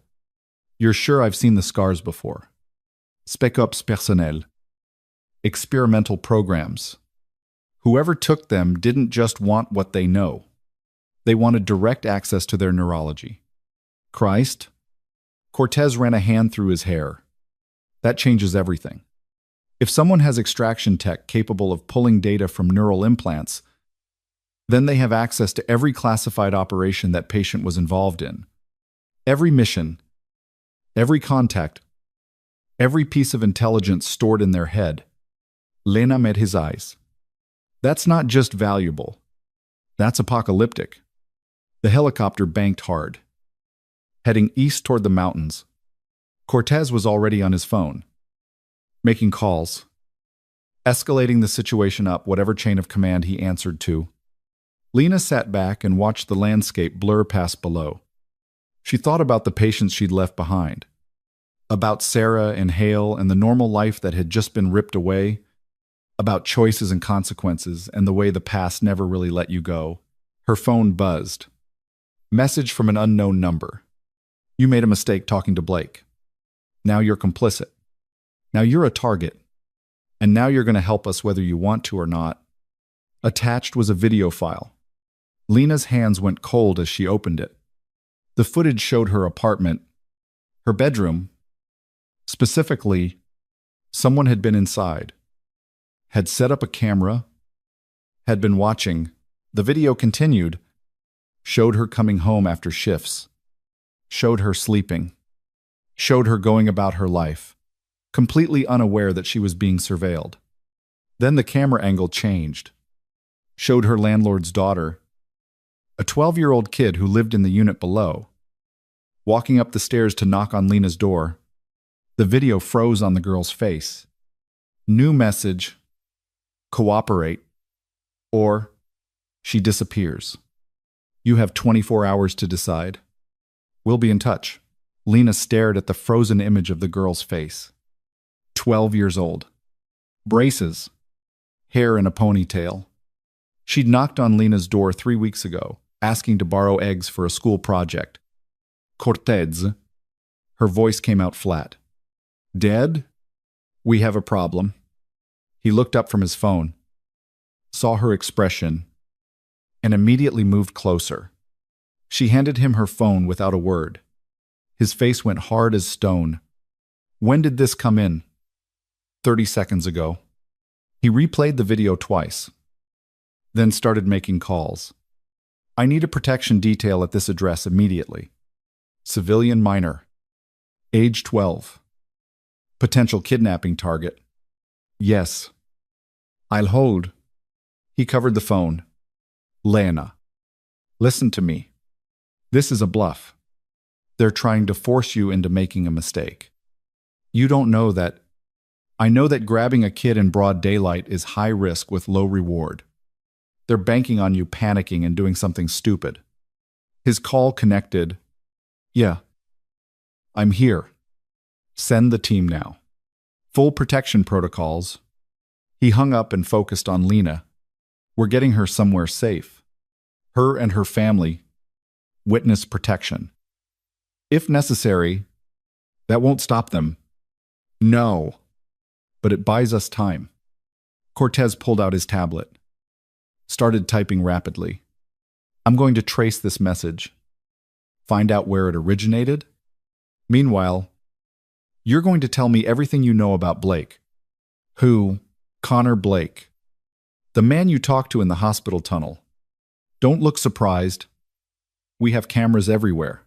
You're sure I've seen the scars before? Spec ops personnel. Experimental programs. Whoever took them didn't just want what they know. They wanted direct access to their neurology. Christ. Cortez ran a hand through his hair. That changes everything. If someone has extraction tech capable of pulling data from neural implants, then they have access to every classified operation that patient was involved in. Every mission, every contact, every piece of intelligence stored in their head. Lena met his eyes. That's not just valuable. That's apocalyptic. The helicopter banked hard, heading east toward the mountains. Cortez was already on his phone, making calls, escalating the situation up whatever chain of command he answered to. Lena sat back and watched the landscape blur past below. She thought about the patients she'd left behind, about Sarah and Hale and the normal life that had just been ripped away, about choices and consequences and the way the past never really let you go. Her phone buzzed. Message from an unknown number. You made a mistake talking to Blake. Now you're complicit. Now you're a target. And now you're going to help us whether you want to or not. Attached was a video file. Lena's hands went cold as she opened it. The footage showed her apartment, her bedroom. Specifically, someone had been inside, had set up a camera, had been watching. The video continued, showed her coming home after shifts, showed her sleeping, showed her going about her life, completely unaware that she was being surveilled. Then the camera angle changed, showed her landlord's daughter, a 12-year-old kid who lived in the unit below, walking up the stairs to knock on Lena's door. The video froze on the girl's face. New message: cooperate, or she disappears. You have 24 hours to decide. We'll be in touch. Lena stared at the frozen image of the girl's face. 12 years old. Braces. Hair in a ponytail. She'd knocked on Lena's door 3 weeks ago, asking to borrow eggs for a school project. Cortez. Her voice came out flat. Dead? We have a problem. He looked up from his phone, saw her expression, and immediately moved closer. She handed him her phone without a word. His face went hard as stone. When did this come in? 30 seconds ago. He replayed the video twice, then started making calls. I need a protection detail at this address immediately. Civilian minor. Age 12. Potential kidnapping target. Yes. I'll hold. He covered the phone. Lena. Listen to me. This is a bluff. They're trying to force you into making a mistake. You don't know that. I know that grabbing a kid in broad daylight is high risk with low reward. They're banking on you panicking and doing something stupid. His call connected. Yeah. I'm here. Send the team now. Full protection protocols. He hung up and focused on Lena. We're getting her somewhere safe. Her and her family. Witness protection. If necessary, that won't stop them. No. But it buys us time. Cortez pulled out his tablet. Started typing rapidly. I'm going to trace this message. Find out where it originated. Meanwhile, you're going to tell me everything you know about Blake. Who? Connor Blake. The man you talked to in the hospital tunnel. Don't look surprised. We have cameras everywhere.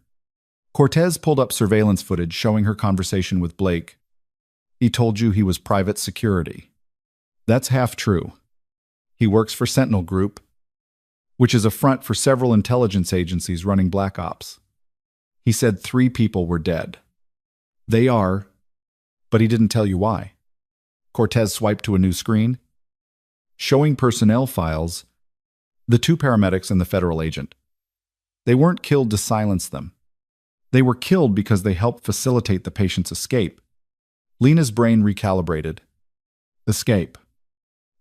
Cortez pulled up surveillance footage showing her conversation with Blake. He told you he was private security. That's half true. He works for Sentinel Group, which is a front for several intelligence agencies running black ops. He said 3 people were dead. They are, but he didn't tell you why. Cortez swiped to a new screen, showing personnel files, the two paramedics and the federal agent. They weren't killed to silence them. They were killed because they helped facilitate the patient's escape. Lena's brain recalibrated. Escape.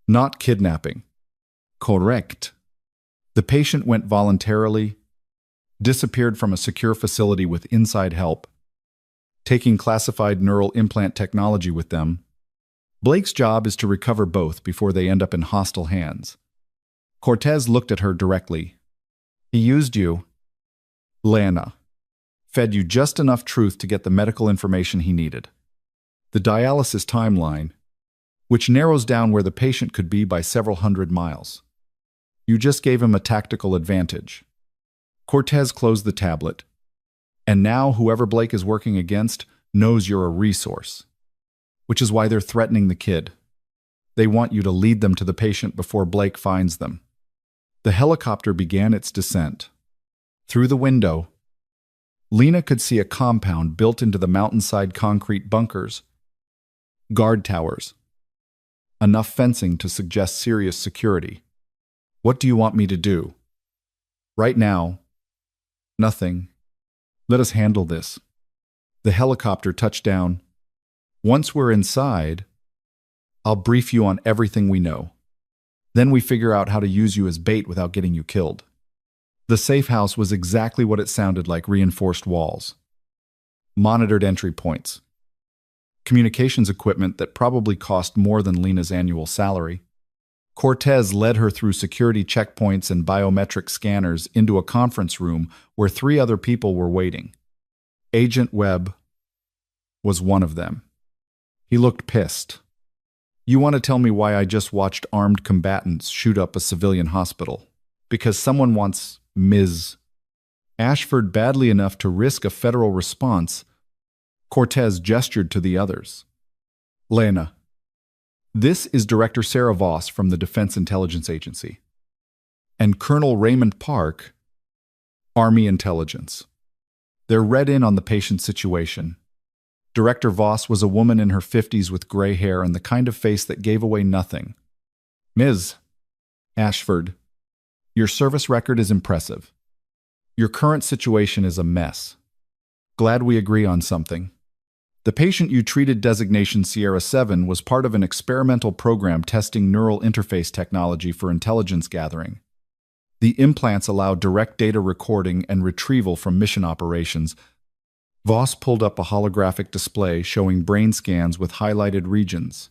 Not kidnapping. Correct. The patient went voluntarily, disappeared from a secure facility with inside help, taking classified neural implant technology with them. Blake's job is to recover both before they end up in hostile hands. Cortez looked at her directly. He used you, Lana, fed you just enough truth to get the medical information he needed. The dialysis timeline, which narrows down where the patient could be by several hundred miles. You just gave him a tactical advantage. Cortez closed the tablet, and now whoever Blake is working against knows you're a resource, which is why they're threatening the kid. They want you to lead them to the patient before Blake finds them. The helicopter began its descent. Through the window, Lena could see a compound built into the mountainside concrete bunkers, guard towers, enough fencing to suggest serious security. What do you want me to do? Right now, nothing. Let us handle this. The helicopter touched down. Once we're inside, I'll brief you on everything we know. Then we figure out how to use you as bait without getting you killed. The safe house was exactly what it sounded like: reinforced walls, monitored entry points, communications equipment that probably cost more than Lena's annual salary. Cortez led her through security checkpoints and biometric scanners into a conference room where 3 other people were waiting. Agent Webb was one of them. He looked pissed. You want to tell me why I just watched armed combatants shoot up a civilian hospital? Because someone wants Ms. Ashford badly enough to risk a federal response? Cortez gestured to the others. Lena, this is Director Sarah Voss from the Defense Intelligence Agency, and Colonel Raymond Park, Army Intelligence. They're read in on the patient's situation. Director Voss was a woman in her 50s with gray hair and the kind of face that gave away nothing. Ms. Ashford, your service record is impressive. Your current situation is a mess. Glad we agree on something. The patient you treated, designation Sierra 7, was part of an experimental program testing neural interface technology for intelligence gathering. The implants allow direct data recording and retrieval from mission operations. Voss pulled up a holographic display showing brain scans with highlighted regions.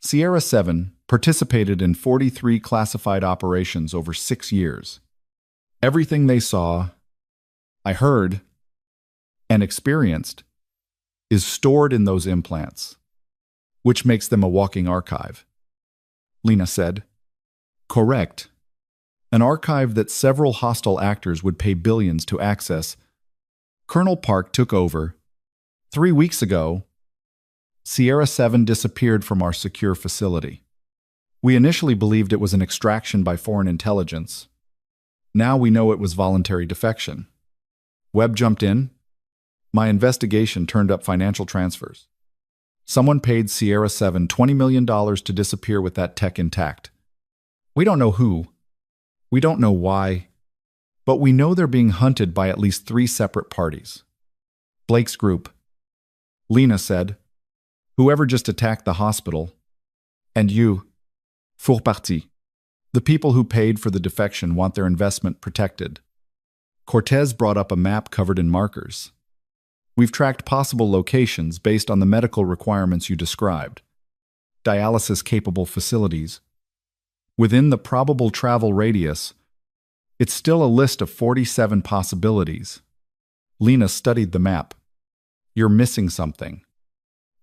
Sierra 7 participated in 43 classified operations over 6 years. Everything they saw, I heard, and experienced is stored in those implants, which makes them a walking archive. Lena said. Correct. An archive that several hostile actors would pay billions to access. Colonel Park took over. 3 weeks ago, Sierra 7 disappeared from our secure facility. We initially believed it was an extraction by foreign intelligence. Now we know it was voluntary defection. Webb jumped in. My investigation turned up financial transfers. Someone paid Sierra 7 $20 million to disappear with that tech intact. We don't know who. We don't know why. But we know they're being hunted by at least 3 separate parties. Blake's group. Lena said. Whoever just attacked the hospital. And you. Four parties. The people who paid for the defection want their investment protected. Cortez brought up a map covered in markers. We've tracked possible locations based on the medical requirements you described. Dialysis-capable facilities. Within the probable travel radius, it's still a list of 47 possibilities. Lena studied the map. You're missing something.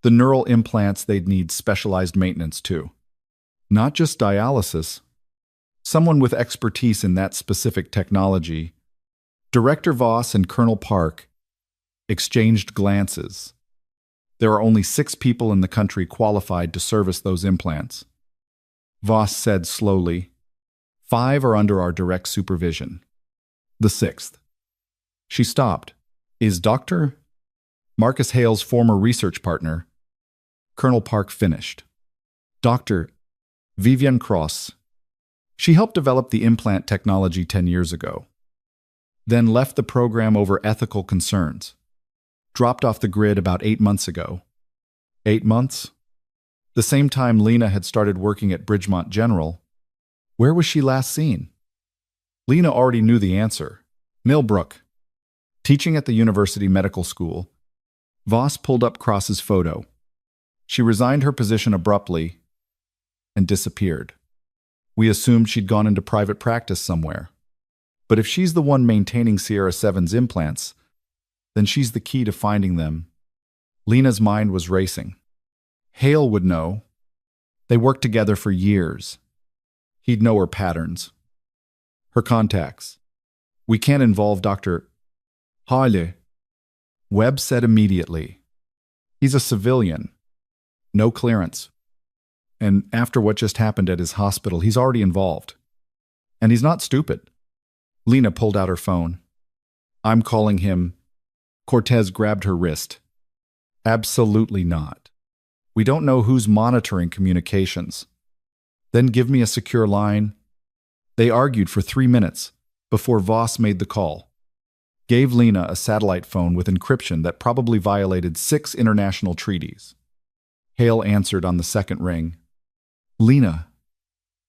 The neural implants they'd need specialized maintenance too. Not just dialysis. Someone with expertise in that specific technology. Director Voss and Colonel Park exchanged glances. There are only 6 people in the country qualified to service those implants. Voss said slowly, 5 are under our direct supervision. The 6th. She stopped. Is Dr. Marcus Hale's former research partner, Colonel Park, finished. Dr. Vivian Cross. She helped develop the implant technology 10 years ago, then left the program over ethical concerns. Dropped off the grid about 8 months ago. 8 months? The same time Lena had started working at Bridgemont General. Where was she last seen? Lena already knew the answer. Millbrook. Teaching at the University Medical School, Voss pulled up Cross's photo. She resigned her position abruptly and disappeared. We assumed she'd gone into private practice somewhere. But if she's the one maintaining Sierra 7's implants, then she's the key to finding them. Lena's mind was racing. Hale would know. They worked together for years. He'd know her patterns. Her contacts. We can't involve Dr. Hale. Webb said immediately. He's a civilian. No clearance. And after what just happened at his hospital, he's already involved. And he's not stupid. Lena pulled out her phone. I'm calling him. Cortez grabbed her wrist. Absolutely not. We don't know who's monitoring communications. Then give me a secure line. They argued for 3 minutes before Voss made the call. Gave Lena a satellite phone with encryption that probably violated 6 international treaties. Hale answered on the second ring. Lena,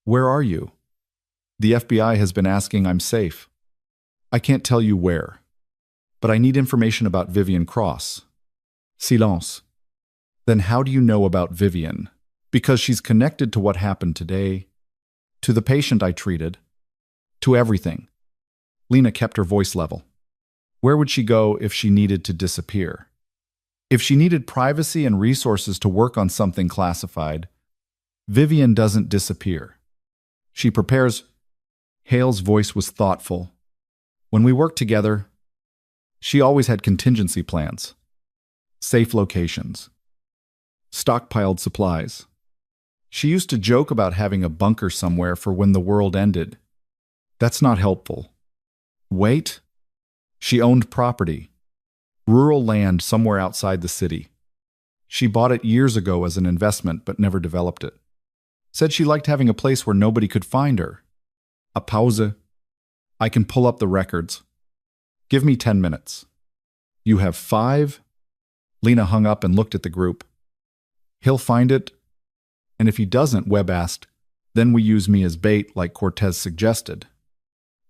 where are you? The FBI has been asking. I'm safe. I can't tell you where, but I need information about Vivian Cross. Silence. Then how do you know about Vivian? Because she's connected to what happened today, to the patient I treated, to everything. Lena kept her voice level. Where would she go if she needed to disappear? If she needed privacy and resources to work on something classified, Vivian doesn't disappear. She prepares. Hale's voice was thoughtful. When we worked together, she always had contingency plans, safe locations, stockpiled supplies. She used to joke about having a bunker somewhere for when the world ended. That's not helpful. Wait. She owned property, rural land somewhere outside the city. She bought it years ago as an investment but never developed it. Said she liked having a place where nobody could find her. A pause. I can pull up the records. Give me 10 minutes. You have 5? Lena hung up and looked at the group. He'll find it. And if he doesn't, Webb asked, then we use me as bait like Cortez suggested.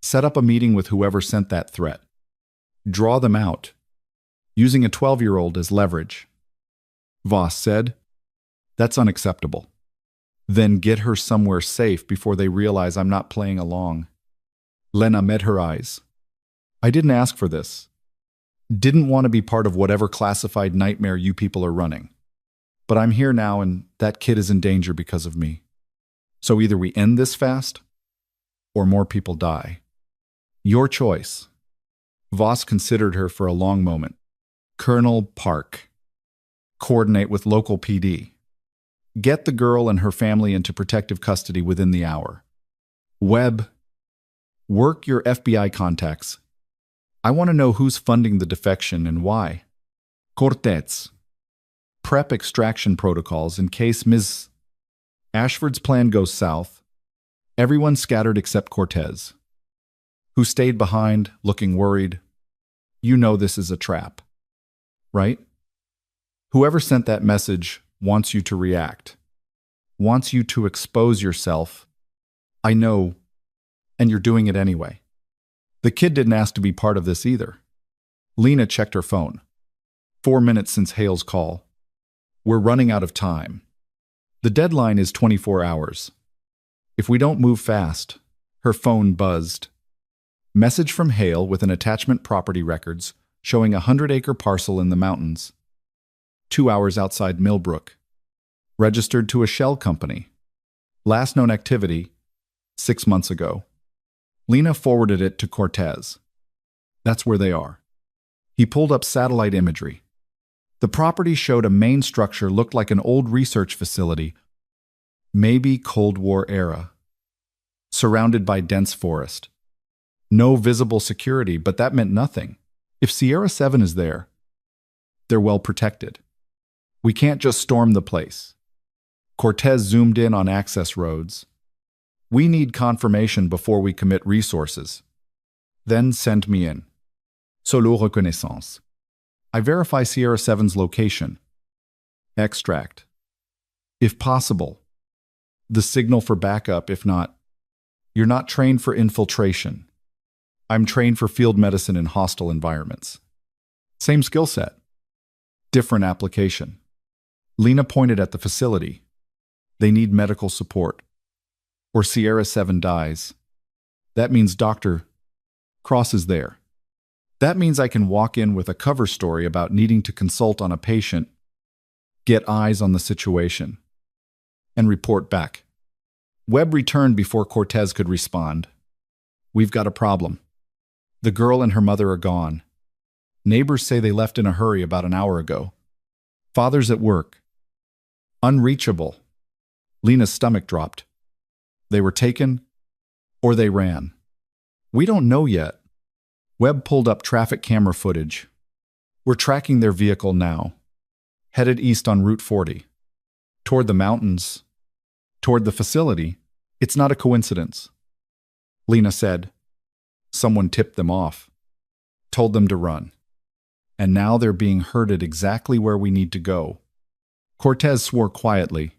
Set up a meeting with whoever sent that threat. Draw them out, using a 12-year-old as leverage. Voss said, that's unacceptable. Then get her somewhere safe before they realize I'm not playing along. Lena met her eyes. I didn't ask for this. Didn't want to be part of whatever classified nightmare you people are running. But I'm here now and that kid is in danger because of me. So either we end this fast, or more people die. Your choice. Voss considered her for a long moment. Colonel Park. Coordinate with local PD. Get the girl and her family into protective custody within the hour. Webb. Work your FBI contacts. I want to know who's funding the defection and why. Cortez. Prep extraction protocols in case Ms. Ashford's plan goes south. Everyone scattered except Cortez, who stayed behind, looking worried. You know this is a trap, right? Whoever sent that message wants you to react, wants you to expose yourself. I know, and you're doing it anyway. The kid didn't ask to be part of this either. Lena checked her phone. 4 minutes since Hale's call. We're running out of time. The deadline is 24 hours. If we don't move fast, her phone buzzed. Message from Hale with an attachment property records showing a 100-acre parcel in the mountains. 2 hours outside Millbrook. Registered to a shell company. Last known activity, 6 months ago. Lena forwarded it to Cortez. That's where they are. He pulled up satellite imagery. The property showed a main structure looked like an old research facility, maybe Cold War era, surrounded by dense forest. No visible security, but that meant nothing. If Sierra 7 is there, They're well protected. We can't just storm the place. Cortez zoomed in on access roads. We need confirmation before we commit resources. Then send me in. Solo reconnaissance. I verify Sierra 7's location. Extract. If possible. The signal for backup, if not. You're not trained for infiltration. I'm trained for field medicine in hostile environments. Same skill set. Different application. Lena pointed at the facility. They need medical support. Or Sierra 7 dies. That means Dr. Cross is there. That means I can walk in with a cover story about needing to consult on a patient, get eyes on the situation, and report back. Webb returned before Cortez could respond. We've got a problem. The girl and her mother are gone. Neighbors say they left in a hurry about an hour ago. Father's at work. Unreachable. Lena's stomach dropped. They were taken, or they ran. We don't know yet. Webb pulled up traffic camera footage. We're tracking their vehicle now. Headed east on Route 40. Toward the mountains. Toward the facility. It's not a coincidence. Lena said. Someone tipped them off. Told them to run. And now they're being herded exactly where we need to go. Cortez swore quietly.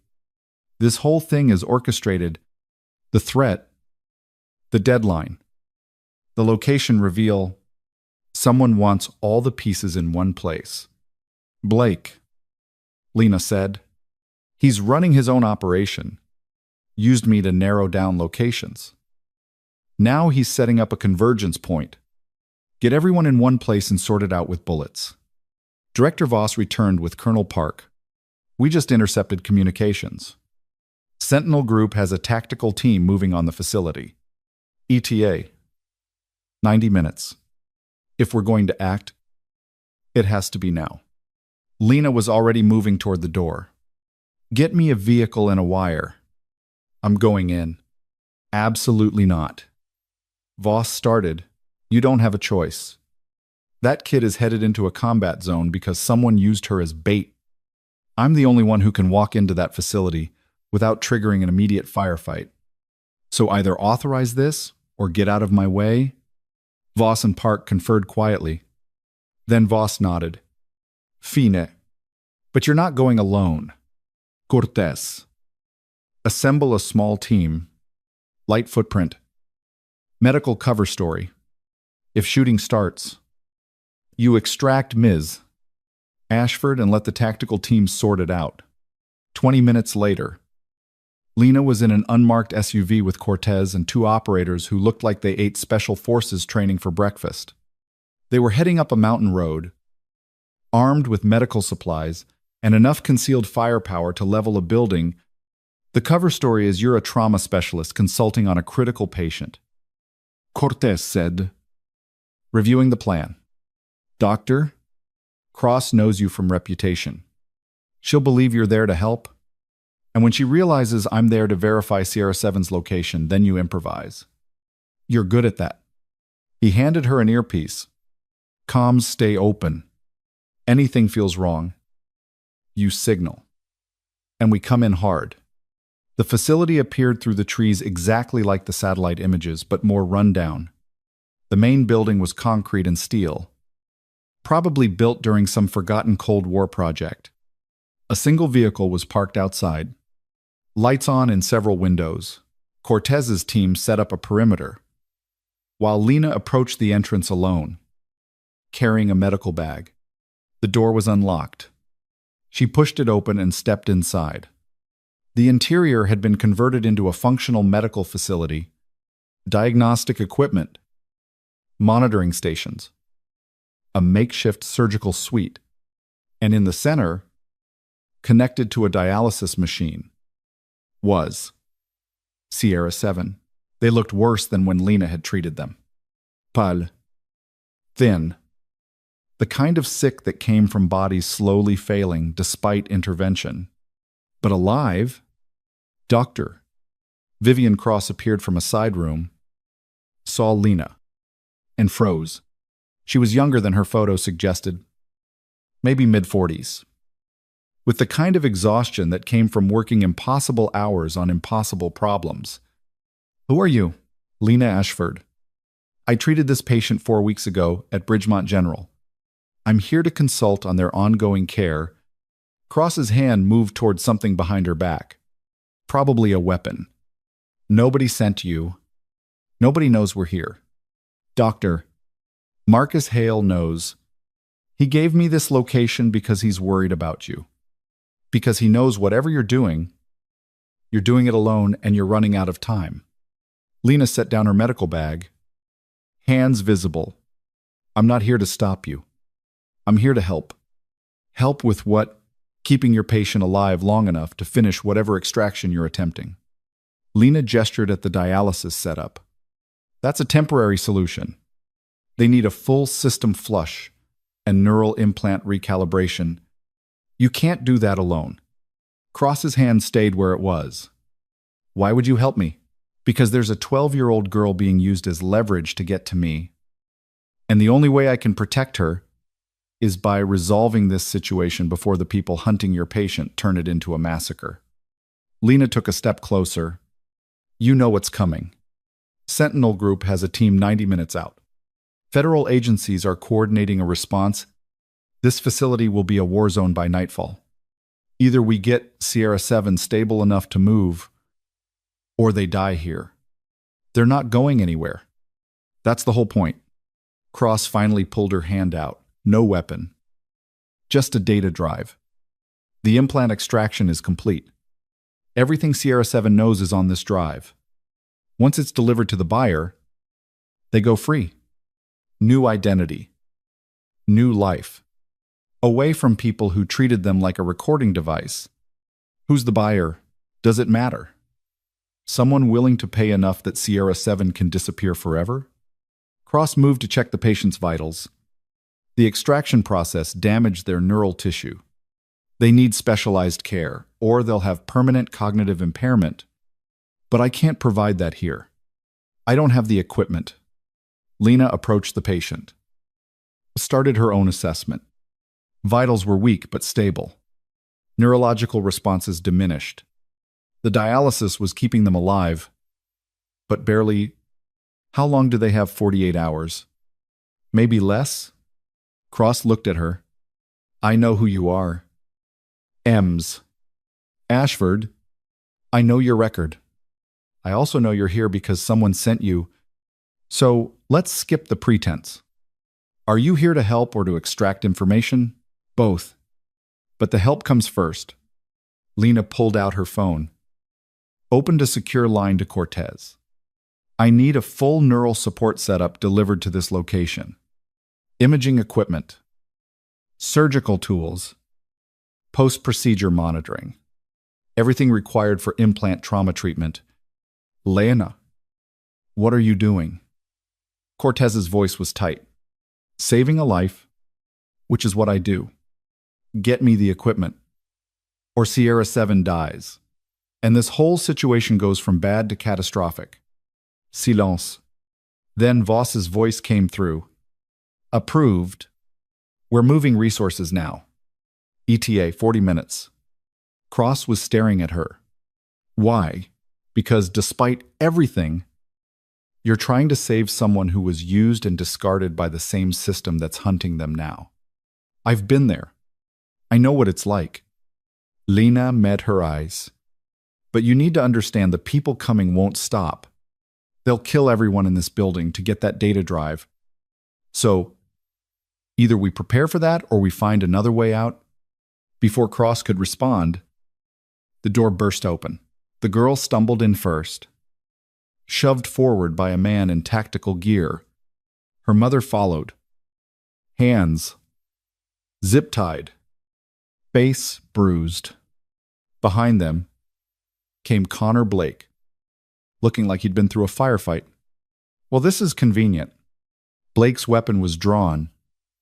This whole thing is orchestrated. The threat. The deadline. The location reveal. Someone wants all the pieces in one place. Blake. Lena said. He's running his own operation. Used me to narrow down locations. Now he's setting up a convergence point. Get everyone in one place and sort it out with bullets. Director Voss returned with Colonel Park. We just intercepted communications. Sentinel Group has a tactical team moving on the facility. ETA. 90 minutes. If we're going to act, it has to be now. Lena was already moving toward the door. Get me a vehicle and a wire. I'm going in. Absolutely not. Voss started. You don't have a choice. That kid is headed into a combat zone because someone used her as bait. I'm the only one who can walk into that facility without triggering an immediate firefight. So either authorize this or get out of my way. Voss and Park conferred quietly. Then Voss nodded. Fine. But you're not going alone. Cortés. Assemble a small team. Light footprint. Medical cover story. If shooting starts, you extract Ms. Ashford and let the tactical team sort it out. 20 minutes later, Lena was in an unmarked SUV with Cortez and two operators who looked like they ate special forces training for breakfast. They were heading up a mountain road, armed with medical supplies and enough concealed firepower to level a building. The cover story is you're a trauma specialist consulting on a critical patient. Cortez said, reviewing the plan. Doctor, Cross knows you from reputation. She'll believe you're there to help. And when she realizes I'm there to verify Sierra 7's location, then you improvise. You're good at that. He handed her an earpiece. Comms stay open. Anything feels wrong. You signal. And we come in hard. The facility appeared through the trees exactly like the satellite images, but more rundown. The main building was concrete and steel, probably built during some forgotten Cold War project. A single vehicle was parked outside. Lights on in several windows. Cortez's team set up a perimeter, while Lena approached the entrance alone, carrying a medical bag. The door was unlocked. She pushed it open and stepped inside. The interior had been converted into a functional medical facility, diagnostic equipment, monitoring stations, a makeshift surgical suite, and in the center, connected to a dialysis machine, was Sierra 7. They looked worse than when Lena had treated them. Pale. Thin. The kind of sick that came from bodies slowly failing despite intervention. But alive? Doctor. Vivian Cross appeared from a side room, saw Lena, and froze. She was younger than her photo suggested. maybe mid-40s, with the kind of exhaustion that came from working impossible hours on impossible problems. "Who are you?" "Lena Ashford. I treated this patient 4 weeks ago at Bridgemont General. I'm here to consult on their ongoing care." Cross's hand moved toward something behind her back. "Probably a weapon. Nobody sent you. Nobody knows we're here." "Doctor, Marcus Hale knows. He gave me this location because he's worried about you. Because he knows whatever you're doing it alone and you're running out of time." Lena set down her medical bag, hands visible. "I'm not here to stop you. I'm here to help." "Help with what?" "Keeping your patient alive long enough to finish whatever extraction you're attempting." Lena gestured at the dialysis setup. "That's a temporary solution. They need a full system flush and neural implant recalibration. You can't do that alone." Cross's hand stayed where it was. "Why would you help me?" "Because there's a 12-year-old girl being used as leverage to get to me. And the only way I can protect her is by resolving this situation before the people hunting your patient turn it into a massacre." Lena took a step closer. "You know what's coming. Sentinel Group has a team 90 minutes out. Federal agencies are coordinating a response. This facility will be a war zone by nightfall. Either we get Sierra 7 stable enough to move, or they die here. They're not going anywhere. That's the whole point." Cross finally pulled her hand out. No weapon. Just a data drive. The implant extraction is complete. Everything Sierra 7 knows is on this drive. Once it's delivered to the buyer, they go free. New identity. New life. Away from people who treated them like a recording device. Who's the buyer? Does it matter? Someone willing to pay enough that Sierra 7 can disappear forever? Cross moved to check the patient's vitals. The extraction process damaged their neural tissue. They need specialized care, or they'll have permanent cognitive impairment. But I can't provide that here. I don't have the equipment. Lena approached the patient. Started her own assessment. Vitals were weak but stable. Neurological responses diminished. The dialysis was keeping them alive, but barely. How long do they have? 48 hours. Maybe less? Cross looked at her. "I know who you are. Ems. Ashford. I know your record. I also know you're here because someone sent you. So let's skip the pretense. Are you here to help or to extract information?" "Both. But the help comes first." Lena pulled out her phone. "Opened a secure line to Cortez. I need a full neural support setup delivered to this location. Imaging equipment. Surgical tools. Post-procedure monitoring. Everything required for implant trauma treatment. Lena, what are you doing?" Cortez's voice was tight. "Saving a life, which is what I do. Get me the equipment, or Sierra 7 dies. And this whole situation goes from bad to catastrophic." Silence. Then Voss's voice came through. "Approved. We're moving resources now. ETA 40 minutes. Cross was staring at her. "Why?" "Because despite everything, you're trying to save someone who was used and discarded by the same system that's hunting them now. I've been there. I know what it's like." Lena met her eyes. "But you need to understand the people coming won't stop. They'll kill everyone in this building to get that data drive. So, either we prepare for that or we find another way out." Before Cross could respond, the door burst open. The girl stumbled in first, shoved forward by a man in tactical gear. Her mother followed. Hands zip-tied, face bruised. Behind them came Connor Blake, looking like he'd been through a firefight. Well, this is convenient. Blake's weapon was drawn,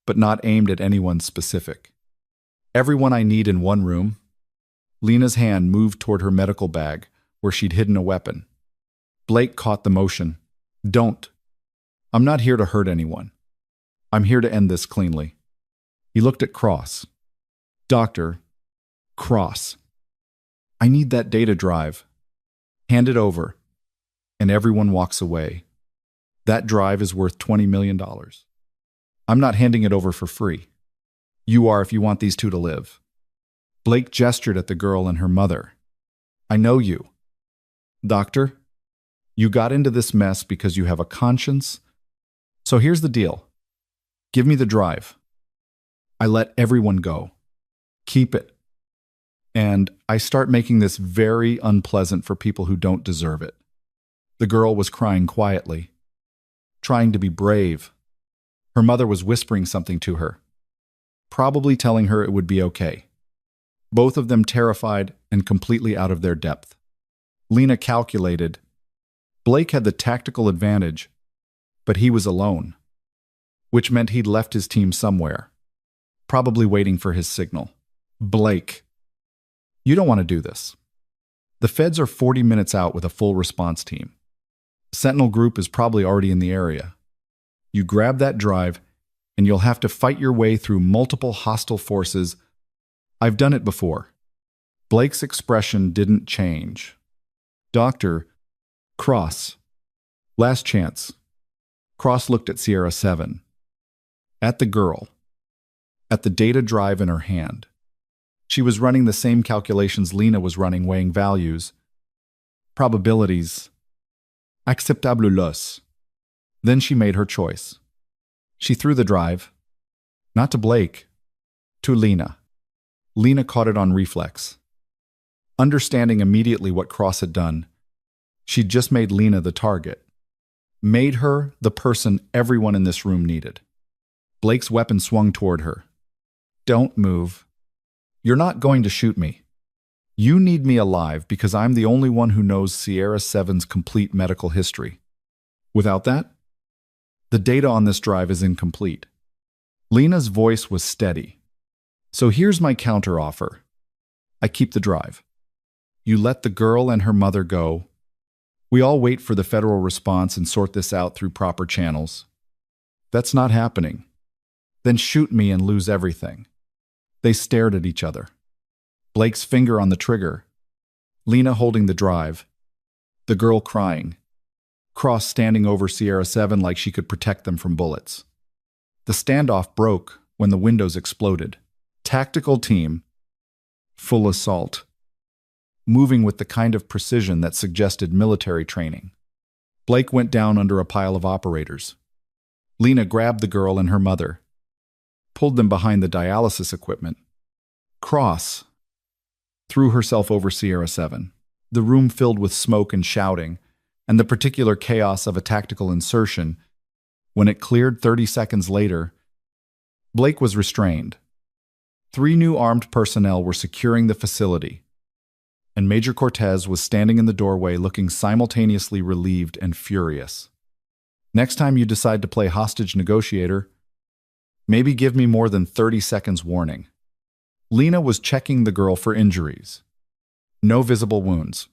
but not aimed at anyone specific. "Everyone I need in one room." Lena's hand moved toward her medical bag, where she'd hidden a weapon. Blake caught the motion. "Don't. I'm not here to hurt anyone. I'm here to end this cleanly." He looked at Cross. Doctor, Cross, I need that data drive. Hand it over. And everyone walks away. That drive is worth $20 million. I'm not handing it over for free. You are if you want these two to live. Blake gestured at the girl and her mother. I know you. Doctor, you got into this mess because you have a conscience. So here's the deal. Give me the drive. I let everyone go. Keep it. And I start making this very unpleasant for people who don't deserve it. The girl was crying quietly, trying to be brave. Her mother was whispering something to her, probably telling her it would be okay. Both of them terrified and completely out of their depth. Lena calculated. Blake had the tactical advantage, but he was alone, which meant he'd left his team somewhere, probably waiting for his signal. Blake, you don't want to do this. The feds are 40 minutes out with a full response team. Sentinel Group is probably already in the area. You grab that drive, and you'll have to fight your way through multiple hostile forces. I've done it before. Blake's expression didn't change. Doctor, Cross. Last chance. Cross looked at Sierra 7. At the girl. At the data drive in her hand. She was running the same calculations Lena was running, weighing values. Probabilities. Acceptables. Then she made her choice. She threw the drive. Not to Blake. To Lena. Lena caught it on reflex. Understanding immediately what Cross had done, she'd just made Lena the target. Made her the person everyone in this room needed. Blake's weapon swung toward her. Don't move. You're not going to shoot me. You need me alive because I'm the only one who knows Sierra 7's complete medical history. Without that, the data on this drive is incomplete. Lena's voice was steady. So here's my counteroffer. I keep the drive. You let the girl and her mother go. We all wait for the federal response and sort this out through proper channels. That's not happening. Then shoot me and lose everything. They stared at each other. Blake's finger on the trigger. Lena holding the drive. The girl crying. Cross standing over Sierra 7 like she could protect them from bullets. The standoff broke when the windows exploded. Tactical team. Full assault. Moving with the kind of precision that suggested military training. Blake went down under a pile of operators. Lena grabbed the girl and her mother. Pulled them behind the dialysis equipment. Cross threw herself over Sierra 7. The room filled with smoke and shouting, and the particular chaos of a tactical insertion. When it cleared 30 seconds later, Blake was restrained. 3 new armed personnel were securing the facility, and Major Cortez was standing in the doorway looking simultaneously relieved and furious. Next time you decide to play hostage negotiator, maybe give me more than 30 seconds warning. Lena was checking the girl for injuries. No visible wounds.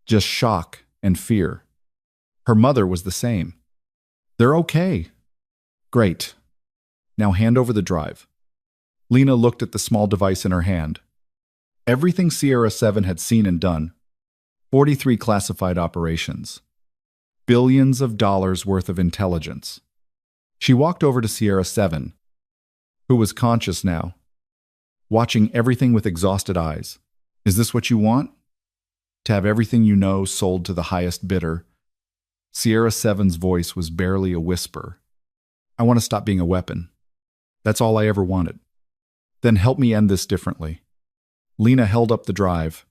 Just shock and fear. Her mother was the same. They're okay. Great. Now hand over the drive. Lena looked at the small device in her hand. Everything Sierra 7 had seen and done. 43 classified operations. Billions of dollars worth of intelligence. She walked over to Sierra 7, who was conscious now, watching everything with exhausted eyes. Is this what you want? To have everything you know sold to the highest bidder? Sierra 7's voice was barely a whisper. I want to stop being a weapon. That's all I ever wanted. Then help me end this differently. Lena held up the drive.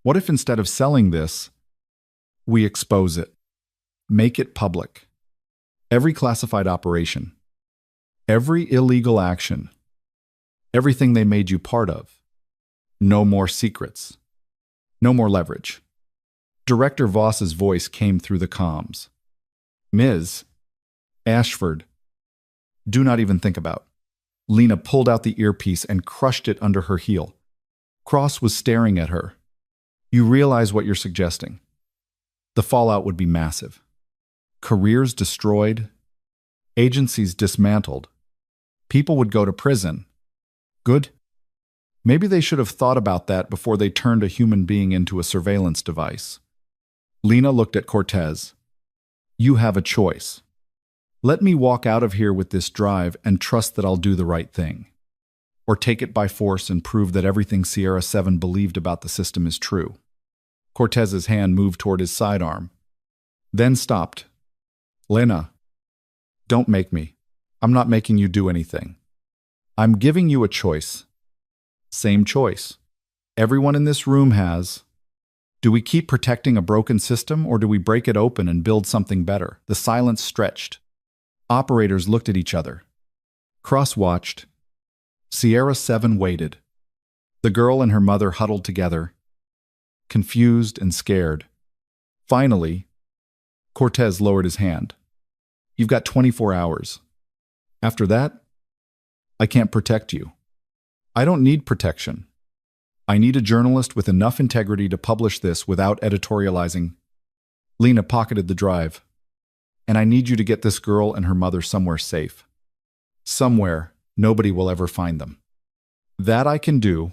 What if instead of selling this, we expose it? Make it public. Every classified operation. Every illegal action. Everything they made you part of. No more secrets. No more leverage. Director Voss's voice came through the comms. Ms. Ashford. Do not even think about. Lena pulled out the earpiece and crushed it under her heel. Cross was staring at her. You realize what you're suggesting. The fallout would be massive. Careers destroyed. Agencies dismantled. People would go to prison. Good? Maybe they should have thought about that before they turned a human being into a surveillance device. Lena looked at Cortez. You have a choice. Let me walk out of here with this drive and trust that I'll do the right thing. Or take it by force and prove that everything Sierra 7 believed about the system is true. Cortez's hand moved toward his sidearm, then stopped. Lena, don't make me. I'm not making you do anything. I'm giving you a choice. Same choice. Everyone in this room has. Do we keep protecting a broken system, or do we break it open and build something better? The silence stretched. Operators looked at each other. Cross-watched. Sierra 7 waited. The girl and her mother huddled together, confused and scared. Finally, Cortez lowered his hand. You've got 24 hours. After that, I can't protect you. I don't need protection. I need a journalist with enough integrity to publish this without editorializing. Lena pocketed the drive. And I need you to get this girl and her mother somewhere safe. Somewhere nobody will ever find them. That I can do.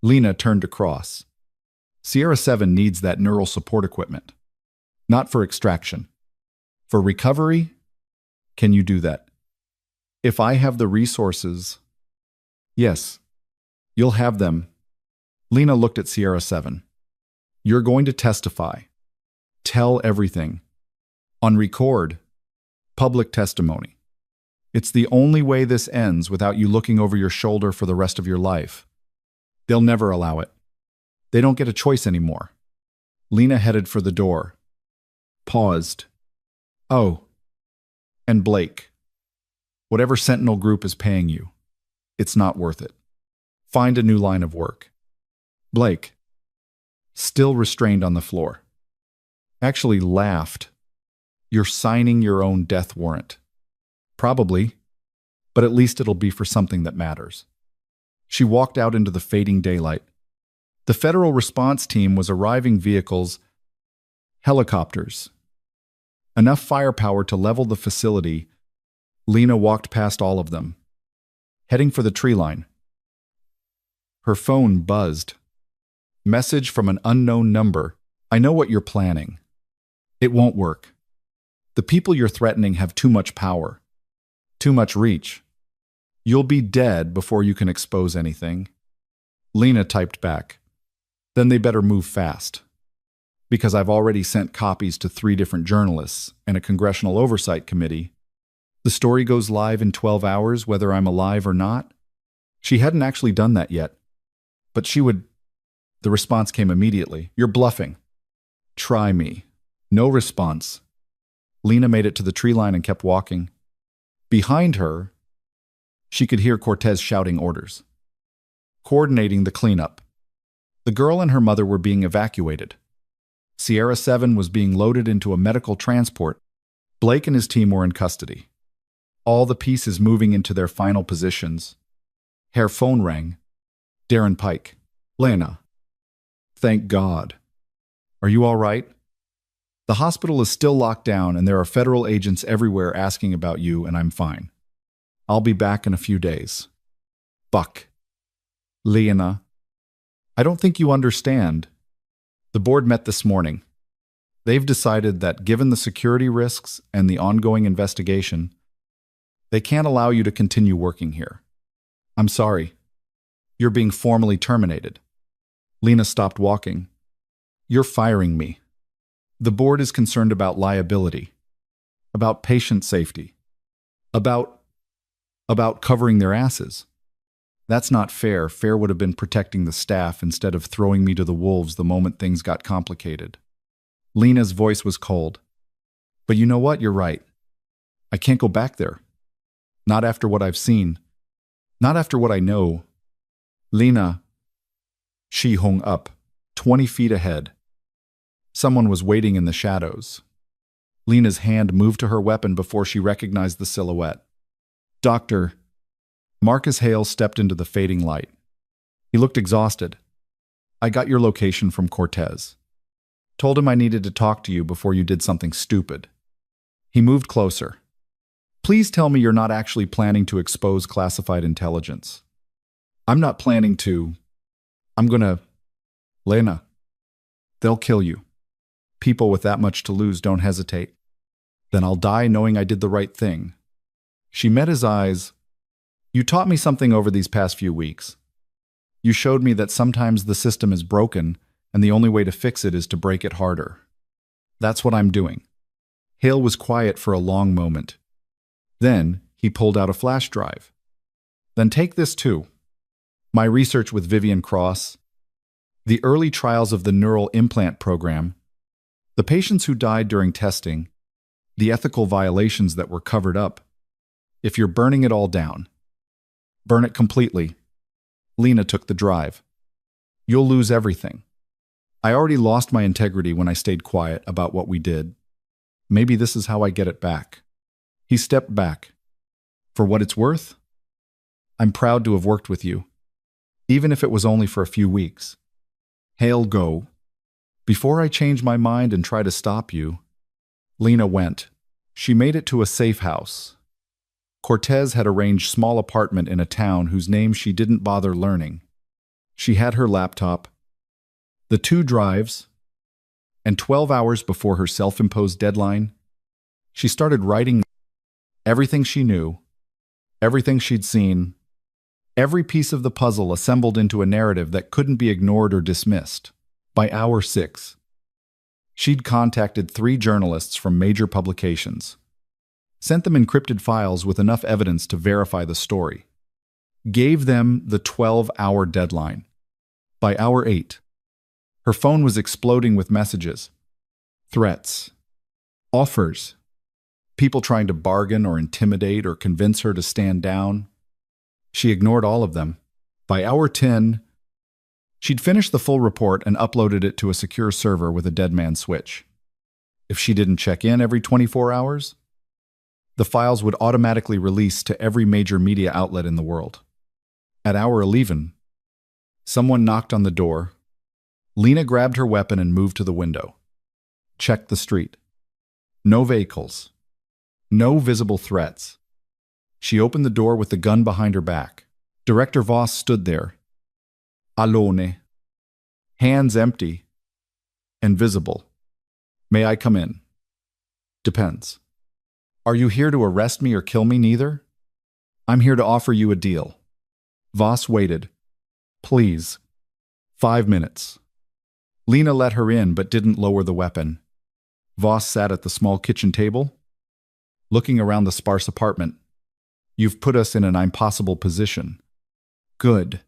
Lena turned to Cross. Sierra 7 needs that neural support equipment. Not for extraction. For recovery, can you do that? If I have the resources, yes, you'll have them. Lena looked at Sierra 7. You're going to testify. Tell everything. On record. Public testimony. It's the only way this ends without you looking over your shoulder for the rest of your life. They'll never allow it. They don't get a choice anymore. Lena headed for the door. Paused. Oh. And Blake. Whatever Sentinel group is paying you, it's not worth it. Find a new line of work. Blake, still restrained on the floor, actually laughed. You're signing your own death warrant. Probably, but at least it'll be for something that matters. She walked out into the fading daylight. The federal response team was arriving vehicles, helicopters. Enough firepower to level the facility. Lena walked past all of them, heading for the tree line. Her phone buzzed. Message from an unknown number. I know what you're planning. It won't work. The people you're threatening have too much power, too much reach. You'll be dead before you can expose anything. Lena typed back. Then they better move fast. Because I've already sent copies to 3 different journalists and a congressional oversight committee. The story goes live in 12 hours, whether I'm alive or not. She hadn't actually done that yet. But she would. The response came immediately. You're bluffing. Try me. No response. Lena made it to the tree line and kept walking. Behind her, she could hear Cortez shouting orders. Coordinating the cleanup. The girl and her mother were being evacuated. Sierra 7 was being loaded into a medical transport. Blake and his team were in custody. All the pieces moving into their final positions. Her phone rang. Darren Pike. Lena. Thank God. Are you all right? The hospital is still locked down and there are federal agents everywhere asking about you, and I'm fine. I'll be back in a few days. Buck. Lena. I don't think you understand. The board met this morning. They've decided that given the security risks and the ongoing investigation, they can't allow you to continue working here. I'm sorry. You're being formally terminated. Lena stopped walking. You're firing me. The board is concerned about liability, about patient safety, about covering their asses. That's not fair. Fair would have been protecting the staff instead of throwing me to the wolves the moment things got complicated. Lena's voice was cold. But you know what? You're right. I can't go back there. Not after what I've seen. Not after what I know. Lena. She hung up, 20 feet ahead. Someone was waiting in the shadows. Lena's hand moved to her weapon before she recognized the silhouette. Doctor. Marcus Hale stepped into the fading light. He looked exhausted. I got your location from Cortez. Told him I needed to talk to you before you did something stupid. He moved closer. Please tell me you're not actually planning to expose classified intelligence. I'm not planning to. I'm gonna. Lena. They'll kill you. People with that much to lose don't hesitate. Then I'll die knowing I did the right thing. She met his eyes. You taught me something over these past few weeks. You showed me that sometimes the system is broken and the only way to fix it is to break it harder. That's what I'm doing. Hale was quiet for a long moment. Then he pulled out a flash drive. Then take this too. My research with Vivian Cross, the early trials of the neural implant program, the patients who died during testing, the ethical violations that were covered up. If you're burning it all down, burn it completely. Lena took the drive. You'll lose everything. I already lost my integrity when I stayed quiet about what we did. Maybe this is how I get it back. He stepped back. For what it's worth, I'm proud to have worked with you, even if it was only for a few weeks. Hale, go. Before I change my mind and try to stop you. Lena went. She made it to a safe house. Cortez had arranged small apartment in a town whose name she didn't bother learning. She had her laptop, the 2 drives, and 12 hours before her self-imposed deadline, she started writing everything she knew, everything she'd seen, every piece of the puzzle assembled into a narrative that couldn't be ignored or dismissed. By hour 6, she'd contacted 3 journalists from major publications, sent them encrypted files with enough evidence to verify the story, gave them the 12-hour deadline. By hour 8, her phone was exploding with messages, threats, offers, people trying to bargain or intimidate or convince her to stand down. She ignored all of them. By hour 10, she'd finished the full report and uploaded it to a secure server with a dead man switch. If she didn't check in every 24 hours, the files would automatically release to every major media outlet in the world. At hour 11, someone knocked on the door. Lena grabbed her weapon and moved to the window. Checked the street. No vehicles. No visible threats. She opened the door with the gun behind her back. Director Voss stood there. Alone. Hands empty. Invisible. May I come in? Depends. Are you here to arrest me or kill me? Neither? I'm here to offer you a deal. Voss waited. Please. 5 minutes. Lena let her in but didn't lower the weapon. Voss sat at the small kitchen table, looking around the sparse apartment. You've put us in an impossible position. Good.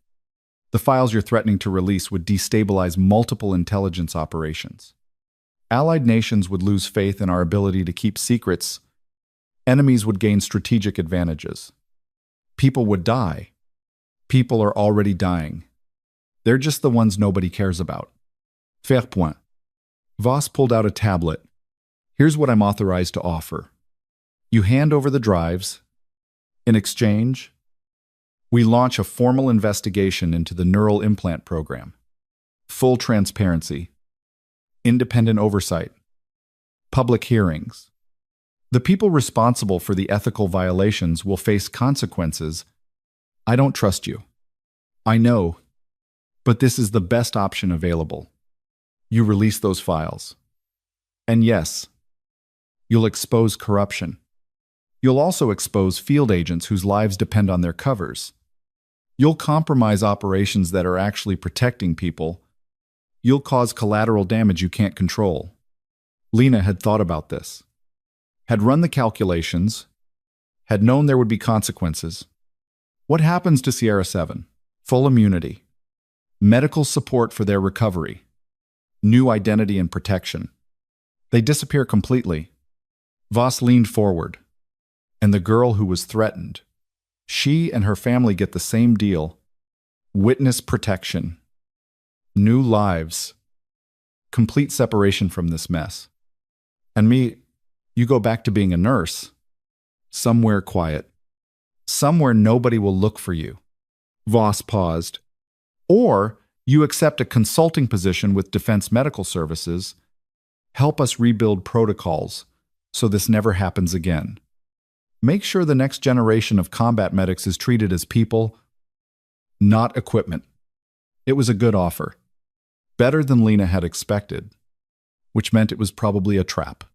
The files you're threatening to release would destabilize multiple intelligence operations. Allied nations would lose faith in our ability to keep secrets. Enemies would gain strategic advantages. People would die. People are already dying. They're just the ones nobody cares about. Faire point. Voss pulled out a tablet. Here's what I'm authorized to offer. You hand over the drives. In exchange, we launch a formal investigation into the neural implant program. Full transparency. Independent oversight. Public hearings. The people responsible for the ethical violations will face consequences. I don't trust you. I know, but this is the best option available. You release those files. And yes, you'll expose corruption. You'll also expose field agents whose lives depend on their covers. You'll compromise operations that are actually protecting people. You'll cause collateral damage you can't control. Lena had thought about this, had run the calculations, had known there would be consequences. What happens to Sierra 7? Full immunity, medical support for their recovery, new identity and protection. They disappear completely. Voss leaned forward. And the girl who was threatened, she and her family get the same deal. Witness protection. New lives. Complete separation from this mess. And me, you go back to being a nurse. Somewhere quiet. Somewhere nobody will look for you. Voss paused. Or you accept a consulting position with Defense Medical Services. Help us rebuild protocols so this never happens again. Make sure the next generation of combat medics is treated as people, not equipment. It was a good offer. Better than Lena had expected, which meant it was probably a trap.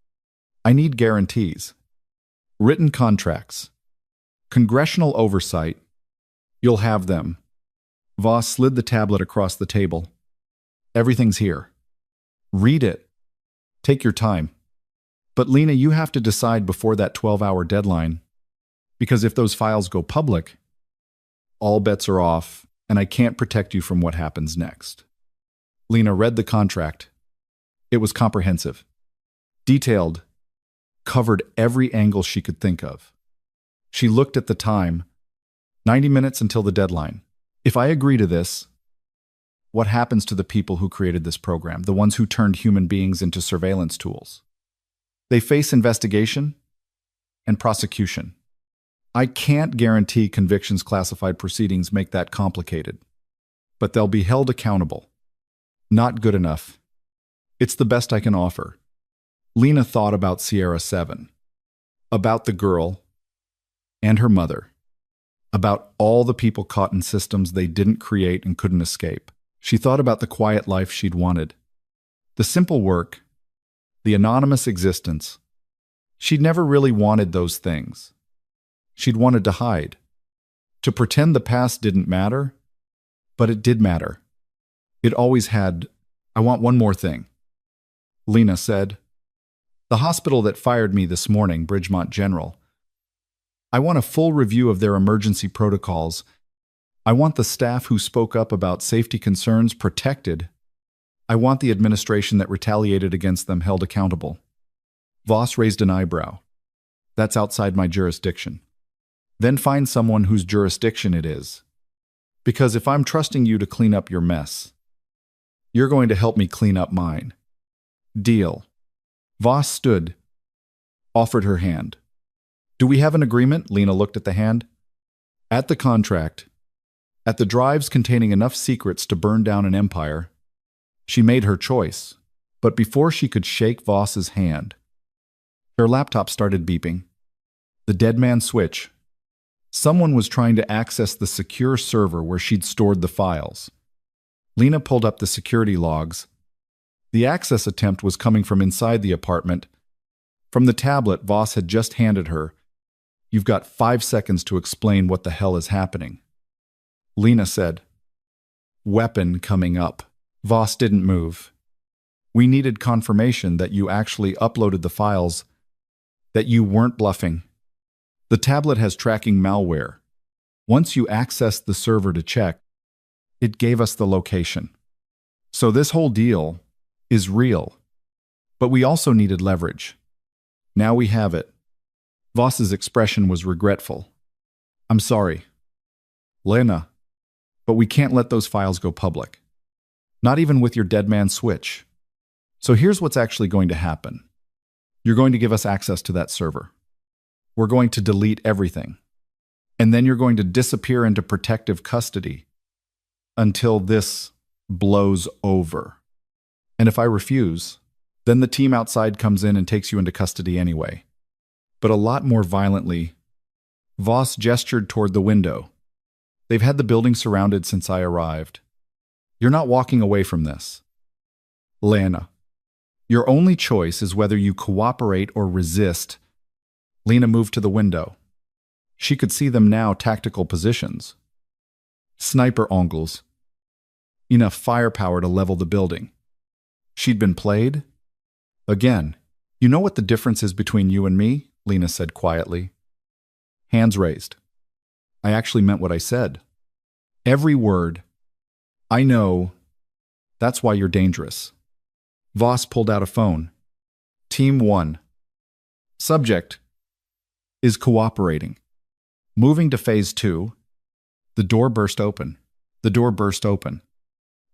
I need guarantees. Written contracts. Congressional oversight. You'll have them. Voss slid the tablet across the table. Everything's here. Read it. Take your time. But Lena, you have to decide before that 12-hour deadline, because if those files go public, all bets are off, and I can't protect you from what happens next. Lena read the contract. It was comprehensive, detailed, covered every angle she could think of. She looked at the time, 90 minutes until the deadline. If I agree to this, what happens to the people who created this program, the ones who turned human beings into surveillance tools? They face investigation and prosecution. I can't guarantee convictions classified proceedings make that complicated, but they'll be held accountable. Not good enough. It's the best I can offer. Lena thought about Sierra 7, about the girl and her mother, about all the people caught in systems they didn't create and couldn't escape. She thought about the quiet life she'd wanted, the simple work, the anonymous existence. She'd never really wanted those things. She'd wanted to hide, to pretend the past didn't matter, but it did matter. It always had. I want one more thing. Lena said, the hospital that fired me this morning, Bridgemont General, I want a full review of their emergency protocols. I want the staff who spoke up about safety concerns protected. I want the administration that retaliated against them held accountable. Voss raised an eyebrow. That's outside my jurisdiction. Then find someone whose jurisdiction it is. Because if I'm trusting you to clean up your mess, you're going to help me clean up mine. Deal. Voss stood, offered her hand. Do we have an agreement? Lena looked at the hand. At the contract, at the drives containing enough secrets to burn down an empire. She made her choice, but before she could shake Voss's hand, her laptop started beeping. The dead man switch. Someone was trying to access the secure server where she'd stored the files. Lena pulled up the security logs. The access attempt was coming from inside the apartment. From the tablet Voss had just handed her. You've got 5 seconds to explain what the hell is happening. Lena said, weapon coming up. Voss didn't move. We needed confirmation that you actually uploaded the files, that you weren't bluffing. The tablet has tracking malware. Once you accessed the server to check, it gave us the location. So this whole deal is real. But we also needed leverage. Now we have it. Voss's expression was regretful. I'm sorry. Lena, but we can't let those files go public. Not even with your dead man switch. So here's what's actually going to happen. You're going to give us access to that server. We're going to delete everything. And then you're going to disappear into protective custody until this blows over. And if I refuse, then the team outside comes in and takes you into custody anyway. But a lot more violently. Voss gestured toward the window. They've had the building surrounded since I arrived. You're not walking away from this. Lena, your only choice is whether you cooperate or resist. Lena moved to the window. She could see them now, tactical positions. Sniper angles. Enough firepower to level the building. She'd been played? Again, you know what the difference is between you and me? Lena said quietly. Hands raised. I actually meant what I said. Every word. I know. That's why you're dangerous. Voss pulled out a phone. Team 1. Subject is cooperating. Moving to phase 2. The door burst open. The door burst open.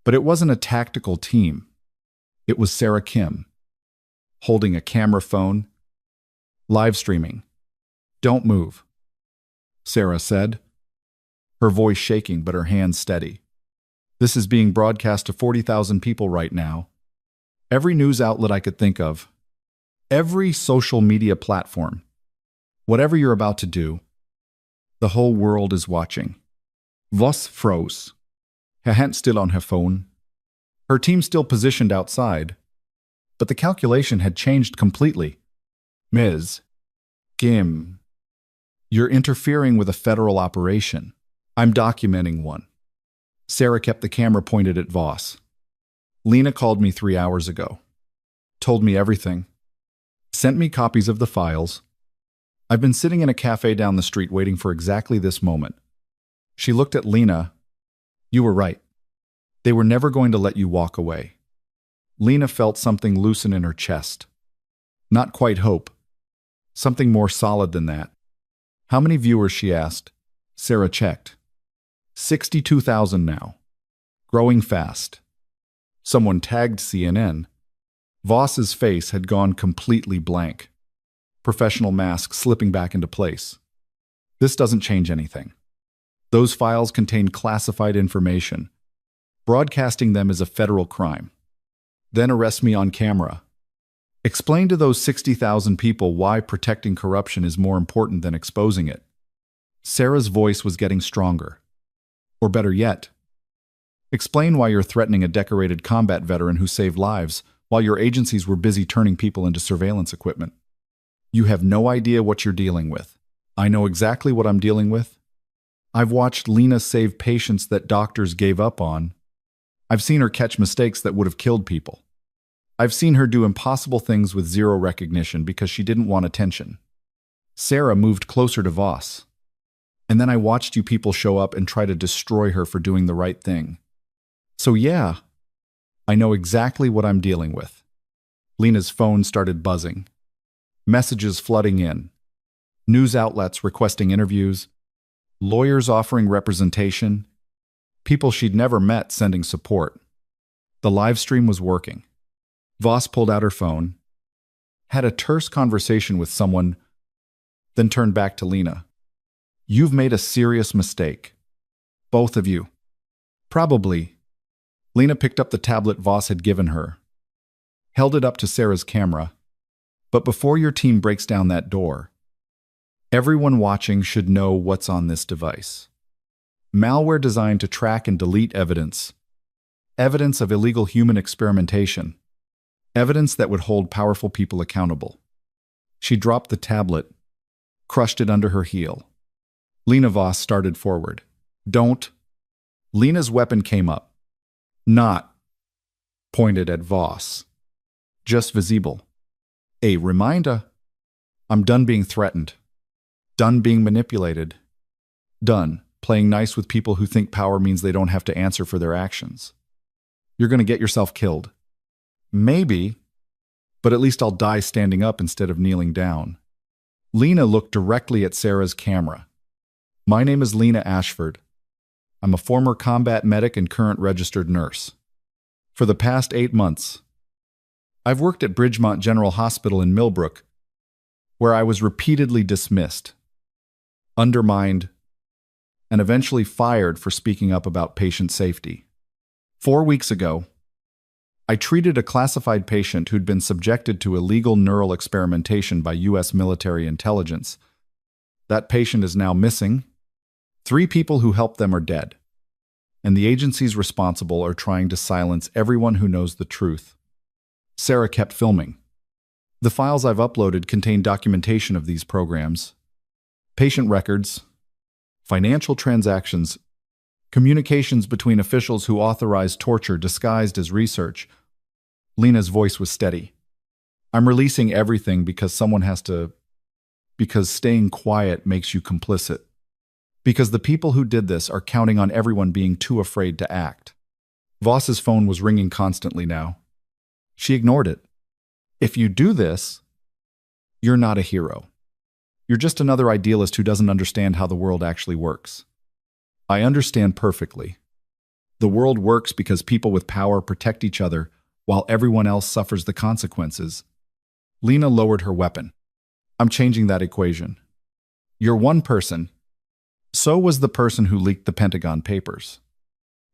But it wasn't a tactical team. It was Sarah Kim, holding a camera phone, live streaming. Don't move, Sarah said, her voice shaking but her hands steady. This is being broadcast to 40,000 people right now. Every news outlet I could think of. Every social media platform. Whatever you're about to do, the whole world is watching. Voss froze, her hand still on her phone. Her team still positioned outside, but the calculation had changed completely. Ms. Gim, you're interfering with a federal operation. I'm documenting one. Sarah kept the camera pointed at Voss. Lena called me 3 hours ago. Told me everything. Sent me copies of the files. I've been sitting in a cafe down the street waiting for exactly this moment. She looked at Lena. You were right. They were never going to let you walk away. Lena felt something loosen in her chest. Not quite hope. Something more solid than that. How many viewers, she asked. Sarah checked. 62,000 now. Growing fast. Someone tagged CNN. Voss's face had gone completely blank. Professional mask slipping back into place. This doesn't change anything. Those files contain classified information. Broadcasting them is a federal crime. Then arrest me on camera. Explain to those 60,000 people why protecting corruption is more important than exposing it. Sarah's voice was getting stronger. Or better yet, explain why you're threatening a decorated combat veteran who saved lives while your agencies were busy turning people into surveillance equipment. You have no idea what you're dealing with. I know exactly what I'm dealing with. I've watched Lena save patients that doctors gave up on. I've seen her catch mistakes that would have killed people. I've seen her do impossible things with zero recognition because she didn't want attention. Sarah moved closer to Voss. And then I watched you people show up and try to destroy her for doing the right thing. So yeah, I know exactly what I'm dealing with. Lena's phone started buzzing. Messages flooding in. News outlets requesting interviews. Lawyers offering representation. People she'd never met sending support. The live stream was working. Voss pulled out her phone, had a terse conversation with someone, then turned back to Lena. You've made a serious mistake. Both of you. Probably. Lena picked up the tablet Voss had given her, held it up to Sarah's camera. But before your team breaks down that door, everyone watching should know what's on this device. Malware designed to track and delete evidence. Evidence of illegal human experimentation. Evidence that would hold powerful people accountable. She dropped the tablet, crushed it under her heel. Lena Voss started forward. Don't. Lena's weapon came up. Not pointed at Voss. Just visible. A reminder. I'm done being threatened. Done being manipulated. Done playing nice with people who think power means they don't have to answer for their actions. You're going to get yourself killed. Maybe, but at least I'll die standing up instead of kneeling down. Lena looked directly at Sarah's camera. My name is Lena Ashford. I'm a former combat medic and current registered nurse. For the past 8 months, I've worked at Bridgemont General Hospital in Millbrook, where I was repeatedly dismissed, undermined, and eventually fired for speaking up about patient safety. 4 weeks ago, I treated a classified patient who'd been subjected to illegal neural experimentation by U.S. military intelligence. That patient is now missing. 3 people who helped them are dead, and the agencies responsible are trying to silence everyone who knows the truth. Sarah kept filming. The files I've uploaded contain documentation of these programs, patient records, financial transactions, communications between officials who authorize torture disguised as research. Lena's voice was steady. I'm releasing everything because someone has to. Because staying quiet makes you complicit. Because the people who did this are counting on everyone being too afraid to act. Voss's phone was ringing constantly now. She ignored it. If you do this, you're not a hero. You're just another idealist who doesn't understand how the world actually works. I understand perfectly. The world works because people with power protect each other while everyone else suffers the consequences. Lena lowered her weapon. I'm changing that equation. You're one person. So was the person who leaked the Pentagon Papers.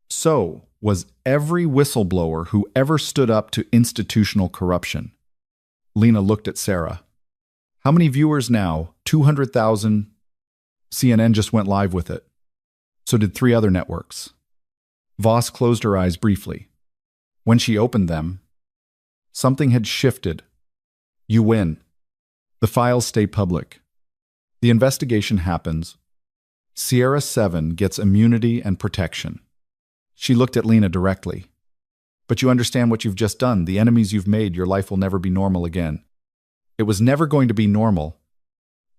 So was every whistleblower who ever stood up to institutional corruption. Lena looked at Sarah. How many viewers now? 200,000. CNN just went live with it. So did 3 other networks. Voss closed her eyes briefly. When she opened them, something had shifted. You win. The files stay public. The investigation happens. Sierra 7 gets immunity and protection. She looked at Lena directly. But you understand what you've just done, the enemies you've made, your life will never be normal again. It was never going to be normal.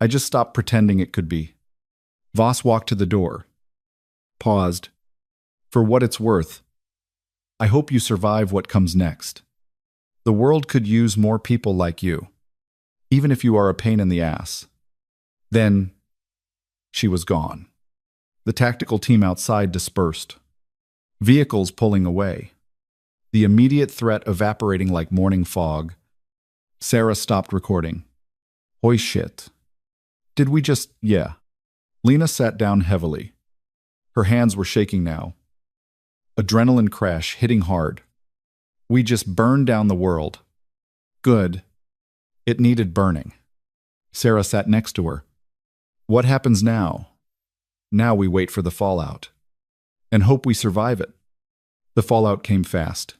I just stopped pretending it could be. Voss walked to the door. Paused. For what it's worth, I hope you survive what comes next. The world could use more people like you, even if you are a pain in the ass. Then, she was gone. The tactical team outside dispersed. Vehicles pulling away. The immediate threat evaporating like morning fog. Sarah stopped recording. Holy shit. Did we just... Yeah. Lena sat down heavily. Her hands were shaking now. Adrenaline crash hitting hard. We just burned down the world. Good. It needed burning. Sarah sat next to her. What happens now? Now we wait for the fallout. And hope we survive it. The fallout came fast.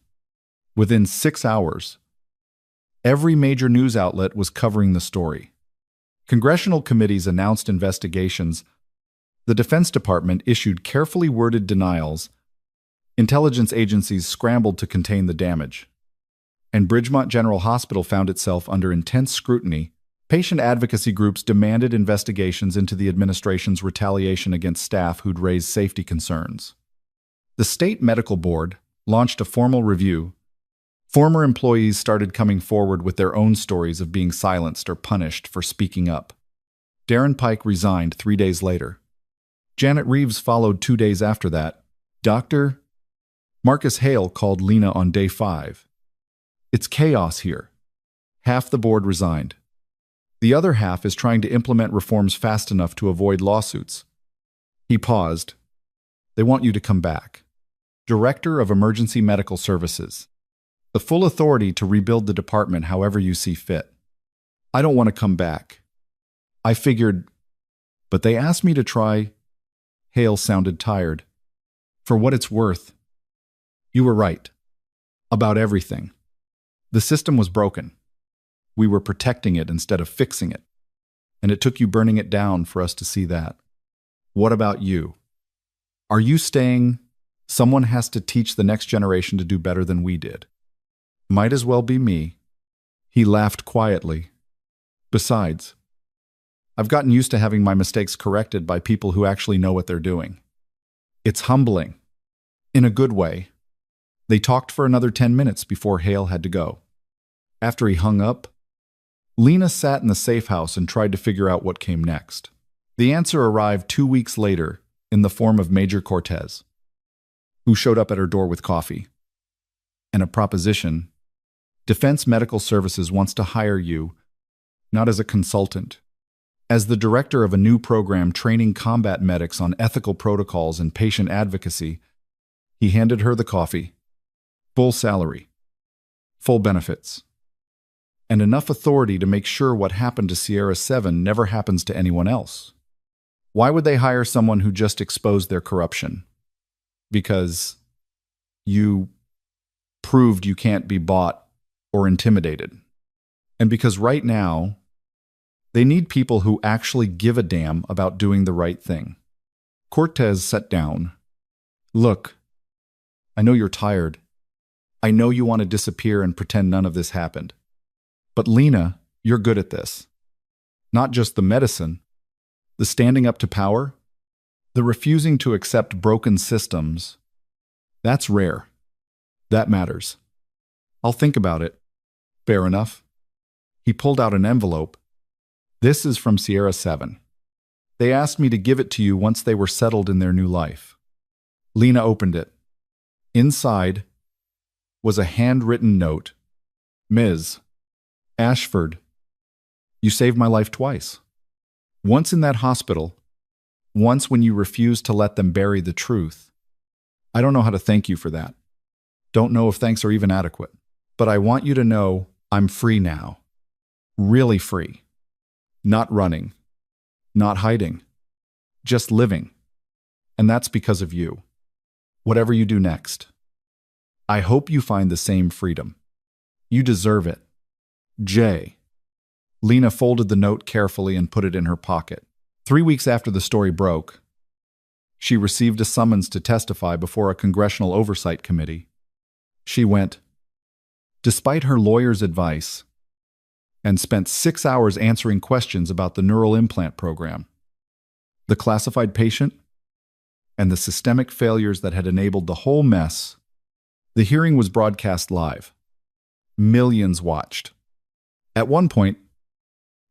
Within 6 hours, every major news outlet was covering the story. Congressional committees announced investigations. The Defense Department issued carefully worded denials. Intelligence agencies scrambled to contain the damage. And Bridgemont General Hospital found itself under intense scrutiny. Patient advocacy groups demanded investigations into the administration's retaliation against staff who'd raised safety concerns. The State Medical Board launched a formal review. Former employees started coming forward with their own stories of being silenced or punished for speaking up. Darren Pike resigned 3 days later. Janet Reeves followed 2 days after that. Dr. Marcus Hale called Lena on day 5. It's chaos here. Half the board resigned. The other half is trying to implement reforms fast enough to avoid lawsuits. He paused. They want you to come back. Director of Emergency Medical Services. The full authority to rebuild the department however you see fit. I don't want to come back. I figured, but they asked me to try. Hale sounded tired. For what it's worth, you were right. About everything. The system was broken. We were protecting it instead of fixing it. And it took you burning it down for us to see that. What about you? Are you staying? Someone has to teach the next generation to do better than we did. Might as well be me. He laughed quietly. Besides, I've gotten used to having my mistakes corrected by people who actually know what they're doing. It's humbling. In a good way. They talked for another 10 minutes before Hale had to go. After he hung up, Lena sat in the safe house and tried to figure out what came next. The answer arrived 2 weeks later in the form of Major Cortez, who showed up at her door with coffee. And a proposition. Defense Medical Services wants to hire you, not as a consultant, as the director of a new program training combat medics on ethical protocols and patient advocacy. He handed her the coffee. Full salary, full benefits, and enough authority to make sure what happened to Sierra 7 never happens to anyone else. Why would they hire someone who just exposed their corruption? Because you proved you can't be bought or intimidated. And because right now, they need people who actually give a damn about doing the right thing. Cortez sat down. Look, I know you're tired. I know you want to disappear and pretend none of this happened. But Lena, you're good at this. Not just the medicine, the standing up to power, the refusing to accept broken systems. That's rare. That matters. I'll think about it. Fair enough. He pulled out an envelope. This is from Sierra 7. They asked me to give it to you once they were settled in their new life. Lena opened it. Inside was a handwritten note. Ms. Ashford, you saved my life twice. Once in that hospital, once when you refused to let them bury the truth. I don't know how to thank you for that. Don't know if thanks are even adequate. But I want you to know I'm free now. Really free. Not running. not hiding, just living. And that's because of you. Whatever you do next, I hope you find the same freedom. You deserve it. Jay. Lena folded the note carefully and put it in her pocket. 3 weeks after the story broke, she received a summons to testify before a congressional oversight committee. She went, despite her lawyer's advice, and spent 6 hours answering questions about the neural implant program, the classified patient, and the systemic failures that had enabled the whole mess. The hearing was broadcast live. Millions watched. At one point,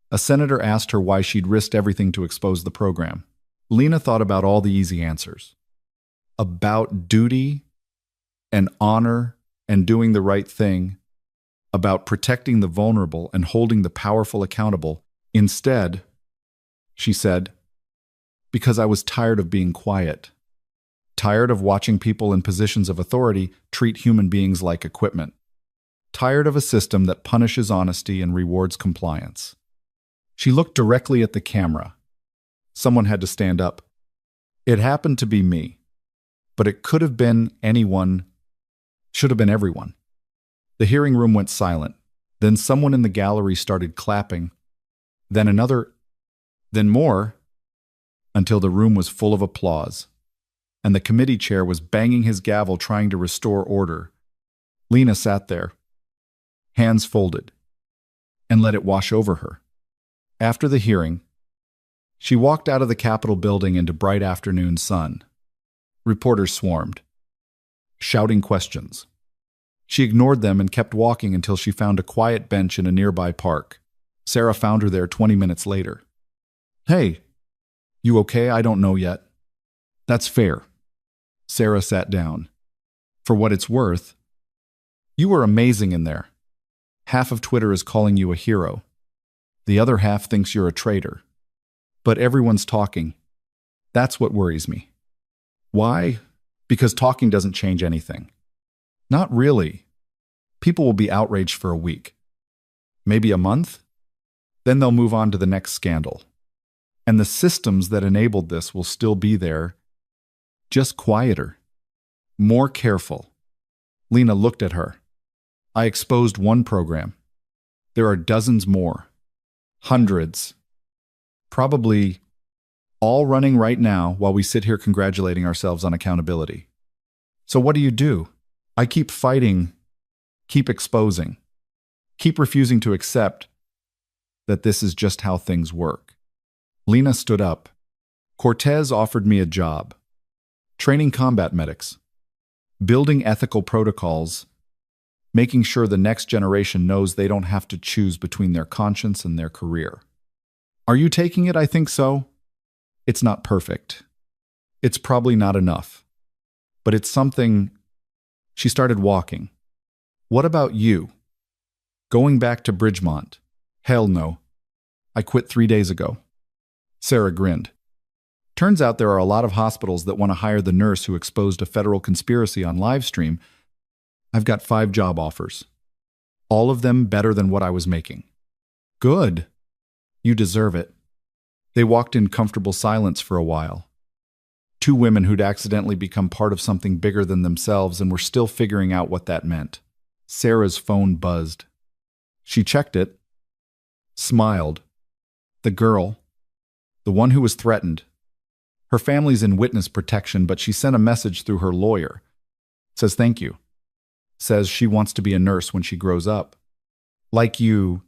a senator asked her why she'd risked everything to expose the program. Lena thought about all the easy answers. About duty and honor and doing the right thing, about protecting the vulnerable and holding the powerful accountable. Instead, she said, because I was tired of being quiet, tired of watching people in positions of authority treat human beings like equipment, tired of a system that punishes honesty and rewards compliance. She looked directly at the camera. Someone had to stand up. It happened to be me, but it could have been anyone, should have been everyone. The hearing room went silent. Then someone in the gallery started clapping. Then another, then more, until the room was full of applause, and the committee chair was banging his gavel trying to restore order. Lena sat there, hands folded, and let it wash over her. After the hearing, she walked out of the Capitol building into bright afternoon sun. Reporters swarmed, shouting questions. She ignored them and kept walking until she found a quiet bench in a nearby park. Sarah found her there 20 minutes later. Hey, you okay? I don't know yet. That's fair. Sarah sat down. For what it's worth, you were amazing in there. Half of Twitter is calling you a hero. The other half thinks you're a traitor. But everyone's talking. That's what worries me. Why? Because talking doesn't change anything. Not really. People will be outraged for a week. Maybe a month? Then they'll move on to the next scandal. And the systems that enabled this will still be there, just quieter, more careful. Lena looked at her. I exposed one program. There are dozens more. Hundreds. Probably all running right now while we sit here congratulating ourselves on accountability. So what do? I keep fighting, keep exposing, keep refusing to accept that this is just how things work. Lena stood up. Cortez offered me a job, training combat medics, building ethical protocols, making sure the next generation knows they don't have to choose between their conscience and their career. Are you taking it? I think so. It's not perfect. It's probably not enough. But it's something. She started walking. What about you? Going back to Bridgemont? Hell no. I quit 3 days ago. Sarah grinned. Turns out there are a lot of hospitals that want to hire the nurse who exposed a federal conspiracy on livestream. I've got 5 job offers. All of them better than what I was making. Good. You deserve it. They walked in comfortable silence for a while. 2 women who'd accidentally become part of something bigger than themselves and were still figuring out what that meant. Sarah's phone buzzed. She checked it, smiled. The girl, the one who was threatened. Her family's in witness protection, but she sent a message through her lawyer. Says thank you. Says she wants to be a nurse when she grows up. Like you.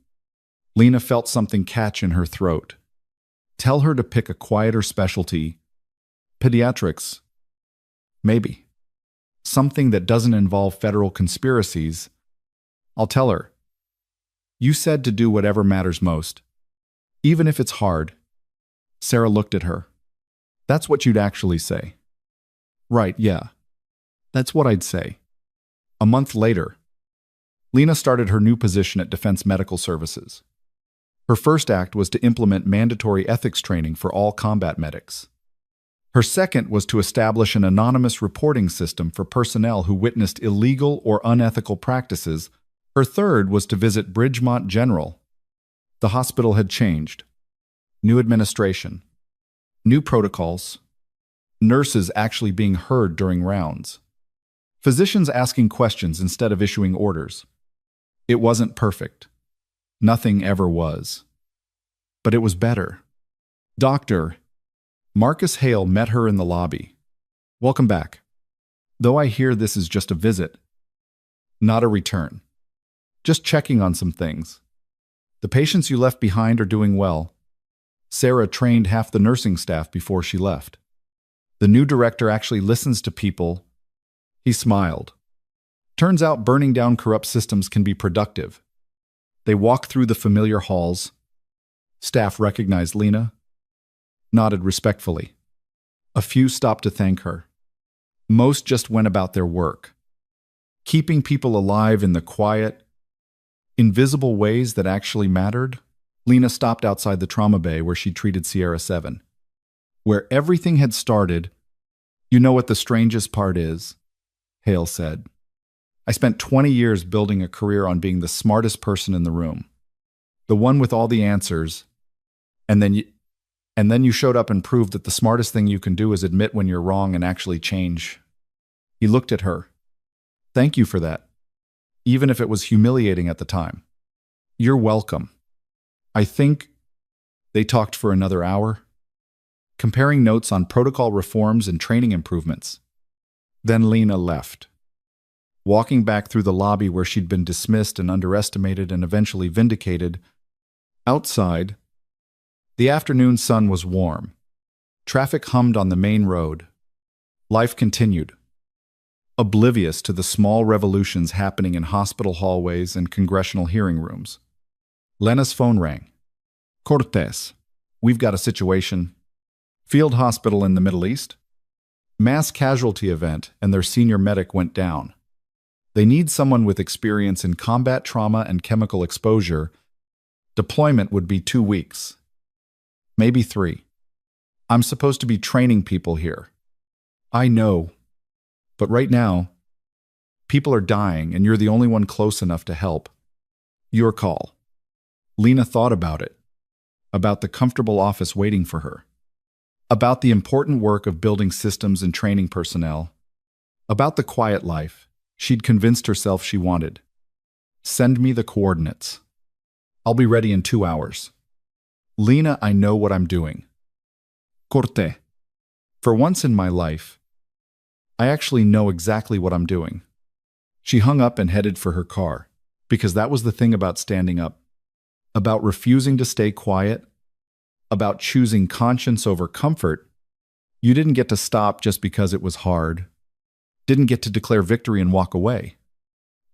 Lena felt something catch in her throat. Tell her to pick a quieter specialty. Pediatrics. Maybe. Something that doesn't involve federal conspiracies. I'll tell her. You said to do whatever matters most. Even if it's hard. Sarah looked at her. That's what you'd actually say. Right, yeah. That's what I'd say. A month later, Lena started her new position at Defense Medical Services. Her first act was to implement mandatory ethics training for all combat medics. Her second was to establish an anonymous reporting system for personnel who witnessed illegal or unethical practices. Her third was to visit Bridgemont General. The hospital had changed. New administration, New protocols. Nurses actually being heard during rounds. Physicians asking questions instead of issuing orders. It wasn't perfect. Nothing ever was. But it was better. Doctor. Marcus Hale met her in the lobby. Welcome back. Though I hear this is just a visit. Not a return. Just checking on some things. The patients you left behind are doing well. Sarah trained half the nursing staff before she left. The new director actually listens to people. He smiled. Turns out burning down corrupt systems can be productive. They walked through the familiar halls. Staff recognized Lena. Nodded respectfully. A few stopped to thank her. Most just went about their work. Keeping people alive in the quiet, invisible ways that actually mattered. Lena stopped outside the trauma bay where she treated Sierra 7. Where everything had started. You know what the strangest part is? Hale said. I spent 20 years building a career on being the smartest person in the room. The one with all the answers. And then you showed up and proved that the smartest thing you can do is admit when you're wrong and actually change. He looked at her. Thank you for that. Even if it was humiliating at the time. You're welcome. I think they talked for another hour, comparing notes on protocol reforms and training improvements. Then Lena left, walking back through the lobby where she'd been dismissed and underestimated and eventually vindicated. Outside, the afternoon sun was warm. Traffic hummed on the main road. Life continued, oblivious to the small revolutions happening in hospital hallways and congressional hearing rooms. Lena's phone rang. Cortez, we've got a situation. Field hospital in the Middle East. Mass casualty event and their senior medic went down. They need someone with experience in combat trauma and chemical exposure. Deployment would be 2 weeks. Maybe 3. I'm supposed to be training people here. I know. But right now, people are dying and you're the only one close enough to help. Your call. Lena thought about it. About the comfortable office waiting for her. About the important work of building systems and training personnel. About the quiet life she'd convinced herself she wanted. Send me the coordinates. I'll be ready in 2 hours. Lena, I know what I'm doing. Corte. For once in my life, I actually know exactly what I'm doing. She hung up and headed for her car, because that was the thing about standing up. About refusing to stay quiet, about choosing conscience over comfort. You didn't get to stop just because it was hard. Didn't get to declare victory and walk away.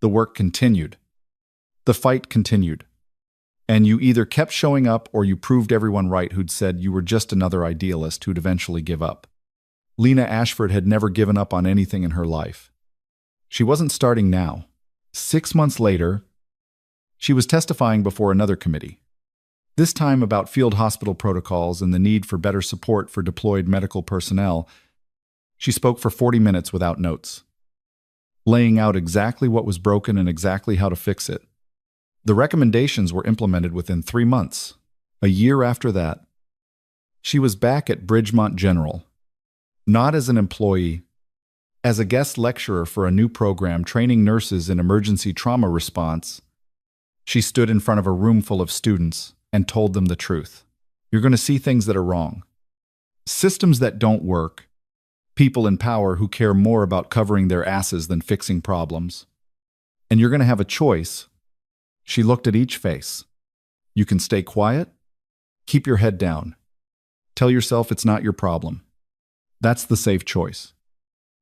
The work continued. The fight continued. And you either kept showing up or you proved everyone right who'd said you were just another idealist who'd eventually give up. Lena Ashford had never given up on anything in her life. She wasn't starting now. 6 months later, she was testifying before another committee. This time about field hospital protocols and the need for better support for deployed medical personnel. She spoke for 40 minutes without notes, laying out exactly what was broken and exactly how to fix it. The recommendations were implemented within 3 months. A year after that, she was back at Bridgemont General, not as an employee, as a guest lecturer for a new program training nurses in emergency trauma response. She stood in front of a room full of students and told them the truth. You're going to see things that are wrong. Systems that don't work. People in power who care more about covering their asses than fixing problems. And you're going to have a choice. She looked at each face. You can stay quiet. Keep your head down. Tell yourself it's not your problem. That's the safe choice.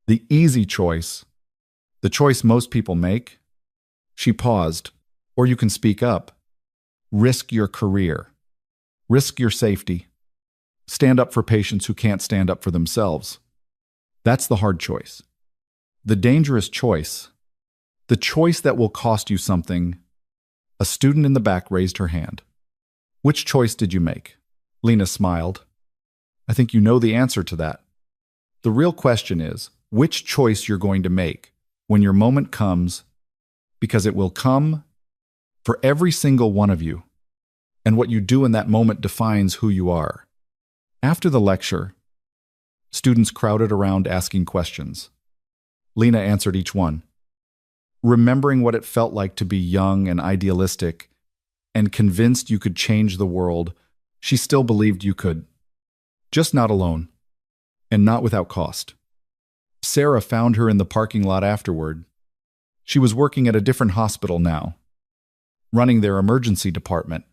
The easy choice. The choice most people make. She paused. Or you can speak up. Risk your career. Risk your safety. Stand up for patients who can't stand up for themselves. That's the hard choice. The dangerous choice. The choice that will cost you something. A student in the back raised her hand. Which choice did you make? Lena smiled. I think you know the answer to that. The real question is, which choice you're going to make when your moment comes, because it will come for every single one of you. And what you do in that moment defines who you are. After the lecture, students crowded around asking questions. Lena answered each one, remembering what it felt like to be young and idealistic and convinced you could change the world. She still believed you could, just not alone, and not without cost. Sarah found her in the parking lot afterward. She was working at a different hospital now, running their emergency department,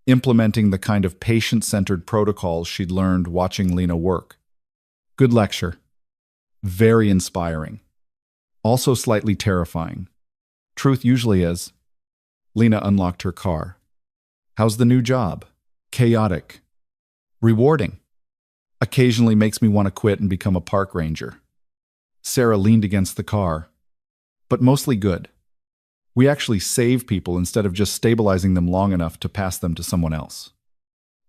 implementing the kind of patient-centered protocols she'd learned watching Lena work. Good lecture. Very inspiring. Also slightly terrifying. Truth usually is. Lena unlocked her car. How's the new job? Chaotic. Rewarding. Occasionally makes me want to quit and become a park ranger. Sarah leaned against the car. But mostly good. We actually save people instead of just stabilizing them long enough to pass them to someone else.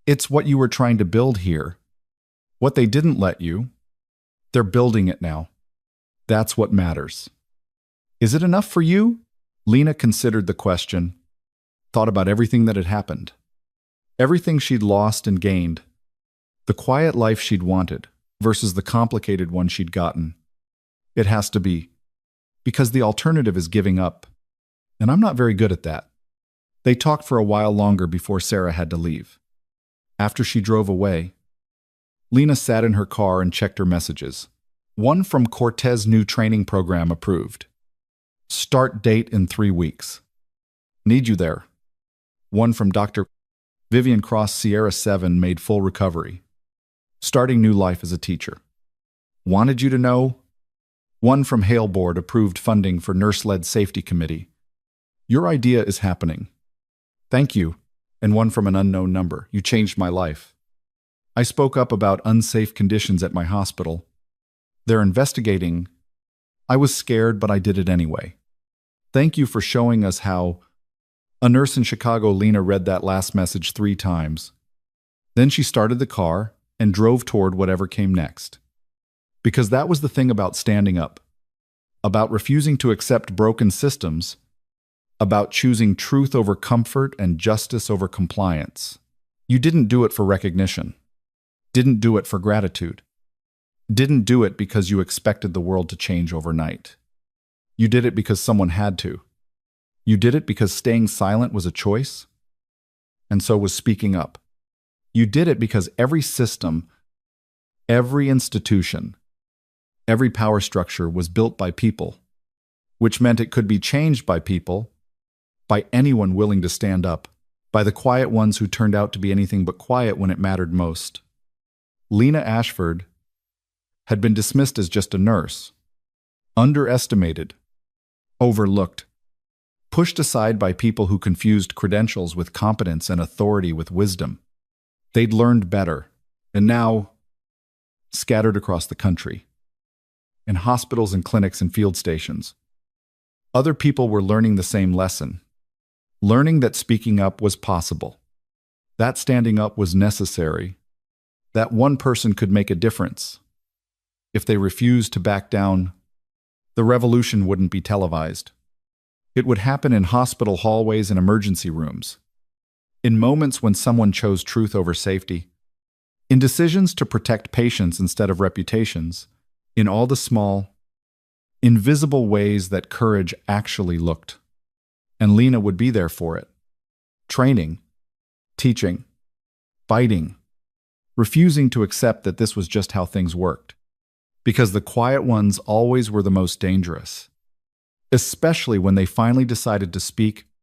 It's what you were trying to build here. What they didn't let you, they're building it now. That's what matters. Is it enough for you? Lena considered the question, thought about everything that had happened, everything she'd lost and gained, the quiet life she'd wanted versus the complicated one she'd gotten. It has to be, because the alternative is giving up, and I'm not very good at that. They talked for a while longer before Sarah had to leave. After she drove away, Lena sat in her car and checked her messages. One from Cortez' new training program approved. Start date in 3 weeks. Need you there. One from Dr. Vivian Cross, Sierra 7, made full recovery. Starting new life as a teacher. Wanted you to know. One from Hale Board approved funding for nurse-led safety committee. Your idea is happening. Thank you. And one from an unknown number. You changed my life. I spoke up about unsafe conditions at my hospital. They're investigating. I was scared, but I did it anyway. Thank you for showing us how. A nurse in Chicago, Lena read that last message 3 times. Then she started the car and drove toward whatever came next. Because that was the thing about standing up. About refusing to accept broken systems. About choosing truth over comfort and justice over compliance. You didn't do it for recognition. Didn't do it for gratitude. Didn't do it because you expected the world to change overnight. You did it because someone had to. You did it because staying silent was a choice, and so was speaking up. You did it because every system, every institution, every power structure was built by people, which meant it could be changed by people, by anyone willing to stand up, by the quiet ones who turned out to be anything but quiet when it mattered most. Lena Ashford had been dismissed as just a nurse, underestimated, overlooked, pushed aside by people who confused credentials with competence and authority with wisdom. They'd learned better, and now, scattered across the country, in hospitals and clinics and field stations, other people were learning the same lesson, learning that speaking up was possible, that standing up was necessary, that one person could make a difference. If they refused to back down, the revolution wouldn't be televised. It would happen in hospital hallways and emergency rooms, in moments when someone chose truth over safety, in decisions to protect patients instead of reputations, in all the small, invisible ways that courage actually looked. And Lena would be there for it. Training, teaching, fighting, refusing to accept that this was just how things worked. Because the quiet ones always were the most dangerous, especially when they finally decided to speak